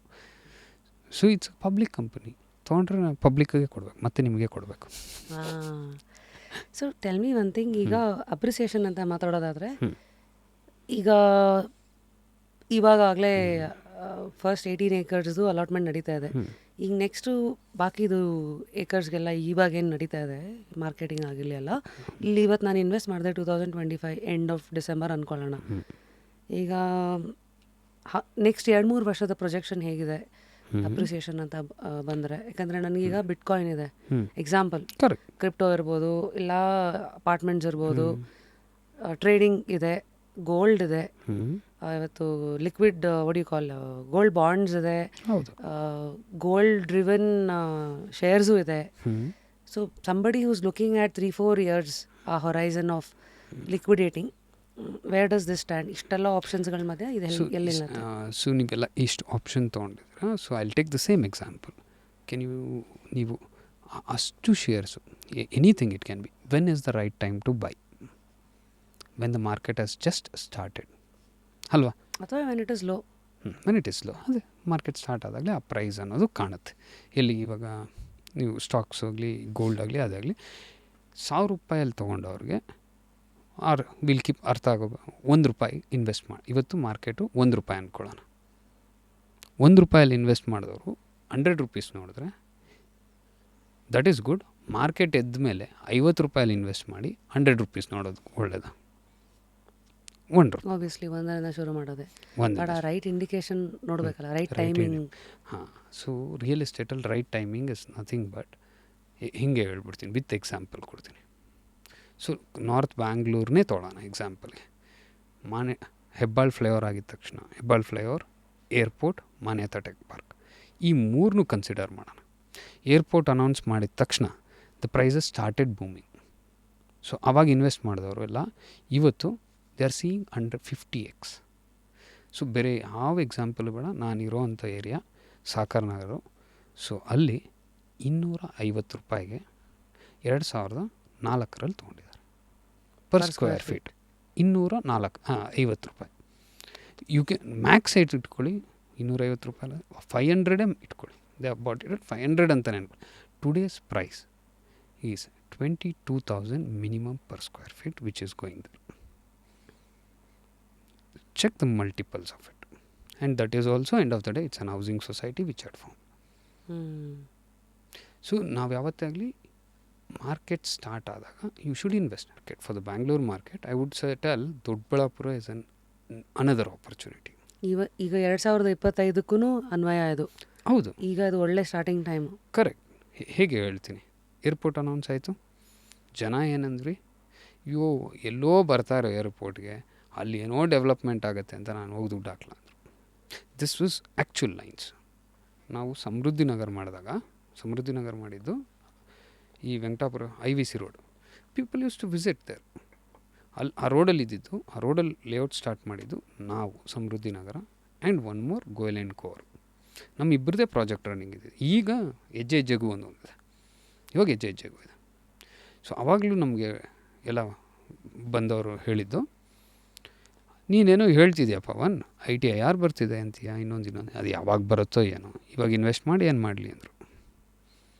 So it's public company, ತೊಗೊಂಡ್ರೆ ಪಬ್ಲಿಕ್ಗೆ ಕೊಡಬೇಕು, ಮತ್ತೆ ನಿಮಗೆ ಕೊಡಬೇಕು. So tell me one thing, ಈಗ ಅಪ್ರಿಸಿಯೇಷನ್ ಅಂತ ಮಾತಾಡೋದಾದರೆ, ಈಗ ಇವಾಗಲೇ ಫಸ್ಟ್ 18 acres ಅಲಾಟ್ಮೆಂಟ್ ನಡೀತಾ ಇದೆ. ಈಗ ನೆಕ್ಸ್ಟು ಬಾಕಿದು ಏಕರ್ಸ್ಗೆಲ್ಲ ಇವಾಗೇನು ನಡೀತಾ ಇದೆ ಮಾರ್ಕೆಟಿಂಗ್ ಆಗಿರಲಿ ಅಲ್ಲ, ಇಲ್ಲಿ ಇವತ್ತು ನಾನು ಇನ್ವೆಸ್ಟ್ ಮಾಡಿದೆ 2025 ಎಂಡ್ ಆಫ್ ಡಿಸೆಂಬರ್ ಅಂದ್ಕೊಳ್ಳೋಣ. ಈಗ ನೆಕ್ಸ್ಟ್ 2-3 ವರ್ಷದ ಪ್ರೊಜೆಕ್ಷನ್ ಹೇಗಿದೆ ಅಪ್ರಿಸಿಯೇಷನ್ ಅಂತ ಬಂದರೆ? ಯಾಕಂದರೆ ನನಗೀಗ ಬಿಟ್ಕಾಯಿನ್ ಇದೆ, ಎಕ್ಸಾಂಪಲ್, ಕ್ರಿಪ್ಟೋ ಇರ್ಬೋದು, ಇಲ್ಲ ಅಪಾರ್ಟ್ಮೆಂಟ್ಸ್ ಇರ್ಬೋದು, ಟ್ರೇಡಿಂಗ್ ಇದೆ, ಗೋಲ್ಡ್ ಇದೆ, ಇವತ್ತು ಲಿಕ್ವಿಡ್ ಒಡಿ ಕಾಲ್ ಗೋಲ್ಡ್ ಬಾಂಡ್ಸ್ ಇದೆ, ಹೌದು. ಗೋಲ್ಡ್ ಡ್ರಿವನ್ ಶೇರ್ಸು ಇದೆ. So somebody who's looking at 3-4 years a horizon of liquidating, where does this stand? ಇಷ್ಟೆಲ್ಲ ಆಪ್ಷನ್ಸ್ಗಳ ಮಧ್ಯೆ ಇದು ಎಲ್ಲಿ? ಸೊ ನೀವೆಲ್ಲ ಇಷ್ಟು ಆಪ್ಷನ್ ತೊಗೊಂಡಿದ್ದೀರಾ. So I take the same example. ನೀವು ಅಷ್ಟು shares, anything it can be, when is the right time to buy? When the market has just started ಅಲ್ವಾ? ಅಥವಾ when it is low? When it is low, ಅದೇ ಮಾರ್ಕೆಟ್ ಸ್ಟಾರ್ಟ್ ಆದಾಗಲೇ ಆ ಪ್ರೈಸ್ ಅನ್ನೋದು ಕಾಣುತ್ತೆ. ಎಲ್ಲಿ ಇವಾಗ ನೀವು ಸ್ಟಾಕ್ಸ್ ಆಗಲಿ ಗೋಲ್ಡ್ ಆಗಲಿ ಅದಾಗಲಿ ₹1,000 ತೊಗೊಂಡವ್ರಿಗೆ ವಿಲ್ ಕೀಪ್ ಅರ್ಥ ಆಗೋ ₹1 ಇನ್ವೆಸ್ಟ್ ಮಾಡಿ. ಇವತ್ತು ಮಾರ್ಕೆಟು ₹1 ಅಂದ್ಕೊಳ್ಳೋಣ. ₹1 ಇನ್ವೆಸ್ಟ್ ಮಾಡಿದವರು ₹100 ನೋಡಿದ್ರೆ ದಟ್ ಈಸ್ ಗುಡ್. ಮಾರ್ಕೆಟ್ ಎದ್ದ ಮೇಲೆ ₹50 ಇನ್ವೆಸ್ಟ್ ಮಾಡಿ ₹100 ನೋಡೋದು ಒಳ್ಳೇದು. ಆಬ್ವಿಯಸ್ಲಿ ಒಂದರಿಂದ ಶುರು ಮಾಡೋದೆ, ಒಂದು ಬಟ್ ಆ ರೈಟ್ ಇಂಡಿಕೇಶನ್ ನೋಡಬೇಕಲ್ಲ, ರೈಟ್ ಟೈಮಿಂಗ್. ಹಾಂ, ಸೊ ರಿಯಲ್ ಎಸ್ಟೇಟಲ್ಲಿ right timing is nothing but ಹಿಂಗೆ ಹೇಳ್ಬಿಡ್ತೀನಿ, ವಿತ್ ಎಕ್ಸಾಂಪಲ್ ಕೊಡ್ತೀನಿ. ಸೊ ನಾರ್ತ್ ಬ್ಯಾಂಗ್ಳೂರ್ನೇ ತೊಗೊಳ್ಳೋಣ ಎಕ್ಸಾಂಪಲ್ಗೆ. ಹೆಬ್ಬಾಳ್ ಫ್ಲೈಓವರ್ ಆಗಿದ ತಕ್ಷಣ Hebbal flyover, airport, Manyata tech park, ಈ ಮೂರನ್ನೂ ಕನ್ಸಿಡರ್ ಮಾಡೋಣ. ಏರ್ಪೋರ್ಟ್ ಅನೌನ್ಸ್ ಮಾಡಿದ ತಕ್ಷಣ the prices started booming. So ಅವಾಗ ಇನ್ವೆಸ್ಟ್ ಮಾಡಿದವರು ಎಲ್ಲ ಇವತ್ತು they are seeing 150x. So ಬೇರೆ ಯಾವ ಎಕ್ಸಾಂಪಲ್ ಬೇಡ, ನಾನಿರೋ ಅಂಥ ಏರಿಯಾ ಸಾಕರ್ ನಗರ. ಸೊ ಅಲ್ಲಿ ₹250 2004 ತೊಗೊಂಡಿದ್ದಾರೆ per square feet. ₹250. You can max site ಇಟ್ಕೊಳ್ಳಿ, ₹250 500 ಇಟ್ಕೊಳ್ಳಿ. ದೇ ಅಬೌಟ್ ಇಟ್ 500 ಅಂತಲೇ ಅನ್ಕೊಳ್ಳಿ. Today's price is 22,000 minimum per square feet which is going there. Check the multiples of it, and that is also end of the day it's an housing society which had formed. So ನಾವು ಯಾವತ್ತಾಗಲಿ ಮಾರ್ಕೆಟ್ ಸ್ಟಾರ್ಟ್ ಆದಾಗ you should invest. Market for the Bangalore market I would tell Doddaballapura is another opportunity. ಈಗ 2025ಕ್ಕೂ ಅನ್ವಯ ಇದು. ಹೌದು, ಈಗ ಅದು ಒಳ್ಳೆ ಸ್ಟಾರ್ಟಿಂಗ್ ಟೈಮು. ಕರೆಕ್ಟ್. ಹೇಗೆ ಹೇಳ್ತೀನಿ, ಏರ್ಪೋರ್ಟ್ ಅನೌನ್ಸ್ ಆಯಿತು, ಜನ ಏನಂದ್ರಿ, ಎಲ್ಲೋ ಬರ್ತಾರೆ ಏರ್ಪೋರ್ಟ್ಗೆ, ಅಲ್ಲಿ ಏನೋ ಡೆವಲಪ್ಮೆಂಟ್ ಆಗುತ್ತೆ ಅಂತ ನಾನು ಹೋಗಿ ದುಡ್ಡು ಹಾಕ್ಲ ಅಂದರು. This was actual lines. ನಾವು ಸಮೃದ್ಧಿ ನಗರ್ ಮಾಡಿದ್ದು ಈ Venkatapura IVC road. People used to visit there. ಆ ರೋಡಲ್ಲಿ ಇದ್ದಿದ್ದು, ಆ ರೋಡಲ್ಲಿ ಲೇಔಟ್ ಸ್ಟಾರ್ಟ್ ಮಾಡಿದ್ದು ನಾವು, Samruddhi Nagara and one more Goyal and ಕೋರ್. ನಮ್ಮಿಬ್ಬರದೇ ಪ್ರಾಜೆಕ್ಟ್ ರನ್ನಿಂಗ್ ಇದೆ. ಈಗ ಹೆಜ್ಜೆಗೂ ಒಂದೊಂದಿದೆ, ಇವಾಗ ಹೆಜ್ಜೆಗೂ ಇದೆ. ಸೊ ಆವಾಗಲೂ ನಮಗೆ ಎಲ್ಲ ಬಂದವರು ಹೇಳಿದ್ದು, ನೀನೇನೋ ಹೇಳ್ತಿದ್ಯಾ ಪವನ್, ITIR ಬರ್ತಿದೆ ಅಂತೀಯ, ಇನ್ನೊಂದು ಅದು ಯಾವಾಗ ಬರುತ್ತೋ ಏನೋ, ಇವಾಗ ಇನ್ವೆಸ್ಟ್ ಮಾಡಿ ಏನು ಮಾಡಲಿ ಅಂದರು.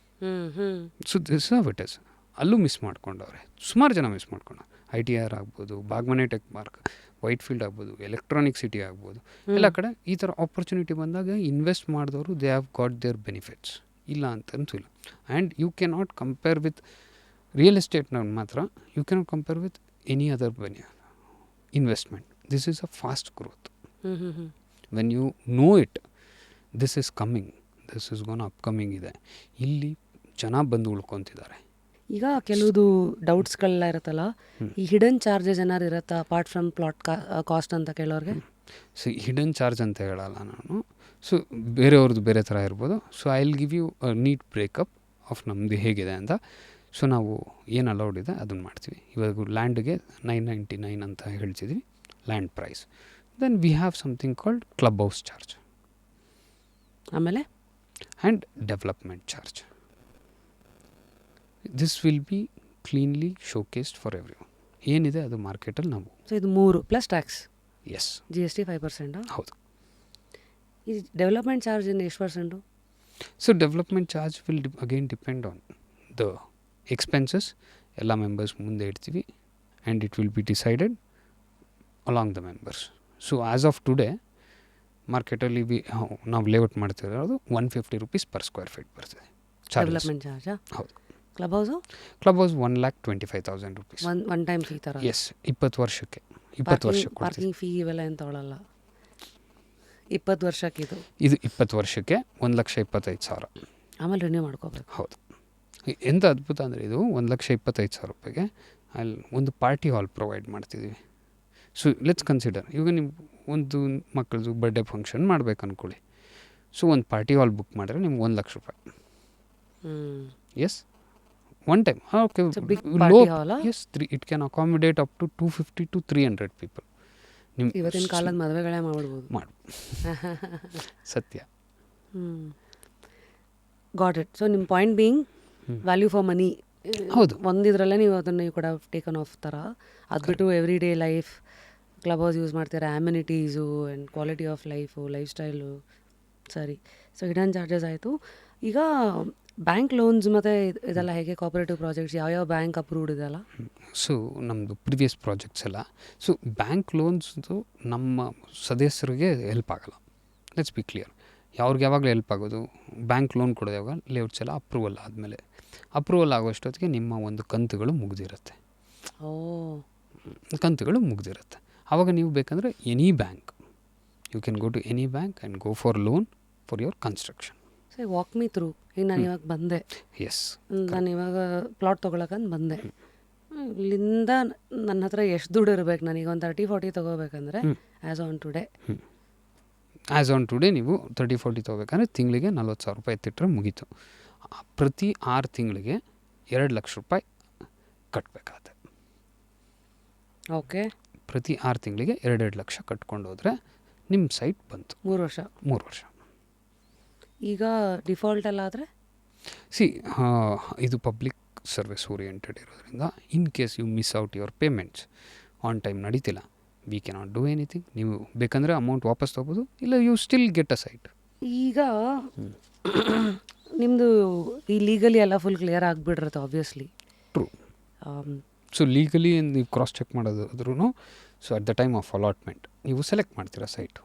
So this of it is. ಅಲ್ಲೂ ಮಿಸ್ ಮಾಡ್ಕೊಂಡವ್ರೆ, ಸುಮಾರು ಜನ ಮಿಸ್ ಮಾಡ್ಕೊಂಡ. ITIR ಆಗ್ಬೋದು, Bagmane tech park, Whitefield ಆಗ್ಬೋದು, ಎಲೆಕ್ಟ್ರಾನಿಕ್ ಸಿಟಿ ಆಗ್ಬೋದು, ಎಲ್ಲ ಕಡೆ ಈ ಥರ ಆಪರ್ಚುನಿಟಿ ಬಂದಾಗ ಇನ್ವೆಸ್ಟ್ ಮಾಡಿದವರು they have got their benefits, ಇಲ್ಲ ಅಂತ ಅನಿಸಿಲ್ಲ. And you cannot compare with real ಎಸ್ಟೇಟ್ನವ್ರು ಮಾತ್ರ, you cannot compare with any other investment. This is a fast growth. When you know it, this is coming, this is gonna upcoming ಇದೆ. ಇಲ್ಲಿ ಜನ ಬಂದು ಉಳ್ಕೊತಿದ್ದಾರೆ. ಈಗ ಕೆಲವುದು ಡೌಟ್ಸ್ಗಳೆಲ್ಲ ಇರುತ್ತಲ್ಲ, ಈ ಹಿಡನ್ ಚಾರ್ಜಸ್ ಏನಾದ್ರು ಇರುತ್ತಾ ಅಪಾರ್ಟ್ ಫ್ರಮ್ ಪ್ಲಾಟ್ ಕಾಸ್ಟ್ ಅಂತ ಕೇಳೋರಿಗೆ? ಸೊ ಹಿಡನ್ ಚಾರ್ಜ್ ಅಂತ ಹೇಳಲ್ಲ ನಾನು. ಸೊ ಬೇರೆಯವ್ರದ್ದು ಬೇರೆ ಥರ ಇರ್ಬೋದು. So I will give you neat breakup of ನಮ್ಮದು ಹೇಗಿದೆ ಅಂತ. ಸೊ ನಾವು ಏನು ಅಲೌಡ್ ಇದೆ ಅದನ್ನು ಮಾಡ್ತೀವಿ. ಇವಾಗ ಲ್ಯಾಂಡ್ಗೆ 999 ಅಂತ ಹೇಳ್ತಿದ್ವಿ land price. Then we have something called club house charge, ಆಮೇಲೆ and development charge. This will be cleanly showcased for every one. ಏನಿದೆ ಅದು ಮಾರ್ಕೆಟಲ್ಲಿ ನಾವು. ಸೊ ಇದು 3 ಪ್ಲಸ್ ಟ್ಯಾಕ್ಸ್. S, GST 5%. ಹೌದು. ಈ ಡೆವಲಪ್ಮೆಂಟ್ ಚಾರ್ಜ್ ಇನ್ನು ಎಷ್ಟು %? So development charge will again depend on the expenses. ಎಲ್ಲ ಮೆಂಬರ್ಸ್ ಮುಂದೆ ಇಡ್ತೀವಿ and it will be decided along the members. So as of today ಮಾರ್ಕೆಟಲ್ಲಿ ನಾವು ಲೇಔಟ್ ಮಾಡ್ತಿರೋದು ₹150 ಪರ್ ಸ್ಕ್ವೇರ್ ಫೀಟ್ ಬರ್ತದೆ ಡೆವಲಪ್ಮೆಂಟ್ ಚಾರ್ಜ್. ಹೌದು. Club house? Club house ₹1,25,000. One time fee ಥರ? ಎಸ್, 20 ವರ್ಷಕ್ಕೆ. 20 ವರ್ಷಕ್ಕೆ ಪಾರ್ಕಿಂಗ್ ಫೀ ಇವೆಲ್ಲ ಏನು ತೊಗೊಳಲ್ಲ? 20 ವರ್ಷಕ್ಕೆ ಇದು 20 ವರ್ಷಕ್ಕೆ 1,25,000. ಆಮೇಲೆ ರಿನ್ಯೂ ಮಾಡ್ಕೋಬೇಕು. ಹೌದು. ಎಂಥ ಅದ್ಭುತ ಅಂದರೆ ಇದು ₹1,25,000 ಅಲ್ಲಿ ಒಂದು ಪಾರ್ಟಿ ಹಾಲ್ ಪ್ರೊವೈಡ್ ಮಾಡ್ತಿದ್ದೀವಿ. ಸೊ ಲೆಟ್ಸ್ ಕನ್ಸಿಡರ್, ಇವಾಗ ನೀವು ಒಂದು ಮಕ್ಕಳದು ಬರ್ಡೇ ಫಂಕ್ಷನ್ ಮಾಡ್ಬೇಕು ಅಂದ್ಕೊಳ್ಳಿ. ಸೊ ಒಂದು ಪಾರ್ಟಿ ಹಾಲ್ ಬುಕ್ ಮಾಡಿದ್ರೆ ನಿಮ್ಗೆ 1 ಲಕ್ಷ ರೂಪಾಯಿ. Yes, one time. Okay, big low, party hall, yes, it can accommodate up to 250 to 300 people. ಇವತ್ತಿನ ಕಾಲದ ಮದುವೆಗಳೇ ಮಾಡ್ಬಿಡ್ಬೋದು. ಮಾಡು ಸತ್ಯ. Got it. ಸೊ ನಿಮ್ಮ point being value for money. ಹೌದು. ಒಂದಿದ್ರಲ್ಲೇ ನೀವು ಅದನ್ನು you could have taken off ಥರ. ಅದು ಬಿಟ್ಟು every day life club house use ಮಾಡ್ತೀರಾ, amenities and quality of life, lifestyle. ಸರಿ. ಸೊ ಹಿಡನ್ ಚಾರ್ಜಸ್ ಆಯಿತು. ಈಗ ಬ್ಯಾಂಕ್ ಲೋನ್ಸ್ ಮತ್ತು ಇದೆಲ್ಲ ಹೇಗೆ, ಕೋಆಪರೇಟಿವ್ ಪ್ರಾಜೆಕ್ಟ್ಸ್ ಯಾವ್ಯಾವ ಬ್ಯಾಂಕ್ ಅಪ್ರೂವ್ಡ್ ಇದೆಲ್ಲ? ಸೊ ನಮ್ಮದು ಪ್ರಿವಿಯಸ್ ಪ್ರಾಜೆಕ್ಟ್ಸ್ ಎಲ್ಲ, ಸೊ ಬ್ಯಾಂಕ್ ಲೋನ್ಸ್ದು ನಮ್ಮ ಸದಸ್ಯರಿಗೆ ಹೆಲ್ಪ್ ಆಗಲ್ಲ. Let's be clear. ಅವ್ರಿಗೆ ಯಾವಾಗಲೂ ಹೆಲ್ಪ್ ಆಗೋದು ಬ್ಯಾಂಕ್ ಲೋನ್ ಕೊಡೋದು ಯಾವಾಗ ಲೇಔಟ್ಸ್ ಎಲ್ಲ ಅಪ್ರೂವಲ್ ಆದಮೇಲೆ. ಅಪ್ರೂವಲ್ ಆಗೋಷ್ಟೊತ್ತಿಗೆ ನಿಮ್ಮ ಒಂದು ಕಂತುಗಳು ಮುಗಿದಿರುತ್ತೆ. ಕಂತುಗಳು ಮುಗಿದಿರುತ್ತೆ. ಆವಾಗ ನೀವು ಬೇಕಂದರೆ any bank, you can go to any bank and go for loan for your construction. ಸರಿ, ವಾಕ್ ಮೀ ಥ್ರೂ. ಈಗ ನಾನು ಇವಾಗ ಬಂದೆ, ಎಸ್, ನಾನು ಇವಾಗ ಪ್ಲಾಟ್ ತೊಗೊಳಕಂತ ಬಂದೆ. ಇಲ್ಲಿಂದ ನನ್ನ ಹತ್ರ ಎಷ್ಟು ದುಡ್ಡು ಇರಬೇಕು? ನನಗೆ ಒಂದು 30-40 ತೊಗೋಬೇಕಂದ್ರೆ ಆ್ಯಸ್ ಆನ್ ಟುಡೇ ನೀವು 30-40 ತೊಗೋಬೇಕಂದ್ರೆ ತಿಂಗಳಿಗೆ 40,000 ರೂಪಾಯಿ ಎತ್ತಿಟ್ರೆ ಮುಗೀತು. ಪ್ರತಿ 6 ತಿಂಗಳಿಗೆ 2 ಲಕ್ಷ ರೂಪಾಯಿ ಕಟ್ಟಬೇಕಾಗತ್ತೆ. ಓಕೆ. ಪ್ರತಿ 6 ತಿಂಗಳಿಗೆ 2 ಲಕ್ಷ ಕಟ್ಕೊಂಡು ಹೋದರೆ ನಿಮ್ಮ ಸೈಟ್ ಬಂತು. 3 ವರ್ಷ. 3 ವರ್ಷ. ಈಗ ಡಿಫಾಲ್ಟ್ ಎಲ್ಲ ಆದರೆ ಇದು ಪಬ್ಲಿಕ್ ಸರ್ವಿಸ್ ಓರಿಯೆಂಟೆಡ್ ಇರೋದ್ರಿಂದ in case you miss out your payments, on time ನಡೀತಿಲ್ಲ, ವಿ ಕೆನಾಟ್ ಡೂ ಎನಿಥಿಂಗ್. ನೀವು ಬೇಕಂದರೆ ಅಮೌಂಟ್ ವಾಪಸ್ ತೊಗೋಬೋದು, ಇಲ್ಲ you still get a site. ಈಗ ನಿಮ್ಮದು ಈ ಲೀಗಲಿ ಎಲ್ಲ ಫುಲ್ ಕ್ಲಿಯರ್ ಆಗಿಬಿಡ್ರತ್ತೆ ಆಬ್ವಿಯಸ್ಲಿ. ಟ್ರೂ. ಸೊ ಲೀಗಲಿ ನೀವು ಕ್ರಾಸ್ ಚೆಕ್ ಮಾಡೋದಾದ್ರೂ, so at the time of allotment ನೀವು ಸೆಲೆಕ್ಟ್ ಮಾಡ್ತೀರಾ site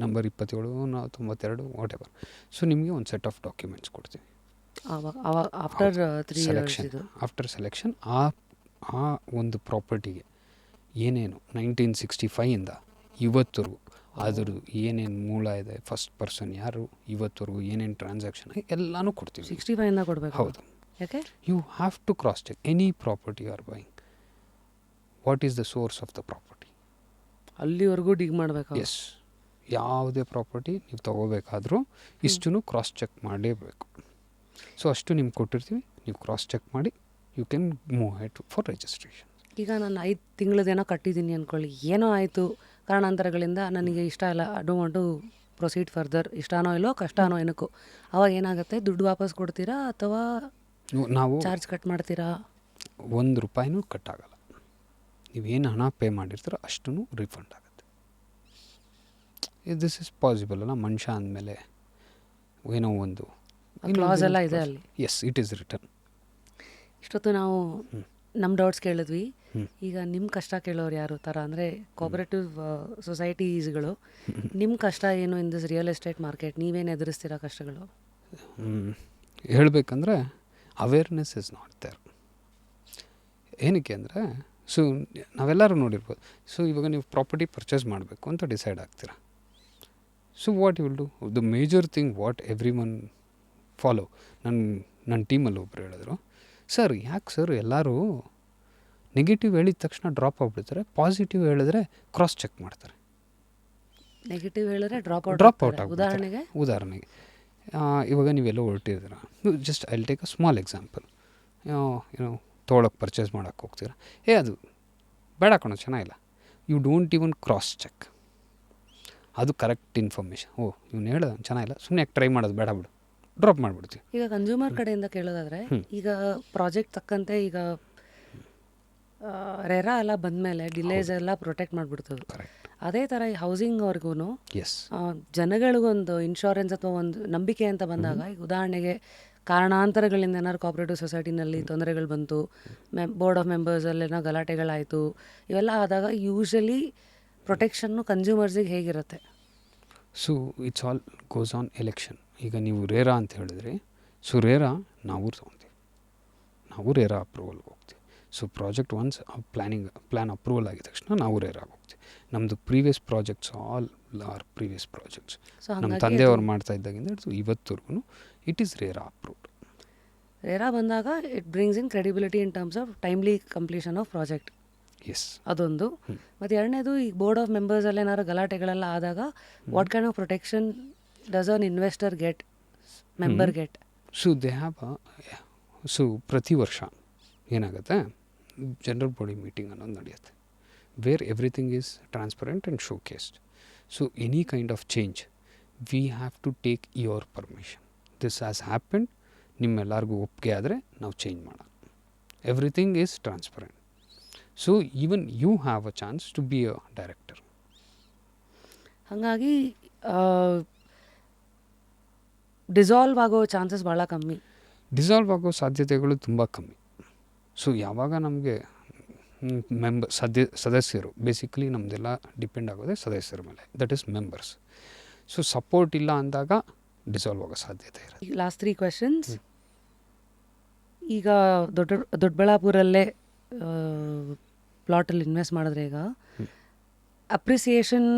number 27, 92, whatever. So ನಿಮಗೆ ಒಂದು ಸೆಟ್ ಆಫ್ ಡಾಕ್ಯುಮೆಂಟ್ಸ್ ಕೊಡ್ತೀವಿ. ಆಫ್ಟರ್ 3 ಸೆಲೆಕ್ಷನ್, ಆಫ್ಟರ್ ಸೆಲೆಕ್ಷನ್ ಆ ಒಂದು ಪ್ರಾಪರ್ಟಿಗೆ ಏನೇನು 1965ಇಂದ ಇವತ್ತರೆಗೂ ಅದ್ರದ್ದು ಏನೇನು ಮೂಲ ಇದೆ, ಫಸ್ಟ್ ಪರ್ಸನ್ ಯಾರು, ಇವತ್ತರೆಗೂ ಏನೇನು ಟ್ರಾನ್ಸಾಕ್ಷನ್ ಎಲ್ಲನೂ ಕೊಡ್ತೀವಿ. 65ಇಂದ ಕೊಡಬೇಕು? ಹೌದು. ಯಾಕೆ? You have to cross check any property you are buying, what is the source of the property. ಅಲ್ಲಿವರೆಗೂ ಡಿಗ್ ಮಾಡಬೇಕು? ಎಸ್. ಯಾವುದೇ ಪ್ರಾಪರ್ಟಿ ನೀವು ತೊಗೋಬೇಕಾದ್ರೂ ಇಷ್ಟೂ ಕ್ರಾಸ್ ಚೆಕ್ ಮಾಡಲೇಬೇಕು. ಸೊ ಅಷ್ಟು ನಿಮ್ಗೆ ಕೊಟ್ಟಿರ್ತೀವಿ, ನೀವು ಕ್ರಾಸ್ ಚೆಕ್ ಮಾಡಿ you can move ahead for registration. ಈಗ ನಾನು 5 ತಿಂಗಳದೇನೋ ಕಟ್ಟಿದ್ದೀನಿ ಅಂದ್ಕೊಳ್ಳಿ, ಏನೋ ಆಯಿತು ಕಾರಣಾಂತರಗಳಿಂದ ನನಗೆ ಇಷ್ಟ ಇಲ್ಲ, I don't want to proceed further, ಇಷ್ಟನೋ ಇಲ್ಲೋ ಕಷ್ಟನೋ ಏನಕ್ಕೂ, ಅವಾಗ ಏನಾಗುತ್ತೆ? ದುಡ್ಡು ವಾಪಸ್ ಕೊಡ್ತೀರಾ ಅಥವಾ ನಾವು ಚಾರ್ಜ್ ಕಟ್ ಮಾಡ್ತೀರಾ? 1 ರೂಪಾಯಿನೂ ಕಟ್ಟಾಗಲ್ಲ. ನೀವೇನು ಹಣ ಪೇ ಮಾಡಿರ್ತೀರೋ ಅಷ್ಟೂ ರಿಫಂಡ್ ಆಗುತ್ತೆ. ದಿಸ್ ಇಸ್ ಪಾಸಿಬಲ್ ಅಲ್ಲ, ಮನುಷ್ಯ ಅಂದಮೇಲೆ ಏನೋ ಒಂದು ಕ್ಲಾಸ್ ಎಲ್ಲ ಇದೆ ಅಲ್ಲಿ. Yes, it is return. ಇಷ್ಟೊತ್ತು ನಾವು ನಮ್ಮ ಡೌಟ್ಸ್ ಕೇಳಿದ್ವಿ. ಈಗ ನಿಮ್ಮ ಕಷ್ಟ ಕೇಳೋರು ಯಾರು ಥರ ಅಂದರೆ ಕೋಆಪರೇಟಿವ್ ಸೊಸೈಟೀಸ್ಗಳು, ನಿಮ್ಮ ಕಷ್ಟ ಏನು in this real estate market? ನೀವೇನು ಎದುರಿಸ್ತೀರಾ ಕಷ್ಟಗಳು? ಹೇಳಬೇಕಂದ್ರೆ ಅವೇರ್ನೆಸ್ ಇಸ್ ನಾಟ್ ದೇರ್. ಏನಕ್ಕೆ ಅಂದರೆ, ಸೊ ನಾವೆಲ್ಲರೂ ನೋಡಿರ್ಬೋದು. ಸೊ ಇವಾಗ ನೀವು ಪ್ರಾಪರ್ಟಿ ಪರ್ಚೇಸ್ ಮಾಡಬೇಕು ಅಂತ ಡಿಸೈಡ್ ಆಗ್ತೀರಾ. So what you will do? The major thing what everyone follow. ನನ್ನ ಟೀಮಲ್ಲಿ ಒಬ್ಬರು ಹೇಳಿದ್ರು, ಸರ್ ಯಾಕೆ ಸರ್ ಎಲ್ಲರೂ ನೆಗೆಟಿವ್ ಹೇಳಿದ ತಕ್ಷಣ ಡ್ರಾಪ್ ಆಗಿಬಿಡ್ತಾರೆ, ಪಾಸಿಟಿವ್ ಹೇಳಿದ್ರೆ ಕ್ರಾಸ್ ಚೆಕ್ ಮಾಡ್ತಾರೆ. ನೆಗೆಟಿವ್ ಹೇಳಿದ್ರೆ ಡ್ರಾಪ್ ಔಟ್ ಉದಾಹರಣೆಗೆ ಇವಾಗ ನೀವೆಲ್ಲ ಹೊರಟಿದ್ದೀರ, just I will take a small example. ಏನೋ ತೊಗೊಳಕ್ಕೆ ಪರ್ಚೇಸ್ ಮಾಡೋಕ್ಕೆ ಹೋಗ್ತೀರಾ, ಅದು ಬೇಡ ಕಣೋ ಚೆನ್ನಾಗಿಲ್ಲ, you don't even cross check. ಅದು ಕರೆಕ್ಟ್ ಇನ್ಫಾರ್ಮೇಷನ್. ಇವ್ನು ಹೇಳೋದು ಚೆನ್ನಾಗಿಲ್ಲ, ಸುಮ್ಮನೆ ಯಾಕೆ ಟ್ರೈ ಮಾಡೋದು ಬೇಡ ಬಿಡು, ಡ್ರಾಪ್ ಮಾಡಿಬಿಡ್ತೀವಿ. ಈಗ ಕನ್ಸ್ಯೂಮರ್ ಕಡೆಯಿಂದ ಕೇಳೋದಾದರೆ, ಈಗ ಪ್ರಾಜೆಕ್ಟ್ ತಕ್ಕಂತೆ ಈಗ ರೆರಾ ಎಲ್ಲ ಬಂದಮೇಲೆ ಡಿಲೇಸ್ ಎಲ್ಲ ಪ್ರೊಟೆಕ್ಟ್ ಮಾಡಿಬಿಡ್ತದೆ. ಅದೇ ಥರ ಈ ಹೌಸಿಂಗ್ ಅವ್ರಿಗೂ ಜನಗಳಿಗೊಂದು ಇನ್ಶೂರೆನ್ಸ್ ಅಥವಾ ಒಂದು ನಂಬಿಕೆ ಅಂತ ಬಂದಾಗ, ಈಗ ಉದಾಹರಣೆಗೆ ಕಾರಣಾಂತರಗಳಿಂದ ಏನಾದ್ರು ಕೋಆಪರೇಟಿವ್ ಸೊಸೈಟಿನಲ್ಲಿ ತೊಂದರೆಗಳು ಬಂತು, ಬೋರ್ಡ್ ಆಫ್ ಮೆಂಬರ್ಸಲ್ಲೇನೋ ಗಲಾಟೆಗಳಾಯಿತು, ಇವೆಲ್ಲ ಆದಾಗ ಯೂಶಲಿ ಪ್ರೊಟೆಕ್ಷನ್ನು ಕನ್ಸ್ಯೂಮರ್ಸಿಗೆ ಹೇಗಿರುತ್ತೆ? So it's all goes on election. ಈಗ ನೀವು ರೇರಾ ಅಂತ ಹೇಳಿದ್ರಿ, ಸೊ ರೇರಾ ನಾವು ತೊಗೊತೀವಿ, ನಾವು ರೇರಾ ಅಪ್ರೂವಲ್ಗೆ ಹೋಗ್ತೀವಿ. So project once plan approval ಆಗಿದ ತಕ್ಷಣ ನಾವು ರೇರಾಗಿ ಹೋಗ್ತೀವಿ. ನಮ್ಮದು previous projects all are previous projects ನಮ್ಮ ತಂದೆಯವ್ರು ಮಾಡ್ತಾ ಇದ್ದಾಗಿಂದ ಇವತ್ತುವರೆಗೂ it is RERA approved. RERA ಬಂದಾಗ it brings in credibility in terms of timely completion of project. Yes. ಅದೊಂದು. ಮತ್ತು ಎರಡನೇದು, ಈಗ ಬೋರ್ಡ್ ಆಫ್ ಮೆಂಬರ್ಸಲ್ಲಿ ಏನಾದ್ರು ಗಲಾಟೆಗಳೆಲ್ಲ ಆದಾಗ what kind of protection does an investor get, member get? So they have so ಪ್ರತಿ ವರ್ಷ ಏನಾಗುತ್ತೆ, ಜನರಲ್ ಬಾಡಿ ಮೀಟಿಂಗ್ ಅನ್ನೋದು ನಡೆಯುತ್ತೆ, where everything is transparent and showcased. So any kind of change we have to take your permission. This has happen, ನಿಮ್ಮೆಲ್ಲರಿಗೂ ಒಪ್ಪಿಗೆ ಆದರೆ ನಾವು ಚೇಂಜ್ ಮಾಡೋಣ. Everything is transparent. So even you have a chance to be a director. ಹಾಗಾಗಿ ಡಿಸಾಲ್ವ್ ಆಗೋ ಚಾನ್ಸಸ್ ಭಾಳ ಕಮ್ಮಿ. ಡಿಸಾಲ್ವ್ ಆಗೋ ಸಾಧ್ಯತೆಗಳು ತುಂಬ ಕಮ್ಮಿ. ಸೊ ಯಾವಾಗ ನಮಗೆ ಸದಸ್ಯರು, ಬೇಸಿಕಲಿ ನಮ್ಮದೆಲ್ಲ ಡಿಪೆಂಡ್ ಆಗೋದೇ ಸದಸ್ಯರ ಮೇಲೆ, that is members. So support ಇಲ್ಲ ಅಂದಾಗ ಡಿಸಾಲ್ವ್ ಆಗೋ ಸಾಧ್ಯತೆ ಇರುತ್ತೆ. Last 3 questions. ಈಗ ದೊಡ್ಡಬಳ್ಳಾಪುರಲ್ಲೇ ಪ್ಲಾಟಲ್ಲಿ ಇನ್ವೆಸ್ಟ್ ಮಾಡಿದ್ರೆ ಈಗ appreciation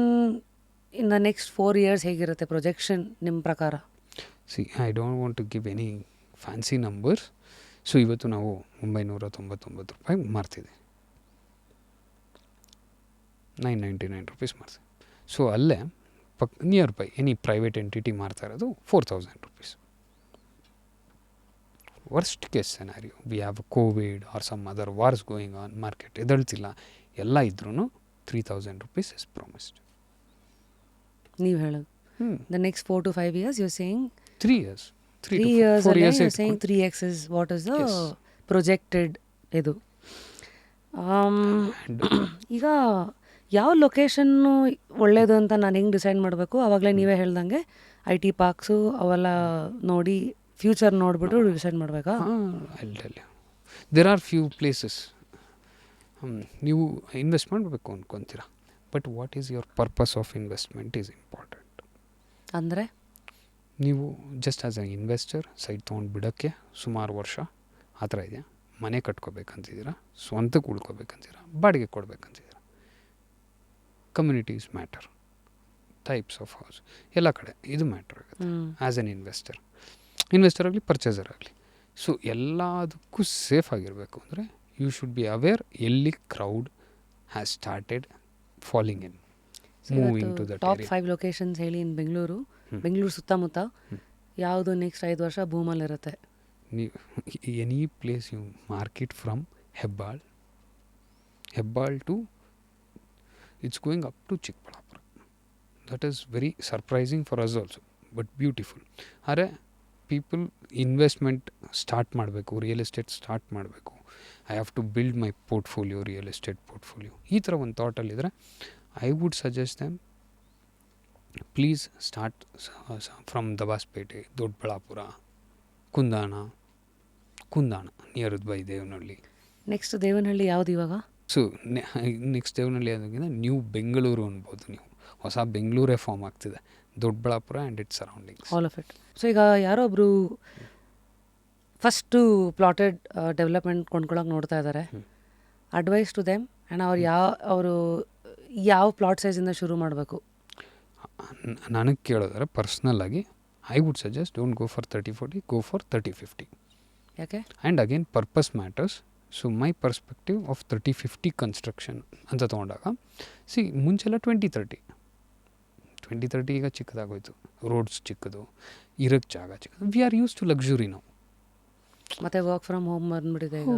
in the next 4 years ಹೇಗಿರುತ್ತೆ ಪ್ರೊಜೆಕ್ಷನ್ ನಿಮ್ಮ ಪ್ರಕಾರ? See, I don't want to give any fancy numbers. So ಇವತ್ತು ನಾವು 999 ರೂಪಾಯಿ ಮಾರ್ತಿದ್ದೆ, 999 ರೂಪೀಸ್ ಮಾರ್ತೀವಿ. ಸೊ ಅಲ್ಲೇ nearby any private entity ಮಾರ್ತಾ ಇರೋದು 4000 rupees. Worst case scenario, we have Covid R some other wars going on, market ಎದಳ್ತಿಲ್ಲ, ಎಲ್ಲ ಇದ್ರೂ 3000 ರೂಪೀಸ್ ಇಸ್ ಪ್ರಾಮಿಸ್ಡ್. ನೀವು ಹೇಳೋದು the next 4 to 5 years you're saying 3 years. 3 years you're saying 3x is what is the projected ಇದು. ಈಗ ಯಾವ ಲೊಕೇಶನ್ನು ಒಳ್ಳೇದು ಅಂತ ನಾನು ಹೆಂಗೆ ಡಿಸೈಡ್ ಮಾಡಬೇಕು? ಆವಾಗಲೇ ನೀವೇ ಹೇಳ್ದಂಗೆ IT ಪಾರ್ಕ್ಸು ಅವೆಲ್ಲ ನೋಡಿ ಫ್ಯೂಚರ್ ನೋಡಿಬಿಟ್ಟು ಡಿಸೈಡ್ ಮಾಡಬೇಕಾ? ದೇರ್ ಆರ್ ಫ್ಯೂ ಪ್ಲೇಸಸ್ ನೀವು ಇನ್ವೆಸ್ಟ್ ಮಾಡಬೇಕು ಅಂದ್ಕೊತೀರಾ, but what is your purpose of investment is important. ಅಂದರೆ ನೀವು just as a investor site ತೊಗೊಂಡು ಬಿಡೋಕ್ಕೆ ಸುಮಾರು ವರ್ಷ ಆ ಥರ ಇದೆಯಾ? ಮನೆ ಕಟ್ಕೋಬೇಕಂತಿದ್ದೀರಾ, ಸ್ವಂತಕ್ಕೆ ಉಳ್ಕೋಬೇಕಂತೀರಾ, ಬಾಡಿಗೆ ಕೊಡಬೇಕಂತಿದ್ದೀರಾ? Communities matter, types of house, ಎಲ್ಲ ಕಡೆ ಇದು ಮ್ಯಾಟರ್ ಆಗುತ್ತೆ ಆ್ಯಸ್ ಎನ್ ಇನ್ವೆಸ್ಟರ್ ಆಗಲಿ ಪರ್ಚೇಸರ್ ಆಗಲಿ. ಸೊ ಎಲ್ಲದಕ್ಕೂ ಸೇಫ್ ಆಗಿರಬೇಕು ಅಂದರೆ ಯು ಶುಡ್ ಬಿ ಅವೇರ್ ಎಲ್ಲಿ crowd has started falling in, moving to that top 5 locations ಹೇಳಿ ಇನ್ ಬೆಂಗಳೂರು ಸುತ್ತಮುತ್ತ ಯಾವುದು ನೆಕ್ಸ್ಟ್ 5 ವರ್ಷ ಭೂಮಲ್ಲಿರುತ್ತೆ? ನೀವು any place you market from Hebbal to it's going up to Chikkaballapura. That is very surprising for us also, but beautiful. ಆದರೆ ಪೀಪಲ್ ಇನ್ವೆಸ್ಟ್ಮೆಂಟ್ ಸ್ಟಾರ್ಟ್ ಮಾಡಬೇಕು, ರಿಯಲ್ ಎಸ್ಟೇಟ್ ಸ್ಟಾರ್ಟ್ ಮಾಡಬೇಕು, I have to build my portfolio, real estate portfolio, ಈ ಥರ ಒಂದು ಥಾಟಲ್ಲಿದ್ದರೆ I would suggest them please start from Dabaspete, Doddaballapura, Kundana nearby Devanahalli. Next Devanahalli ಯಾವುದು ಇವಾಗ? ಸೊ ನೆಕ್ಸ್ಟ್ ದೇವನಹಳ್ಳಿ ಆದಾಗಿಂದ ನ್ಯೂ ಬೆಂಗಳೂರು ಅನ್ಬೋದು. ನೀವು ಹೊಸ ಬೆಂಗಳೂರೇ ಫಾರ್ಮ್ ಆಗ್ತಿದೆ, Doddaballapura and its surroundings, all of it. So ಈಗ ಯಾರೋ ಒಬ್ಬರು ಫಸ್ಟು ಪ್ಲಾಟೆಡ್ ಡೆವಲಪ್ಮೆಂಟ್ ಕೊಂಡ್ಕೊಳ್ಳೋಕೆ ನೋಡ್ತಾ ಇದ್ದಾರೆ, ಅಡ್ವೈಸ್ ಟು ದೆಮ್ ಆ್ಯಂಡ್ ಅವರು ಯಾವ ಪ್ಲಾಟ್ ಸೈಜಿಂದ ಶುರು ಮಾಡಬೇಕು? ನನಗೆ ಕೇಳೋದಾದ್ರೆ ಪರ್ಸ್ನಲ್ಲಾಗಿ I would suggest don't go for 30-40, go for 30-50. ಯಾಕೆ? And again purpose matters. So my perspective of 30-50 construction ಅಂತ ತೊಗೊಂಡಾಗ, ಸಿ ಮುಂಚೆಲ್ಲ 20-30 ಈಗ ಚಿಕ್ಕದಾಗೋಯ್ತು, ರೋಡ್ಸ್ ಚಿಕ್ಕದು, ಇರೋಕ್ಕೆ ಜಾಗ ಚಿಕ್ಕದು, we are used to luxury ನಾವು. ಮತ್ತು ವರ್ಕ್ ಫ್ರಮ್ ಹೋಮ್ ಬಂದ್ಬಿಟ್ಟಿದೆ ಈಗ.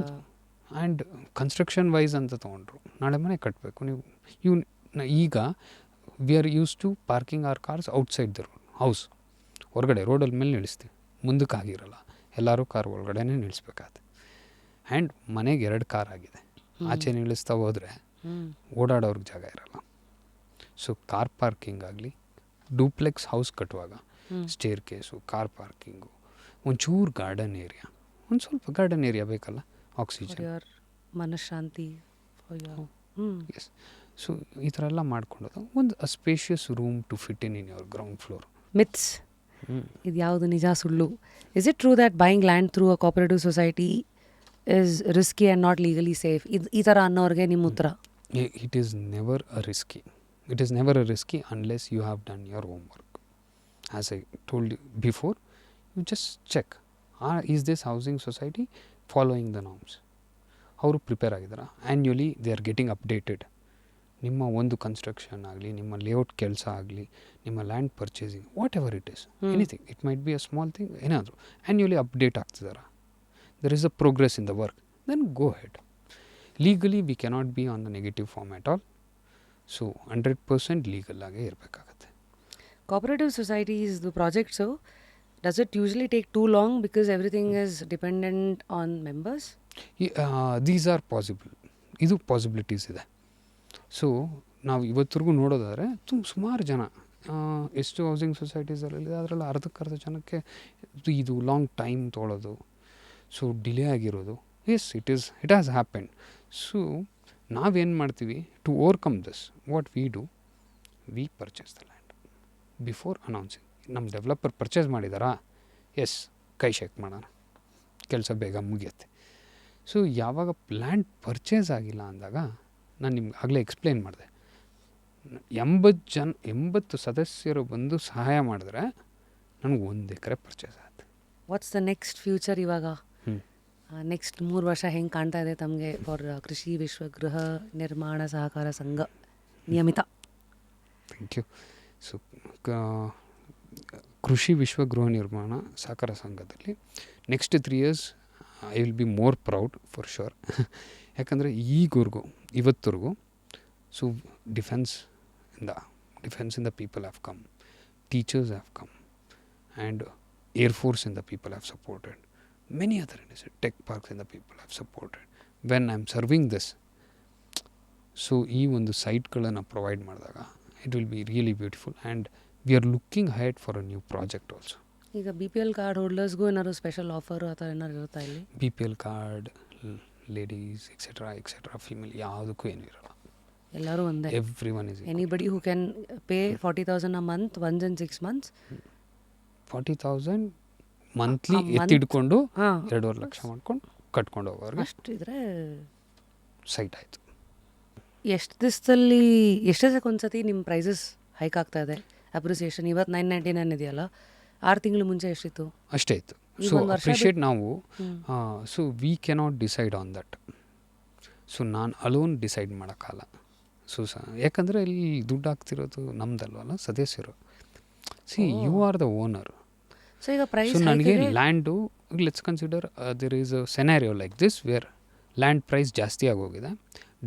ಆ್ಯಂಡ್ ಕನ್ಸ್ಟ್ರಕ್ಷನ್ ವೈಸ್ ಅಂತ ತೊಗೊಂಡ್ರು, ನಾಳೆ ಮನೆ ಕಟ್ಟಬೇಕು ನೀವು ಈಗ we are used to parking our cars outside the house, ಹೊರಗಡೆ ರೋಡಲ್ಲಿ ಮೇಲೆ ನಿಲ್ಲಿಸ್ತೀವಿ, ಮುಂದಕ್ಕೆ ಆಗಿರಲ್ಲ, ಎಲ್ಲರೂ ಕಾರ್ ಒಳಗಡೆನೇ ನಿಲ್ಲಿಸ್ಬೇಕಾಗತ್ತೆ. ಆ್ಯಂಡ್ ಮನೆಗೆ 2 ಕಾರ್ ಆಗಿದೆ, ಆಚೆ ನಿಲ್ಲಿಸ್ತಾ ಹೋದರೆ ಓಡಾಡೋರ್ಗೆ ಜಾಗ ಇರಲ್ಲ. ಸೊ ಕಾರ್ ಪಾರ್ಕಿಂಗ್ ಆಗಲಿ, ಡೂಪ್ಲೆಕ್ಸ್ ಹೌಸ್ ಕಟ್ಟುವಾಗ ಸ್ಟೇರ್ ಕೇಸು, ಕಾರ್ ಪಾರ್ಕಿಂಗು, ಒಂಚೂರು ಗಾರ್ಡನ್ ಏರಿಯಾ, ಒಂದು ಸ್ವಲ್ಪ ಗಾರ್ಡನ್ ಏರಿಯಾ ಬೇಕಲ್ಲ, ಆಕ್ಸಿಜನ್, ಮನಃಶಾಂತಿ. ಎಸ್. ಸೊ ಈ ಥರ ಎಲ್ಲ ಮಾಡ್ಕೊಳ್ಳೋದು, ಒಂದು spacious room to fit in your ground floor. Myths, ಇದು ಯಾವುದು ನಿಜ ಸುಳ್ಳು? Is it true that buying land through a cooperative society is risky and not legally safe? ಈ ಥರ ಅನ್ನೋರಿಗೆ ನಿಮ್ಮ ಉತ್ತರ? It is never a risky. It is never a risky unless you have done your homework. As I told you before, you just check, is this housing society following the norms? ಅವರು ಪ್ರಿಪೇರ್ ಆಗಿದ್ದಾರೆ. Annually they are getting updated. ನಿಮ್ಮ ಒಂದು ಕನ್ಸ್ಟ್ರಕ್ಷನ್ ಆಗಲಿ, ನಿಮ್ಮ ಲೇಔಟ್ ಕೆಲಸ ಆಗಲಿ, ನಿಮ್ಮ land purchasing, whatever it is, anything, it might be a small thing, ಏನಾದರೂ ಆ್ಯನ್ಯುಲಿ ಅಪ್ಡೇಟ್ ಆಗ್ತಿದ್ದಾರೆ. There is a progress in the work, then go ahead. Legally we cannot be on the negative form at all. So 100% legal ಆಗೇ ಇರಬೇಕಾಗತ್ತೆ. Cooperative societies, the project, so does it usually take too long because everything is dependent on members? These are possible, ಇದು ಪಾಸಿಬಿಲಿಟೀಸ್ ಇದೆ. ಸೊ ನಾವು ಇವತ್ತರೆಗೂ ನೋಡೋದಾದರೆ ಸುಮಾರು ಜನ ಎಷ್ಟು ಹೌಸಿಂಗ್ ಸೊಸೈಟೀಸಲ್ಲಿ ಅದರಲ್ಲಿ ಅರ್ಧಕ್ಕರ್ಧ ಜನಕ್ಕೆ ಇದು ಲಾಂಗ್ ಟೈಮ್ ತೊಗೊಳೋದು, ಸೊ ಡಿಲೇ ಆಗಿರೋದು. Yes, it has happened. So ನಾವೇನು ಮಾಡ್ತೀವಿ to overcome this, what we do, we purchase the land before announcing. ನಮ್ಮ ಡೆವಲಪರ್ ಪರ್ಚೇಸ್ ಮಾಡಿದಾರಾ? ಎಸ್, ಕೈ ಶೇಕ್ ಮಾಡೋಣ, ಕೆಲಸ ಬೇಗ ಮುಗಿಯುತ್ತೆ. ಸೊ ಯಾವಾಗ ಲ್ಯಾಂಡ್ ಪರ್ಚೇಸ್ ಆಗಿಲ್ಲ ಅಂದಾಗ, ನಾನು ನಿಮ್ಗೆ ಆಗಲೇ ಎಕ್ಸ್ಪ್ಲೇನ್ ಮಾಡಿದೆ, 80 ಸದಸ್ಯರು ಬಂದು ಸಹಾಯ ಮಾಡಿದ್ರೆ ನನಗೆ 1 ಎಕರೆ ಪರ್ಚೇಸ್ ಆಗುತ್ತೆ. ವಾಟ್ಸ್ ದ ನೆಕ್ಸ್ಟ್ ಫ್ಯೂಚರ್ ಇವಾಗ? ನೆಕ್ಸ್ಟ್ 3 ವರ್ಷ ಹೆಂಗೆ ಕಾಣ್ತಾ ಇದೆ ತಮಗೆ ಫಾರ್ ಕೃಷಿ ವಿಶ್ವ ಗೃಹ ನಿರ್ಮಾಣ ಸಹಕಾರ ಸಂಘ ನಿಯಮಿತ? Thank you. ಸೊ ಕೃಷಿ ವಿಶ್ವ ಗೃಹ ನಿರ್ಮಾಣ ಸಹಕಾರ ಸಂಘದಲ್ಲಿ next 3 years I will be more proud for sure. ಯಾಕಂದರೆ ಇವತ್ತರೆಗೂ so defence in the people have come, teachers have come, and Air Force in the people have supported. Many other initiatives, tech parks in the people have supported. When I am serving this, so ಈ ಒಂದು ಸೈಟ್ಗಳನ್ನು ಪ್ರೊವೈಡ್ ಮಾಡಿದಾಗ it will be really beautiful, and we are looking ahead for a new project also. ಈಗ BPL ಕಾರ್ಡ್ ಹೋಲ್ಡರ್ಸ್ಗೂ ಏನಾದ್ರು ಸ್ಪೆಷಲ್ ಆಫರ್ ಆ ಥರ ಏನಾದ್ರು ಇರುತ್ತಾ ಇಲ್ಲಿ? BPL card, ladies etcetera female ಯಾವುದಕ್ಕೂ ಏನೂ ಇರಲ್ಲ. ಎಲ್ಲರೂ ಒಂದೇ. Everyone is anybody who can pay 40,000 a month, once in 6 months. 40,000 monthly ಎತ್ತಿಡ್ಕೊಂಡು 2.5 ಲಕ್ಷ ಮಾಡ್ಕೊಂಡು ಕಟ್ಕೊಂಡು ಹೋಗೋರಿಗೆ ಅಷ್ಟಿದ್ರೆ ಸೈಟ್ ಆಯಿತು. ಎಷ್ಟು ದಿವಸಕ್ಕೊಂದ್ಸತಿ ನಿಮ್ಮ ಪ್ರೈಸಸ್ ಹೈಕ್ ಆಗ್ತಾ ಇದೆ? ಅಪ್ರಿಸಿಯೇಷನ್ ಇವತ್ತು 999 ಇದೆಯಲ್ಲ, 6 ತಿಂಗಳು ಮುಂಚೆ ಎಷ್ಟಿತ್ತು? ಅಷ್ಟೇ ಇತ್ತು. ಸೊ ಅಪ್ರಿಷಿಯೇಟ್ ನಾವು, so we cannot decide on that. So ನಾನು ಅಲೋನ್ ಡಿಸೈಡ್ ಮಾಡೋಕ್ಕಲ್ಲ. ಸೊ ಯಾಕಂದರೆ ಇಲ್ಲಿ ದುಡ್ಡು ಹಾಕ್ತಿರೋದು ನಮ್ದಲ್ವಲ್ಲ, ಸದಸ್ಯರು. You are the owner. So ಈಗ ಪ್ರೈಸ್, ಸೊ ನನಗೆ land, let's consider there is a scenario like this where land price ಜಾಸ್ತಿ ಆಗೋಗಿದೆ.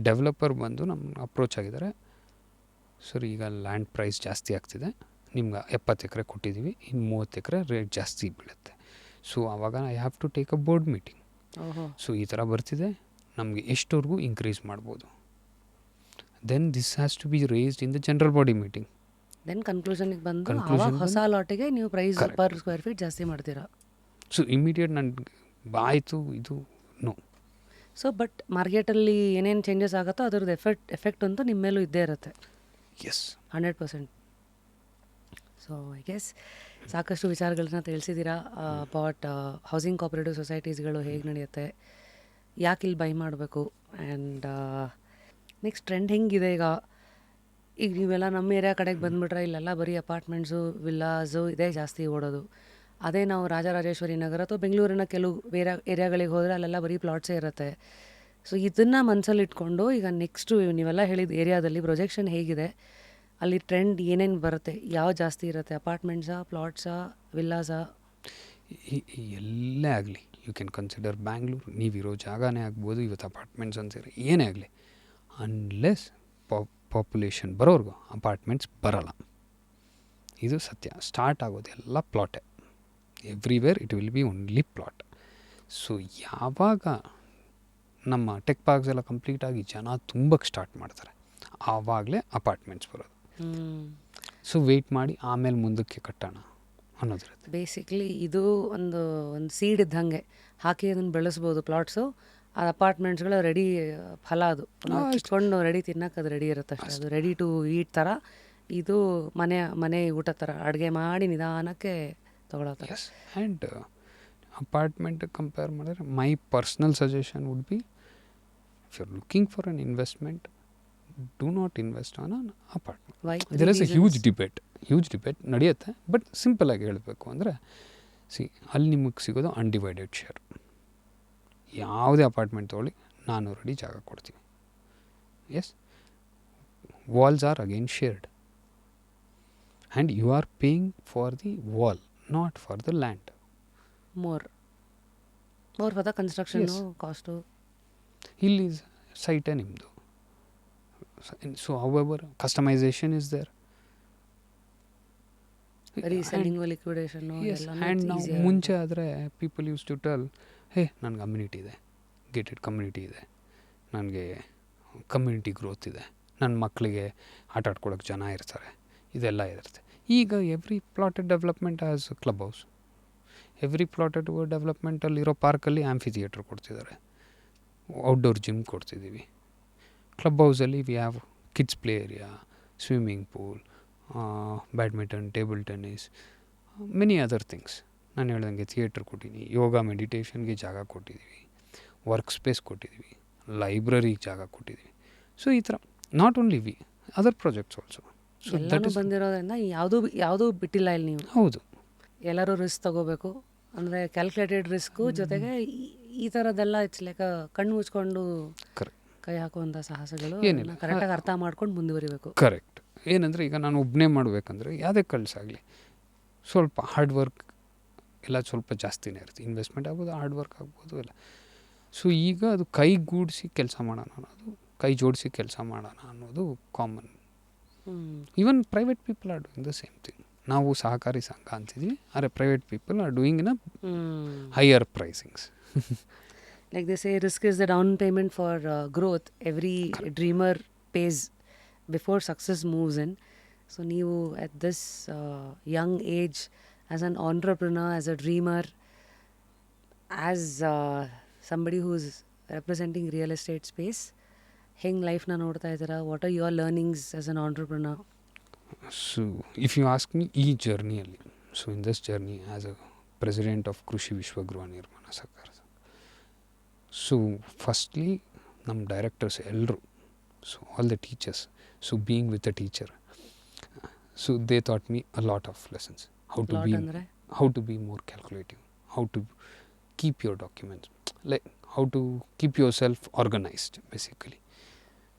ಡೆವಲಪರ್ ಬಂದು ನಮ್ಮ ಅಪ್ರೋಚ್ ಆಗಿದ್ದಾರೆ, ಸರ್ ಈಗ ಲ್ಯಾಂಡ್ ಪ್ರೈಸ್ ಜಾಸ್ತಿ ಆಗ್ತಿದೆ, ನಿಮ್ಗೆ 70 ಎಕರೆ ಕೊಟ್ಟಿದ್ದೀವಿ, ಇನ್ನು 30 ಎಕರೆ ರೇಟ್ ಜಾಸ್ತಿ ಬೀಳುತ್ತೆ. ಸೊ ಆವಾಗ I have to take a board meeting. So ಈ ಥರ ಬರ್ತಿದೆ, ನಮಗೆ ಎಷ್ಟವರೆಗೂ ಇನ್ಕ್ರೀಸ್ ಮಾಡ್ಬೋದು. Then this has to be raised in the general body meeting. Then ಕನ್ಕ್ಲೂಷನ್ಗೆ ಬಂದು ಹೊಸ ಲಾಟಿಗೆ ನೀವು ಪ್ರೈಸ್ ಪರ್ ಸ್ಕ್ವೇರ್ ಫೀಟ್ ಜಾಸ್ತಿ ಮಾಡ್ತೀರಾ. ಸೊ ಇಮಿಡಿಯೇಟ್ ನನಗೆ ಆಯಿತು ಇದು ನೋ. ಸೊ ಬಟ್ ಮಾರ್ಕೆಟಲ್ಲಿ ಏನೇನು ಚೇಂಜಸ್ ಆಗುತ್ತೋ ಅದ್ರದ್ದು ಎಫೆಕ್ಟ್ ಅಂತೂ ನಿಮ್ಮ ಮೇಲೂ ಇದ್ದೇ ಇರುತ್ತೆ. ಎಸ್, 100%. ಸೊ ಐ ಗೆಸ್ ಸಾಕಷ್ಟು ವಿಚಾರಗಳನ್ನ ತಿಳಿಸಿದ್ದೀರಾ ಅಬೌಟ್ ಹೌಸಿಂಗ್ ಕೋಆಪರೇಟಿವ್ ಸೊಸೈಟೀಸ್ಗಳು ಹೇಗೆ ನಡೆಯುತ್ತೆ, ಯಾಕೆ ಇಲ್ಲಿ ಬೈ ಮಾಡಬೇಕು, ಆ್ಯಂಡ್ ನೆಕ್ಸ್ಟ್ ಟ್ರೆಂಡ್ ಹೆಂಗಿದೆ. ಈಗ ನೀವೆಲ್ಲ ನಮ್ಮ ಏರಿಯಾ ಕಡೆಗೆ ಬಂದುಬಿಟ್ರೆ ಇಲ್ಲೆಲ್ಲ ಬರೀ ಅಪಾರ್ಟ್ಮೆಂಟ್ಸು, ವಿಲ್ಲಾಸು ಇದೇ ಜಾಸ್ತಿ ಓಡೋದು. ಅದೇ ನಾವು ರಾಜರಾಜೇಶ್ವರಿ ನಗರ ಅಥವಾ ಬೆಂಗಳೂರಿನ ಕೆಲವು ಬೇರೆ ಏರಿಯಾಗಳಿಗೆ ಹೋದರೆ ಅಲ್ಲೆಲ್ಲ ಬರೀ ಪ್ಲಾಟ್ಸೇ ಇರುತ್ತೆ. ಸೊ ಇದನ್ನು ಮನಸ್ಸಲ್ಲಿ ಇಟ್ಕೊಂಡು ಈಗ ನೆಕ್ಸ್ಟು ನೀವೆಲ್ಲ ಹೇಳಿದ ಏರಿಯಾದಲ್ಲಿ ಪ್ರೊಜೆಕ್ಷನ್ ಹೇಗಿದೆ, ಅಲ್ಲಿ ಟ್ರೆಂಡ್ ಏನೇನು ಬರುತ್ತೆ, ಯಾವ ಜಾಸ್ತಿ ಇರುತ್ತೆ, ಅಪಾರ್ಟ್ಮೆಂಟ್ಸಾ, ಪ್ಲಾಟ್ಸಾ, ವಿಲ್ಲಾಸಾ? ಎಲ್ಲೇ ಆಗಲಿ, ಯು ಕ್ಯಾನ್ ಕನ್ಸಿಡರ್ ಬ್ಯಾಂಗ್ಳೂರು, ನೀವಿರೋ ಜಾಗನೇ ಆಗ್ಬೋದು, ಇವತ್ತು ಅಪಾರ್ಟ್ಮೆಂಟ್ಸ್ ಅಂತೀರ, ಏನೇ ಆಗಲಿ, ಅನ್ಲೆಸ್ ಪಾಪ್ಯುಲೇಷನ್ ಬರೋರ್ಗು ಅಪಾರ್ಟ್ಮೆಂಟ್ಸ್ ಬರೋಲ್ಲ. ಇದು ಸತ್ಯ. ಸ್ಟಾರ್ಟ್ ಆಗೋದು ಎಲ್ಲ ಪ್ಲಾಟೇ, everywhere it will be only plot. So ಯಾವಾಗ ನಮ್ಮ ಟೆಕ್ ಪಾರ್ಕ್ಸ್ ಎಲ್ಲ ಕಂಪ್ಲೀಟಾಗಿ ಜನ ತುಂಬಕ್ಕೆ ಸ್ಟಾರ್ಟ್ ಮಾಡ್ತಾರೆ, ಆವಾಗಲೇ ಅಪಾರ್ಟ್ಮೆಂಟ್ಸ್ ಬರೋದು. ಸೊ ವೆಯ್ಟ್ ಮಾಡಿ ಆಮೇಲೆ ಮುಂದಕ್ಕೆ ಕಟ್ಟೋಣ ಅನ್ನೋದಿರುತ್ತೆ. ಬೇಸಿಕ್ಲಿ ಇದು ಒಂದು ಸೀಡ್ ಇದ್ದಂಗೆ ಹಾಕಿ ಅದನ್ನು ಬೆಳೆಸ್ಬೋದು ಪ್ಲಾಟ್ಸು. ಆ ಅಪಾರ್ಟ್ಮೆಂಟ್ಸ್ಗಳು ರೆಡಿ ಫಲ, ಅದು ಇಟ್ಕೊಂಡು ರೆಡಿ ತಿನ್ನೋಕೆ ಅದು ರೆಡಿ ಇರುತ್ತೆ ಅಷ್ಟೇ. ಅದು ರೆಡಿ ಟು ಈಟ್ ಥರ, ಇದು ಮನೆ ಊಟ ಥರ ಅಡುಗೆ ಮಾಡಿ ನಿಧಾನಕ್ಕೆ ತೊಗೊಳತ್ತಾರೆ. ಆ್ಯಂಡ್ ಅಪಾರ್ಟ್ಮೆಂಟ್ ಕಂಪೇರ್ ಮಾಡಿದ್ರೆ my personal suggestion would be, if you are looking for an investment, do not invest on an apartment. There is a huge debate ನಡೆಯುತ್ತೆ. ಬಟ್ ಸಿಂಪಲಾಗಿ ಹೇಳಬೇಕು ಅಂದರೆ, ಅಲ್ಲಿ ನಿಮಗೆ ಸಿಗೋದು ಅನ್ಡಿವೈಡೆಡ್ ಶೇರ್. ಯಾವುದೇ ಅಪಾರ್ಟ್ಮೆಂಟ್ ತೊಗೊಳ್ಳಿ, 400 ಅಡಿ ಜಾಗ ಕೊಡ್ತೀವಿ. Yes, walls are again shared and you are paying for the wall, not for the land. More for the construction Yes. Cost. ಇಲ್ಲಿ ಸೈಟೇ ನಿಮ್ಮದು. So however customisation is there. Reselling, liquidation and ನಾವು ಮುಂಚೆ ಆದರೆ people used to tell, hey ನನಗೆ ಕಮ್ಯುನಿಟಿ ಇದೆ, ಗೇಟೆಡ್ ಕಮ್ಯುನಿಟಿ ಇದೆ, ನನಗೆ ಕಮ್ಯುನಿಟಿ ಗ್ರೋತ್ ಇದೆ, ನನ್ನ ಮಕ್ಕಳಿಗೆ ಆಟ ಆಡ್ಕೊಳಕ್ಕೆ ಜನ ಇರ್ತಾರೆ, ಇದೆಲ್ಲ ಇರುತ್ತೆ. ಈಗ every plotted development as club house, every plotted ಡೆವಲಪ್ಮೆಂಟಲ್ಲಿರೋ ಪಾರ್ಕಲ್ಲಿ ಆ್ಯಂಫಿ ಥಿಯೇಟ್ರ್ ಕೊಡ್ತಿದ್ದಾರೆ, ಔಟ್ಡೋರ್ ಜಿಮ್ ಕೊಡ್ತಿದ್ದೀವಿ. ಕ್ಲಬ್ ಹೌಸಲ್ಲಿ we have kids play area, swimming pool, badminton, table tennis, many other things. ನಾನು ಹೇಳ್ದಂಗೆ ಥಿಯೇಟ್ರ್ ಕೊಟ್ಟಿದ್ದೀನಿ, ಯೋಗ ಮೆಡಿಟೇಷನ್ಗೆ ಜಾಗ ಕೊಟ್ಟಿದ್ದೀವಿ, ವರ್ಕ್ ಸ್ಪೇಸ್ ಕೊಟ್ಟಿದ್ದೀವಿ, ಲೈಬ್ರರಿಗೆ ಜಾಗ ಕೊಟ್ಟಿದ್ದೀವಿ. ಸೊ ಈ ಥರ not only we, other projects also. So ಎಲ್ಲನೂ ಬಂದಿರೋದ್ರಿಂದ ಯಾವುದೂ ಬಿಟ್ಟಿಲ್ಲ ಇಲ್ಲಿ ನೀವು. ಹೌದು, ಎಲ್ಲರೂ ರಿಸ್ಕ್ ತಗೋಬೇಕು ಅಂದರೆ ಕ್ಯಾಲ್ಕುಲೇಟೆಡ್ ರಿಸ್ಕು, ಜೊತೆಗೆ ಈ ಥರದ್ದೆಲ್ಲ ಇಟ್ಸ್ ಲೈಕ್ ಕಣ್ಣು ಮುಚ್ಕೊಂಡು ಕರೆಕ್ಟ್ ಕೈ ಹಾಕುವಂಥ ಸಾಹಸಗಳು ಏನಿಲ್ಲ. ಕರೆಕ್ಟಾಗಿ ಅರ್ಥ ಮಾಡ್ಕೊಂಡು ಮುಂದುವರಿಬೇಕು. ಕರೆಕ್ಟ್. ಏನಂದರೆ ಈಗ ನಾನು ಒಬ್ಬನೇ ಮಾಡಬೇಕಂದ್ರೆ ಯಾವುದೇ ಕಳ್ಸಾಗಲಿ ಸ್ವಲ್ಪ ಹಾರ್ಡ್ ವರ್ಕ್ ಎಲ್ಲ ಸ್ವಲ್ಪ ಜಾಸ್ತಿನೇ ಇರುತ್ತೆ. ಇನ್ವೆಸ್ಟ್ಮೆಂಟ್ ಆಗ್ಬೋದು, ಹಾರ್ಡ್ ವರ್ಕ್ ಆಗ್ಬೋದು ಎಲ್ಲ. ಸೊ ಈಗ ಅದು ಕೈಗೂಡಿಸಿ ಕೆಲಸ ಮಾಡೋಣ ಅನ್ನೋದು, ಕೈ ಜೋಡಿಸಿ ಕೆಲಸ ಮಾಡೋಣ ಅನ್ನೋದು common. Even private people are doing the same thing. ನಾವು ಸಹಕಾರಿ ಸಂಘ ಅಂತಿದ್ವಿ, ಆದರೆ private people are doing in a higher pricings. Like they say, risk is the down payment for growth. Every dreamer pays before success moves in. So ನೀವು at this young age, as an entrepreneur, as a dreamer, as somebody who's representing real estate space, ಹೆಂಗೆ ಲೈಫ್ನ ನೋಡ್ತಾ ಇದ್ದೀರಾ? What are your learnings as an entrepreneur? So if you ask me, ಈ ಜರ್ನಿಯಲ್ಲಿ, so in this journey as a president of Krishi Vishwagriha Nirmana Sahakara, so firstly ನಮ್ಮ ಡೈರೆಕ್ಟರ್ಸ್ ಎಲ್ಲರೂ, so all the teachers, so being with a teacher, so they taught me a lot of lessons. How to be more calculative, how to keep your documents, like how to keep your self organised basically.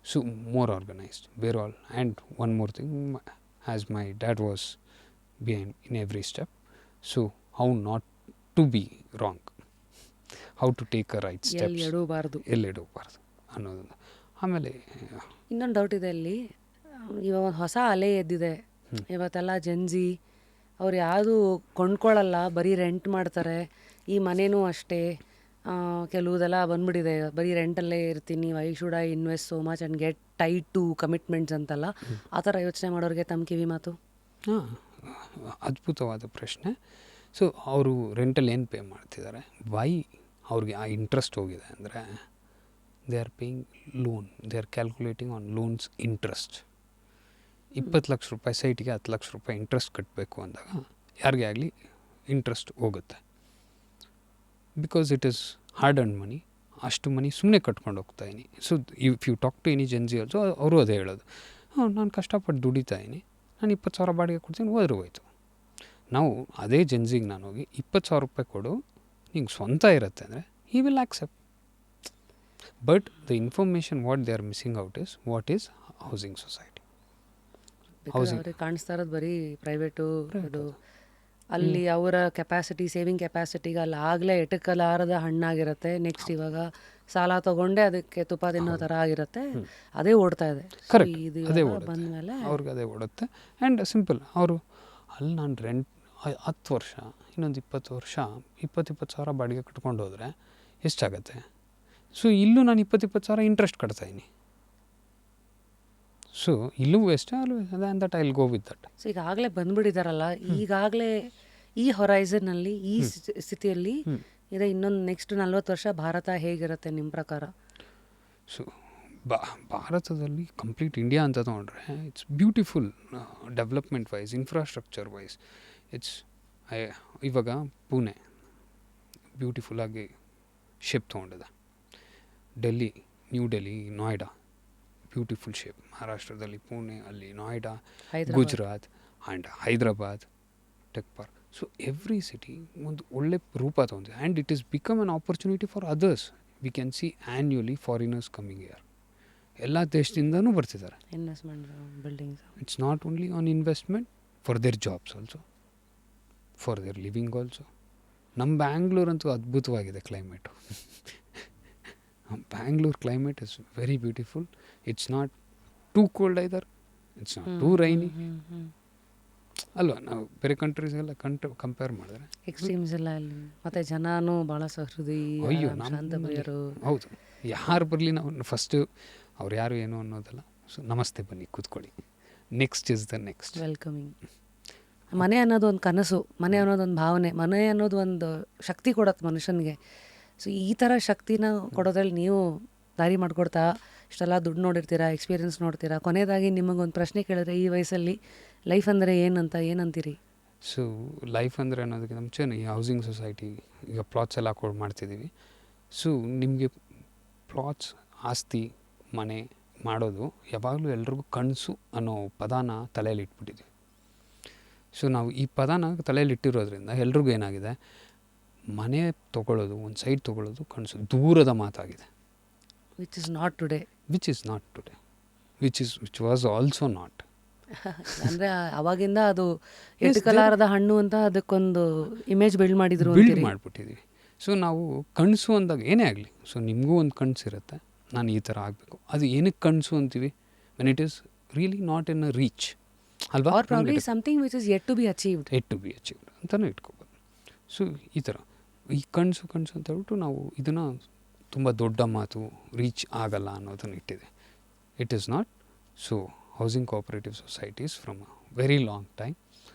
So more organized, we're all. And one more thing, as my dad was behind in every step, so how not to be wrong, how to take a right steps, ಎಲ್ಲಿಡಬಾರ್ದು ಅನ್ನೋದನ್ನು. ಆಮೇಲೆ ಇನ್ನೊಂದು ಡೌಟ್ ಇದೆ ಇಲ್ಲಿ, ಇವಾಗ ಒಂದು ಹೊಸ ಅಲೆ ಎದ್ದಿದೆ. ಇವತ್ತೆಲ್ಲ ಜೆನ್ಜಿ ಅವ್ರು ಯಾವುದು ಕೊಂಡ್ಕೊಳ್ಳಲ್ಲ, ಬರೀ ರೆಂಟ್ ಮಾಡ್ತಾರೆ. ಈ ಮನೇನೂ ಅಷ್ಟೇ, ಕೆಲವುದೆಲ್ಲ ಬಂದ್ಬಿಟ್ಟಿದೆ, ಬರೀ ರೆಂಟಲ್ಲೇ ಇರ್ತೀನಿ, why should I invest so much and get tied to commitments ಅಂತಲ್ಲ. ಆ ಥರ ಯೋಚನೆ ಮಾಡೋರಿಗೆ ತಮ್ಮ ಕಿವಿ ಮಾತು? ಅದ್ಭುತವಾದ ಪ್ರಶ್ನೆ. ಸೊ ಅವರು ರೆಂಟಲ್ಲಿ ಏನು ಪೇ ಮಾಡ್ತಿದ್ದಾರೆ, ವೈ ಅವ್ರಿಗೆ ಆ ಇಂಟ್ರೆಸ್ಟ್ ಹೋಗಿದೆ ಅಂದರೆ, they are paying loan, they are calculating on loans interest. 20 lakh ರೂಪಾಯಿ ಸೈಟಿಗೆ 10 ಲಕ್ಷ ರೂಪಾಯಿ ಇಂಟ್ರೆಸ್ಟ್ ಕಟ್ಟಬೇಕು ಅಂದಾಗ ಯಾರಿಗೆ ಆಗಲಿ ಇಂಟ್ರೆಸ್ಟ್ ಹೋಗುತ್ತೆ. Because it is hard earned money, ಅಷ್ಟು ಮನಿ ಸುಮ್ಮನೆ ಕಟ್ಕೊಂಡು ಹೋಗ್ತಾಯಿನಿ. So if you talk to any Gen Z also, ಅವರು ಅದೇ ಹೇಳೋದು, ನಾನು ಕಷ್ಟಪಟ್ಟು ದುಡಿತಾಯಿನಿ, ನಾನು 20,000 ಬಾಡಿಗೆ ಕೊಡ್ತೀನಿ, ಹೋದ್ರೆ ಹೋಯ್ತು. ನಾವು ಅದೇ ಜೆನ್ಜಿಗೆ ನಾನು ಹೋಗಿ 20,000 ರೂಪಾಯಿ ಕೊಡು, ನಿಂಗೆ ಸ್ವಂತ ಇರುತ್ತೆ ಅಂದರೆ he will accept. But the information what they R missing out is what is housing society. ಅವ್ರಿಗೆ ಕಾಣಿಸ್ತಾ ಇರೋದು ಬರೀ ಪ್ರೈವೇಟು, ಅದು ಅಲ್ಲಿ ಅವರ ಕೆಪಾಸಿಟಿ, ಸೇವಿಂಗ್ ಕೆಪಾಸಿಟಿಗೆ ಅಲ್ಲಿ ಆಗಲೇ ಎಟಕಲಾರದ ಹಣ್ಣಾಗಿರುತ್ತೆ. ನೆಕ್ಸ್ಟ್ ಇವಾಗ ಸಾಲ ತೊಗೊಂಡೆ ಅದಕ್ಕೆ ತುಪ್ಪ ತಿನ್ನೋ ಥರ ಆಗಿರುತ್ತೆ, ಅದೇ ಓಡ್ತಾ ಇದೆ. ಕರೆಕ್ಟ್, ಅದೇ ಬಂದಮೇಲೆ ಅವ್ರಿಗೆ ಅದೇ ಓಡುತ್ತೆ. ಆ್ಯಂಡ್ ಸಿಂಪಲ್, ಅವರು ಅಲ್ಲಿ ನಾನು ರೆಂಟ್ 10 ವರ್ಷ, ಇನ್ನೊಂದು 20 ವರ್ಷ 20,000 ಬಾಡಿಗೆ ಕಟ್ಕೊಂಡು ಹೋದರೆ ಎಷ್ಟಾಗತ್ತೆ? ಸೊ ಇಲ್ಲೂ ನಾನು 20,000 ಇಂಟ್ರೆಸ್ಟ್ ಕಟ್ತಾಯಿನಿ. ಸೊ ಇಲ್ಲೂ ವೇಸ್ಟ್, ಅಲ್ಲೂ and that I will go with that. So ಈಗಾಗಲೇ ಬಂದುಬಿಟ್ಟಿದ್ದಾರಲ್ಲ, ಈಗಾಗಲೇ ಈ ಹೊರೈಸನ್ನಲ್ಲಿ, ಈ ಸ್ಥಿತಿಯಲ್ಲಿ ಇದೆ. ಇನ್ನೊಂದು ನೆಕ್ಸ್ಟ್ 40 ವರ್ಷ ಭಾರತ ಹೇಗಿರುತ್ತೆ ನಿಮ್ಮ ಪ್ರಕಾರ? ಸೊ ಭಾರತದಲ್ಲಿ ಕಂಪ್ಲೀಟ್ ಇಂಡಿಯಾ ಅಂತ ತೊಗೊಂಡ್ರೆ it's beautiful development wise, infrastructure wise. It's ಇವಾಗ ಪುಣೆ ಬ್ಯೂಟಿಫುಲ್ಲಾಗಿ ಶೇಪ್ ತೊಗೊಂಡಿದೆ. Delhi, New Delhi, Noida beautiful shape. ಮಹಾರಾಷ್ಟ್ರದಲ್ಲಿ ಪುಣೆ, ಅಲ್ಲಿ Noida, Gujarat and Hyderabad tech park. So every city ಒಂದು ಒಳ್ಳೆ ರೂಪ ತೊಗೊಂಡಿದೆ. And it is become an opportunity for others. We can see annually foreigners coming year. ಎಲ್ಲ ದೇಶದಿಂದನೂ ಬರ್ತಿದ್ದಾರೆ. Investment buildings. It's not only on investment, for their jobs also, for their living also. ನಮ್ಮ ಬ್ಯಾಂಗ್ಳೂರಂತೂ ಅದ್ಭುತವಾಗಿದೆ climate. Bangalore climate is very beautiful. It's not two cold either, it's not two rainy ಅಲ್ವಾ. ನಾವು ಬೇರೆ ಕಂಟ್ರೀಸ್ಗೆಲ್ಲ ಕಂಪೇರ್ ಮಾಡಿದ್ರೆ ಎಕ್ಸ್ಟ್ರೀಮ್ಸ್ ಎಲ್ಲ ಅಲ್ಲಿ, ಮತ್ತು ಜನನೂ ಭಾಳ ಸಹೃದಯಿ, ಅಯ್ಯೋ ಶಾಂತಪ್ರಿಯರು. ಹೌದು, ಯಾರು ಬರಲಿ ನಾವು ಫಸ್ಟು ಅವ್ರು ಯಾರು ಏನು ಅನ್ನೋದಲ್ಲ. ಸೊ ನಮಸ್ತೆ, ಬನ್ನಿ ಕೂತ್ಕೊಳ್ಳಿ, next is the next. Welcoming. ಮನೆ ಅನ್ನೋದು ಒಂದು ಕನಸು, ಮನೆ ಅನ್ನೋದೊಂದು ಭಾವನೆ, ಮನೆ ಅನ್ನೋದು ಒಂದು ಶಕ್ತಿ ಕೊಡತ್ತೆ ಮನುಷ್ಯನಿಗೆ. ಸೊ ಈ ಥರ ಶಕ್ತಿನ ಕೊಡೋದ್ರಲ್ಲಿ ನೀವು ದಾರಿ ಮಾಡಿಕೊಡ್ತಾ ಇಷ್ಟೆಲ್ಲ ದುಡ್ಡು ನೋಡಿರ್ತೀರಾ, ಎಕ್ಸ್ಪೀರಿಯನ್ಸ್ ನೋಡ್ತೀರಾ. ಕೊನೆಯದಾಗಿ ನಿಮಗೊಂದು ಪ್ರಶ್ನೆ ಕೇಳಿದ್ರೆ, ಈ ವಯಸ್ಸಲ್ಲಿ ಲೈಫ್ ಅಂದರೆ ಏನಂತೀರಿ? ಸೊ ಲೈಫ್ ಅಂದರೆ ಅನ್ನೋದಕ್ಕಿಂತ ಮುಂಚೆ ಈ ಹೌಸಿಂಗ್ ಸೊಸೈಟಿ ಈಗ ಪ್ಲಾಟ್ಸ್ ಎಲ್ಲ ಮಾಡ್ತಿದ್ದೀವಿ. ಸೊ ನಿಮಗೆ ಪ್ಲಾಟ್ಸ್, ಆಸ್ತಿ, ಮನೆ ಮಾಡೋದು ಯಾವಾಗಲೂ ಎಲ್ರಿಗೂ ಕನಸು ಅನ್ನೋ ಪದಾನ ತಲೆಯಲ್ಲಿ ಇಟ್ಬಿಟ್ಟಿದ್ದೀವಿ. ಸೊ ನಾವು ಈ ಪದಾನ ತಲೆಯಲ್ಲಿ ಇಟ್ಟಿರೋದ್ರಿಂದ ಎಲ್ರಿಗೂ ಏನಾಗಿದೆ, ಮನೆ ತೊಗೊಳ್ಳೋದು, ಒಂದು ಸೈಟ್ ತೊಗೊಳ್ಳೋದು ಕನಸು, ದೂರದ ಮಾತಾಗಿದೆ. Which is not today. Which was also not. ಅಂದರೆ ಅವಾಗಿಂದ ಅದು ಎಟುಕಲಾರದ ಹಣ್ಣು ಅಂತ ಅದಕ್ಕೊಂದು ಇಮೇಜ್ ಬಿಲ್ಡ್ ಮಾಡಿಬಿಟ್ಟಿದ್ದೀವಿ. ಸೊ ನಾವು ಕನಸು ಅಂದಾಗ ಏನೇ ಆಗಲಿ, ಸೊ ನಿಮಗೂ ಒಂದು ಕನಸು ಇರುತ್ತೆ, ನಾನು ಈ ಥರ ಆಗಬೇಕು. ಅದು ಏನಕ್ಕೆ ಕನಸು ಅಂತೀವಿ? When it is really not in a reach ಅಲ್ವಾ, or probably something which is yet to be achieved ಅಂತಲೂ ಇಟ್ಕೋಬೋದು. ಸೊ ಈ ಥರ ಈ ಕನಸು ಅಂತ ಹೇಳ್ಬಿಟ್ಟು ನಾವು ಇದನ್ನು ತುಂಬ ದೊಡ್ಡ ಮಾತು, ರೀಚ್ ಆಗಲ್ಲ ಅನ್ನೋದನ್ನು ಇಟ್ಟಿದೆ. It is not. So housing cooperative societies from a very long time,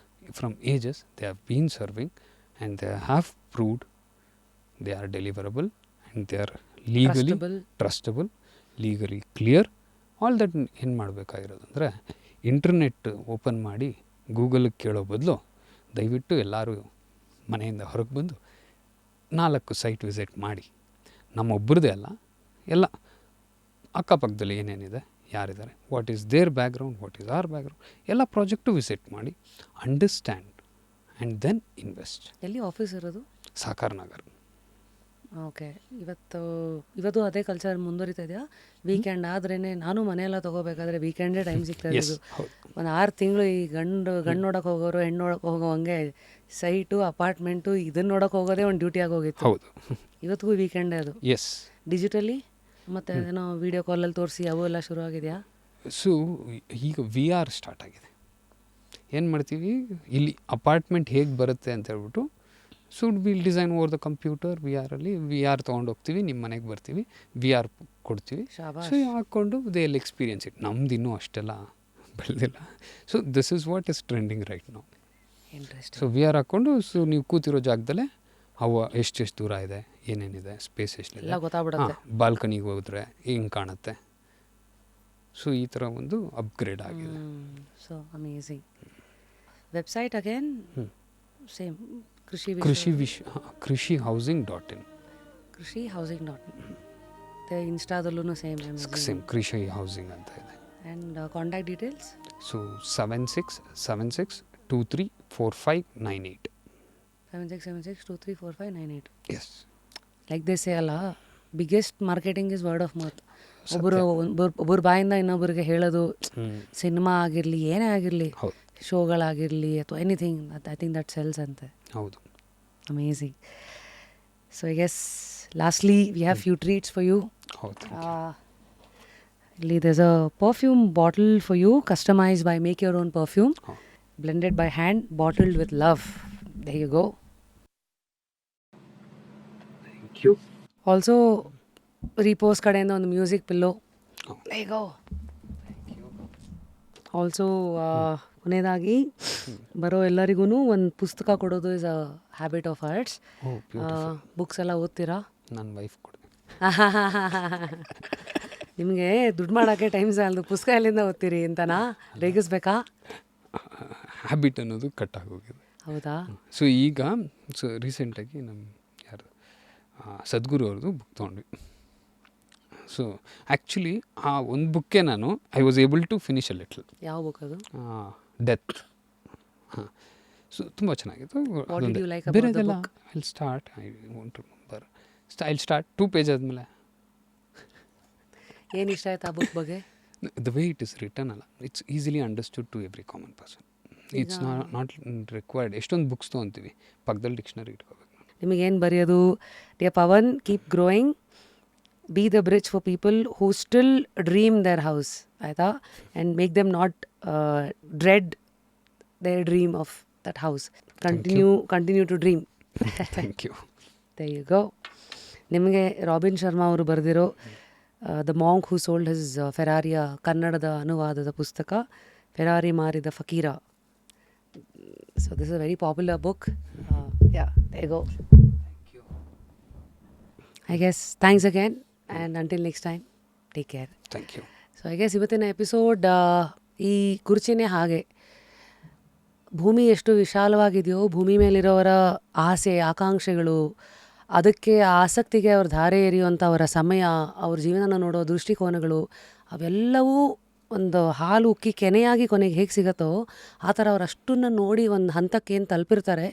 from ages they have been serving and they have proved they are deliverable and they are legally trustable, legally clear. All that ಏನು ಮಾಡಬೇಕಾಗಿರೋದು ಅಂದರೆ, ಇಂಟರ್ನೆಟ್ ಓಪನ್ ಮಾಡಿ ಗೂಗಲ್ಗೆ ಕೇಳೋ ಬದಲು ದಯವಿಟ್ಟು ಎಲ್ಲರೂ ಮನೆಯಿಂದ ಹೊರಗೆ ಬಂದು 4 ಸೈಟ್ ವಿಸಿಟ್ ಮಾಡಿ, ನಮ್ಮೊಬ್ಬರದೇ ಅಲ್ಲ, ಎಲ್ಲ ಅಕ್ಕಪಕ್ಕದಲ್ಲಿ ಏನೇನಿದೆ, ಯಾರಿದ್ದಾರೆ, what is there background, what is our background, ಎಲ್ಲ ಪ್ರಾಜೆಕ್ಟು ವಿಸಿಟ್ ಮಾಡಿ, ಅಂಡರ್ಸ್ಟ್ಯಾಂಡ್ ಆ್ಯಂಡ್ ದೆನ್ ಇನ್ವೆಸ್ಟ್. ಎಲ್ಲಿ ಆಫೀಸ್ ಇರೋದು? ಸಾಕಾರ್ ನಗರ್. ಓಕೆ. ಇವತ್ತು ಅದೇ ಕಲ್ಚರ್ ಮುಂದುವರಿತಾ ಇದೆಯಾ? ವೀಕೆಂಡ್ ಆದ್ರೇ, ನಾನು ಮನೆಯೆಲ್ಲ ತೊಗೋಬೇಕಾದ್ರೆ ವೀಕೆಂಡೇ ಟೈಮ್ ಸಿಗ್ತಾ ಇರೋದು. ಒಂದು 6 ತಿಂಗಳು ಈ ಗಂಡು ನೋಡೋಕೆ ಹೋಗೋರು, ಹೆಣ್ಣು ನೋಡೋಕೆ ಹೋಗೋ ಹಂಗೆ ಸೈಟು, ಅಪಾರ್ಟ್ಮೆಂಟು ಇದನ್ನು ನೋಡೋಕೆ ಹೋಗೋದೇ ಒಂದು ಡ್ಯೂಟಿ ಆಗೋಗಿತ್ತು. ಹೌದು, ಇವತ್ತಿಗೂ ವೀಕೆಂಡೇ ಅದು. ಎಸ್. ಡಿಜಿಟಲಿ ಮತ್ತು ಏನೋ ವೀಡಿಯೋ ಕಾಲಲ್ಲಿ ತೋರಿಸಿ ಅವು ಎಲ್ಲ ಶುರು ಆಗಿದೆಯಾ? ಸೊ ಈಗ VR ಸ್ಟಾರ್ಟ್ ಆಗಿದೆ. ಏನು ಮಾಡ್ತೀವಿ, ಇಲ್ಲಿ ಅಪಾರ್ಟ್ಮೆಂಟ್ ಹೇಗೆ ಬರುತ್ತೆ ಅಂತ ಹೇಳ್ಬಿಟ್ಟು, so will design over the computer. VR ತೊಗೊಂಡೋಗ್ತೀವಿ, ನಿಮ್ಮ ಮನೆಗೆ ಬರ್ತೀವಿ, VR ಕೊಡ್ತೀವಿ. ಸೊ ಹಾಕ್ಕೊಂಡು ದೇ ಎಲ್ ಎಕ್ಸ್ಪೀರಿಯನ್ಸ್ ಇಟ್. ನಮ್ದು ಇನ್ನೂ ಅಷ್ಟೆಲ್ಲ ಬೆಳೆದಿಲ್ಲ. So this is what is trending right now. Interest. So VR ಹಾಕ್ಕೊಂಡು, ಸೊ ನೀವು ಕೂತಿರೋ ಜಾಗದಲ್ಲೇ ಅವು ಎಷ್ಟೆಷ್ಟು ದೂರ ಇದೆ, ಏನೇನಿದೆ, ಸ್ಪೇಸ್ ಎಷ್ಟಿದೆ, ಗೊತ್ತಾಗ್ಬಿಡುತ್ತೆ. ಬಾಲ್ಕನಿಗೆ ಹೋದ್ರೆ ಹಿಂಗೆ ಕಾಣುತ್ತೆ. ಸೊ ಈ ಥರ ಒಂದು ಅಪ್ಗ್ರೇಡ್ ಆಗಿದೆ. So amazing. Website again same, ಕೃಷಿ ಹೌಸಿಂಗ್.in. ಕೃಷಿ ಹೌಸಿಂಗ್.in. ಮತ್ತು ಇನ್ಸ್ಟಾದಲ್ಲೂ ಸೇಮ್ ಕೃಷಿ ಹೌಸಿಂಗ್ ಅಂತ ಇದೆ. And contact details? So 7676234598. 7676234598. Yes. Like they say ಅಲ್ಲ, biggest marketing is word of mouth. ಒಬ್ಬರ ಬಾಯಿಂದ ಇನ್ನೊಬ್ಬರಿಗೆ ಹೇಳೋದು, ಸಿನಿಮಾ ಆಗಿರಲಿ, ಏನೇ ಆಗಿರಲಿ, ಶೋಗಳಾಗಿರಲಿ ಅಥವಾ anything, I think that sells ಅಂತೆ. ಹೌದು. Amazing. So I guess lastly we have few treats for you. ಇಲ್ಲಿ there's a perfume bottle for you, customized by Make Your Own Perfume, blended by hand, bottled with love. There you go. Thank you. Also Repose ಕಡೆಯಿಂದ ಒಂದು music pillow. There you go. Also ಕೊನೆಯದಾಗಿ ಬರೋ ಎಲ್ಲರಿಗೂ ಒಂದು ಪುಸ್ತಕ ಕೊಡೋದು is a habit of arts. Books ಎಲ್ಲ ಓದ್ತೀರಾ? ನನ್ನ ವೈಫ್ ಕೊಡಿ. ನಿಮಗೆ ದುಡ್ಡು ಮಾಡೋಕ್ಕೆ ಟೈಮ್ ಸಾಲದು, ಪುಸ್ತಕ ಎಲ್ಲಿಂದ ಓದ್ತೀರಿ ಅಂತನಾ ರೇಗಿಸ್ಬೇಕಾ? ಹ್ಯಾಬಿಟ್ ಅನ್ನೋದು ಕಟ್ ಆಗೋಗಿದೆ. ಹೌದಾ? ಸೊ ಈಗ ರೀಸೆಂಟಾಗಿ ನಮ್ಮ ಯಾರು ಸದ್ಗುರು ಅವ್ರದ್ದು ಬುಕ್ ತೊಗೊಂಡ್ವಿ. ಸೊ ಆ್ಯಕ್ಚುಲಿ ಆ ಒಂದು ಬುಕ್ಕೇ ನಾನು I was able to finish a little. ಯಾವ ಬುಕ್ ಅದು? ಡೆತ್. ಹಾಂ. ಸೊ ತುಂಬ ಚೆನ್ನಾಗಿತ್ತು. ಬೇರೆದೆಲ್ಲ I start, I want remember. I'll start 2 page ಆದಮೇಲೆ ಏನು ಇಷ್ಟ ಆಯ್ತು ಆ ಬುಕ್ ಬಗ್ಗೆ? The way it is written ಅಲ್ಲ, it's easily understood to every common person. It's not required. ಎಷ್ಟೊಂದು ಬುಕ್ಸ್ ತೊಗೊತೀವಿ, ಪಕ್ಕದಲ್ಲಿ ಡಿಕ್ಷನರಿ ಇಟ್ಕೋಬೇಕು. ನಿಮಗೇನು ಬರೆಯೋದು? Dear Pavan, keep growing, be the bridge for people who still dream their house, ಆಯಿತಾ? And make them not dread their dream of that house. Continue to dream. Thank you. there you go. ನಿಮಗೆ ರಾಬಿನ್ ಶರ್ಮಾ ಅವರು ಬರೆದಿರೋ the monk who sold his ಫೆರಾರಿಯ ಕನ್ನಡದ ಅನುವಾದದ ಪುಸ್ತಕ ಫೆರಾರಿ ಮಾರಿದ ಫಕೀರ. So this is a very popular book. Yeah, there you go. I guess thanks again and until next time, take care. Thank you. So I guess ಇವತ್ತಿನ ಎಪಿಸೋಡ್ ಈ ಕುರ್ಚಿನೇ ಹಾಗೆ. ಭೂಮಿ ಎಷ್ಟು ವಿಶಾಲವಾಗಿದೆಯೋ, ಭೂಮಿ ಮೇಲಿರೋವರ ಆಸೆ ಆಕಾಂಕ್ಷೆಗಳು, ಅದಕ್ಕೆ ಆಸಕ್ತಿಗೆ ಅವ್ರ ಧಾರೆ ಎರೆಯುವಂಥ ಅವರ ಸಮಯ, ಅವ್ರ ಜೀವನನ ನೋಡೋ ದೃಷ್ಟಿಕೋನಗಳು, ಅವೆಲ್ಲವೂ ಒಂದು ಹಾಲು ಉಕ್ಕಿ ಕೆನೆಯಾಗಿ ಕೊನೆಗೆ ಹೇಗೆ ಸಿಗುತ್ತೋ ಆ ಥರ ಅವ್ರು ಅಷ್ಟನ್ನು ನೋಡಿ ಒಂದು ಹಂತಕ್ಕೆ ಏನು ತಲುಪಿರ್ತಾರೆ,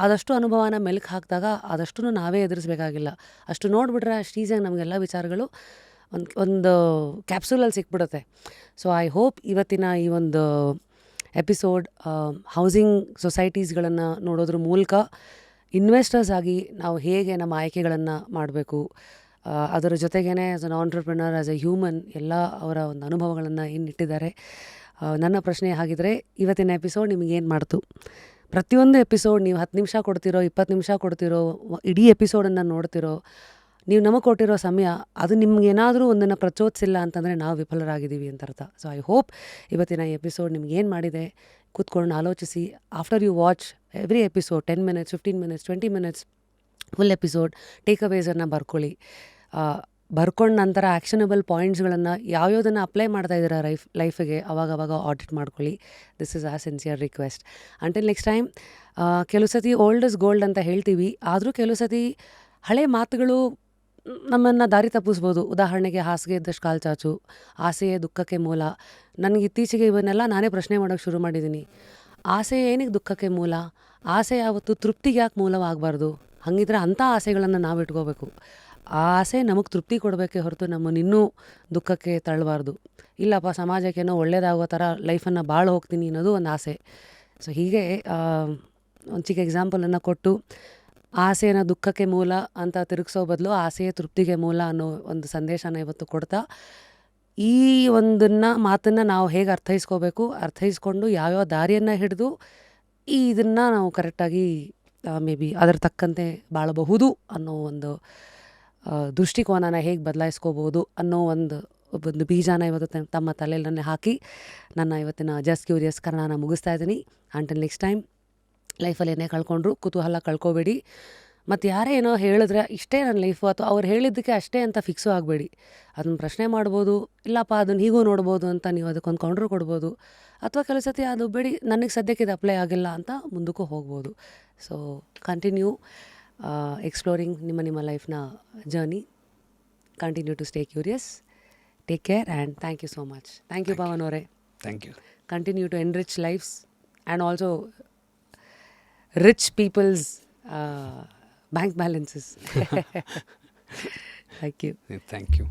ಆದಷ್ಟು ಅನುಭವನ ಮೆಲುಕು ಹಾಕಿದಾಗ ಆದಷ್ಟು ನಾವೇ ಎದುರಿಸ್ಬೇಕಾಗಿಲ್ಲ. ಅಷ್ಟು ನೋಡಿಬಿಟ್ರೆ ಅಷ್ಟು ಈಸಿಯಾಗಿ ನಮಗೆಲ್ಲ ವಿಚಾರಗಳು ಒಂದು ಕ್ಯಾಪ್ಸೂಲಲ್ಲಿ ಸಿಕ್ಬಿಡುತ್ತೆ. ಸೊ ಐ ಹೋಪ್ ಇವತ್ತಿನ ಈ ಒಂದು ಎಪಿಸೋಡ್ ಹೌಸಿಂಗ್ ಸೊಸೈಟೀಸ್ಗಳನ್ನು ನೋಡೋದ್ರ ಮೂಲಕ ಇನ್ವೆಸ್ಟರ್ಸ್ ಆಗಿ ನಾವು ಹೇಗೆ ನಮ್ಮ ಆಯ್ಕೆಗಳನ್ನು ಮಾಡಬೇಕು, ಅದರ ಜೊತೆಗೇ as an entrepreneur, as A human, ಎಲ್ಲ ಅವರ ಒಂದು ಅನುಭವಗಳನ್ನು ಏನಿಟ್ಟಿದ್ದಾರೆ. ನನ್ನ ಪ್ರಶ್ನೆ ಹಾಗಿದ್ರೆ ಇವತ್ತಿನ ಎಪಿಸೋಡ್ ನಿಮಗೇನು ಮಾಡ್ತು? ಪ್ರತಿಯೊಂದು ಎಪಿಸೋಡ್ ನೀವು 10 ನಿಮಿಷ ಕೊಡ್ತಿರೋ, 20 ನಿಮಿಷ ಕೊಡ್ತಿರೋ, ಇಡೀ ಎಪಿಸೋಡನ್ನು ನೋಡ್ತಿರೋ, ನೀವು ನಮಗೆ ಕೊಟ್ಟಿರೋ ಸಮಯ ಅದು ನಿಮ್ಗೇನಾದರೂ ಒಂದನ್ನು ಪ್ರಚೋದಿಸಿಲ್ಲ ಅಂತಂದರೆ ನಾವು ವಿಫಲರಾಗಿದ್ದೀವಿ ಅಂತ ಅರ್ಥ. ಸೊ ಐ ಹೋಪ್ ಇವತ್ತಿನ ಈ ಎಪಿಸೋಡ್ ನಿಮ್ಗೇನು ಮಾಡಿದೆ ಕೂತ್ಕೊಂಡು ಆಲೋಚಿಸಿ. After you watch every episode 10 minutes, 15 minutes, 20 minutes, full episode take ಅವೇಸನ್ನು ಬರ್ಕೊಳ್ಳಿ. ಬರ್ಕೊಂಡ ನಂತರ ಆ್ಯಕ್ಷನಬಲ್ ಪಾಯಿಂಟ್ಸ್ಗಳನ್ನು ಯಾವ್ಯಾವುದನ್ನು ಅಪ್ಲೈ ಮಾಡ್ತಾ ಇದ್ದೀರಾ ಲೈಫಿಗೆ ಅವಾಗವಾಗ ಆಡಿಟ್ ಮಾಡ್ಕೊಳ್ಳಿ. ದಿಸ್ ಇಸ್ ಆ sincere request. Until next time. ಕೆಲವು ಸತಿ ಓಲ್ಡ್ ಇಸ್ ಗೋಲ್ಡ್ ಅಂತ ಹೇಳ್ತೀವಿ, ಆದರೂ ಕೆಲವು ಸತಿ ಹಳೆ ಮಾತುಗಳು ನಮ್ಮನ್ನು ದಾರಿ ತಪ್ಪಿಸ್ಬೋದು. ಉದಾಹರಣೆಗೆ ಹಾಸಿಗೆ ಇದ್ದಷ್ಟು ಕಾಲು ಚಾಚು, ಆಸೆಯೇ ದುಃಖಕ್ಕೆ ಮೂಲ. ನನಗೆ ಇತ್ತೀಚೆಗೆ ಇವನ್ನೆಲ್ಲ ನಾನೇ ಪ್ರಶ್ನೆ ಮಾಡೋಕ್ಕೆ ಶುರು ಮಾಡಿದ್ದೀನಿ. ಆಸೆ ಏನಕ್ಕೆ ದುಃಖಕ್ಕೆ ಮೂಲ? ಆಸೆ ಯಾವತ್ತು ತೃಪ್ತಿಗೆ ಯಾಕೆ ಮೂಲವಾಗಬಾರ್ದು? ಹಾಗಿದ್ರೆ ಅಂಥ ಆಸೆಗಳನ್ನು ನಾವು ಇಟ್ಕೋಬೇಕು. ಆ ಆಸೆ ನಮಗೆ ತೃಪ್ತಿ ಕೊಡಬೇಕೇ ಹೊರತು ನಮ್ಮನ್ನಿನ್ನೂ ದುಃಖಕ್ಕೆ ತಳ್ಳಬಾರ್ದು. ಇಲ್ಲಪ್ಪ ಸಮಾಜಕ್ಕೇನೋ ಒಳ್ಳೇದಾಗೋ ಥರ ಲೈಫನ್ನು ಭಾಳ ಹೋಗ್ತೀನಿ ಅನ್ನೋದು ಒಂದು ಆಸೆ. ಸೊ ಹೀಗೆ ಒಂದು ಚಿಕ್ಕ ಎಕ್ಸಾಂಪಲನ್ನು ಕೊಟ್ಟು ಆಸೆನ ದುಃಖಕ್ಕೆ ಮೂಲ ಅಂತ ತಿರುಗಿಸೋ ಬದಲು ಆಸೆಯೇ ತೃಪ್ತಿಗೆ ಮೂಲ ಅನ್ನೋ ಒಂದು ಸಂದೇಶನ ಇವತ್ತು ಕೊಡ್ತಾ, ಈ ಮಾತನ್ನು ನಾವು ಹೇಗೆ ಅರ್ಥೈಸ್ಕೊಂಡು ಯಾವ್ಯಾವ ದಾರಿಯನ್ನು ಹಿಡಿದು ಇದನ್ನು ನಾವು ಕರೆಕ್ಟಾಗಿ ಮೇ ಬಿ ಅದರ ತಕ್ಕಂತೆ ಬಾಳಬಹುದು ಅನ್ನೋ ಒಂದು ದೃಷ್ಟಿಕೋನನ ಹೇಗೆ ಬದಲಾಯಿಸ್ಕೋಬೋದು ಅನ್ನೋ ಒಂದು ಬೀಜನ ಇವತ್ತು ತಮ್ಮ ತಲೆಯಲ್ಲೇ ಹಾಕಿ ನನ್ನ ಇವತ್ತಿನ ಜಸ್ಟ್ ಕ್ಯೂರಿಯಸ್ ಕನ್ನಡನ ಮುಗಿಸ್ತಾ ಇದ್ದೀನಿ. ಅಂಟಿಲ್ ನೆಕ್ಸ್ಟ್ ಟೈಮ್, ಲೈಫಲ್ಲಿ ಏನೇ ಕಳ್ಕೊಂಡ್ರು ಕುತೂಹಲ ಕಳ್ಕೊಬೇಡಿ. ಮತ್ತು ಯಾರೇ ಏನೋ ಹೇಳಿದ್ರೆ ಇಷ್ಟೇ ನನ್ನ ಲೈಫು ಅಥವಾ ಅವ್ರು ಹೇಳಿದ್ದಕ್ಕೆ ಅಷ್ಟೇ ಅಂತ ಫಿಕ್ಸು ಆಗಬೇಡಿ. ಅದನ್ನು ಪ್ರಶ್ನೆ ಮಾಡ್ಬೋದು, ಇಲ್ಲಪ್ಪ ಅದನ್ನು ಹೀಗೂ ನೋಡ್ಬೋದು ಅಂತ ನೀವು ಅದಕ್ಕೊಂದು ಕೌಂಟ್ರ್ ಕೊಡ್ಬೋದು. ಅಥವಾ ಕೆಲವು ಸತಿ ಅದು ಬೇಡಿ ನನಗೆ ಸದ್ಯಕ್ಕೆ ಇದು ಅಪ್ಲೈ ಆಗಿಲ್ಲ ಅಂತ ಮುಂದಕ್ಕೂ ಹೋಗ್ಬೋದು. ಸೊ ಕಂಟಿನ್ಯೂ ಎಕ್ಸ್ಪ್ಲೋರಿಂಗ್ ನಿಮ್ಮ ಲೈಫ್ನ journey. Continue to stay curious. Take care and thank you so much. Thank you Pavan ಅವರೇ. Thank you. Continue to enrich lives and also rich people's bank balances. Thank you. Thank you.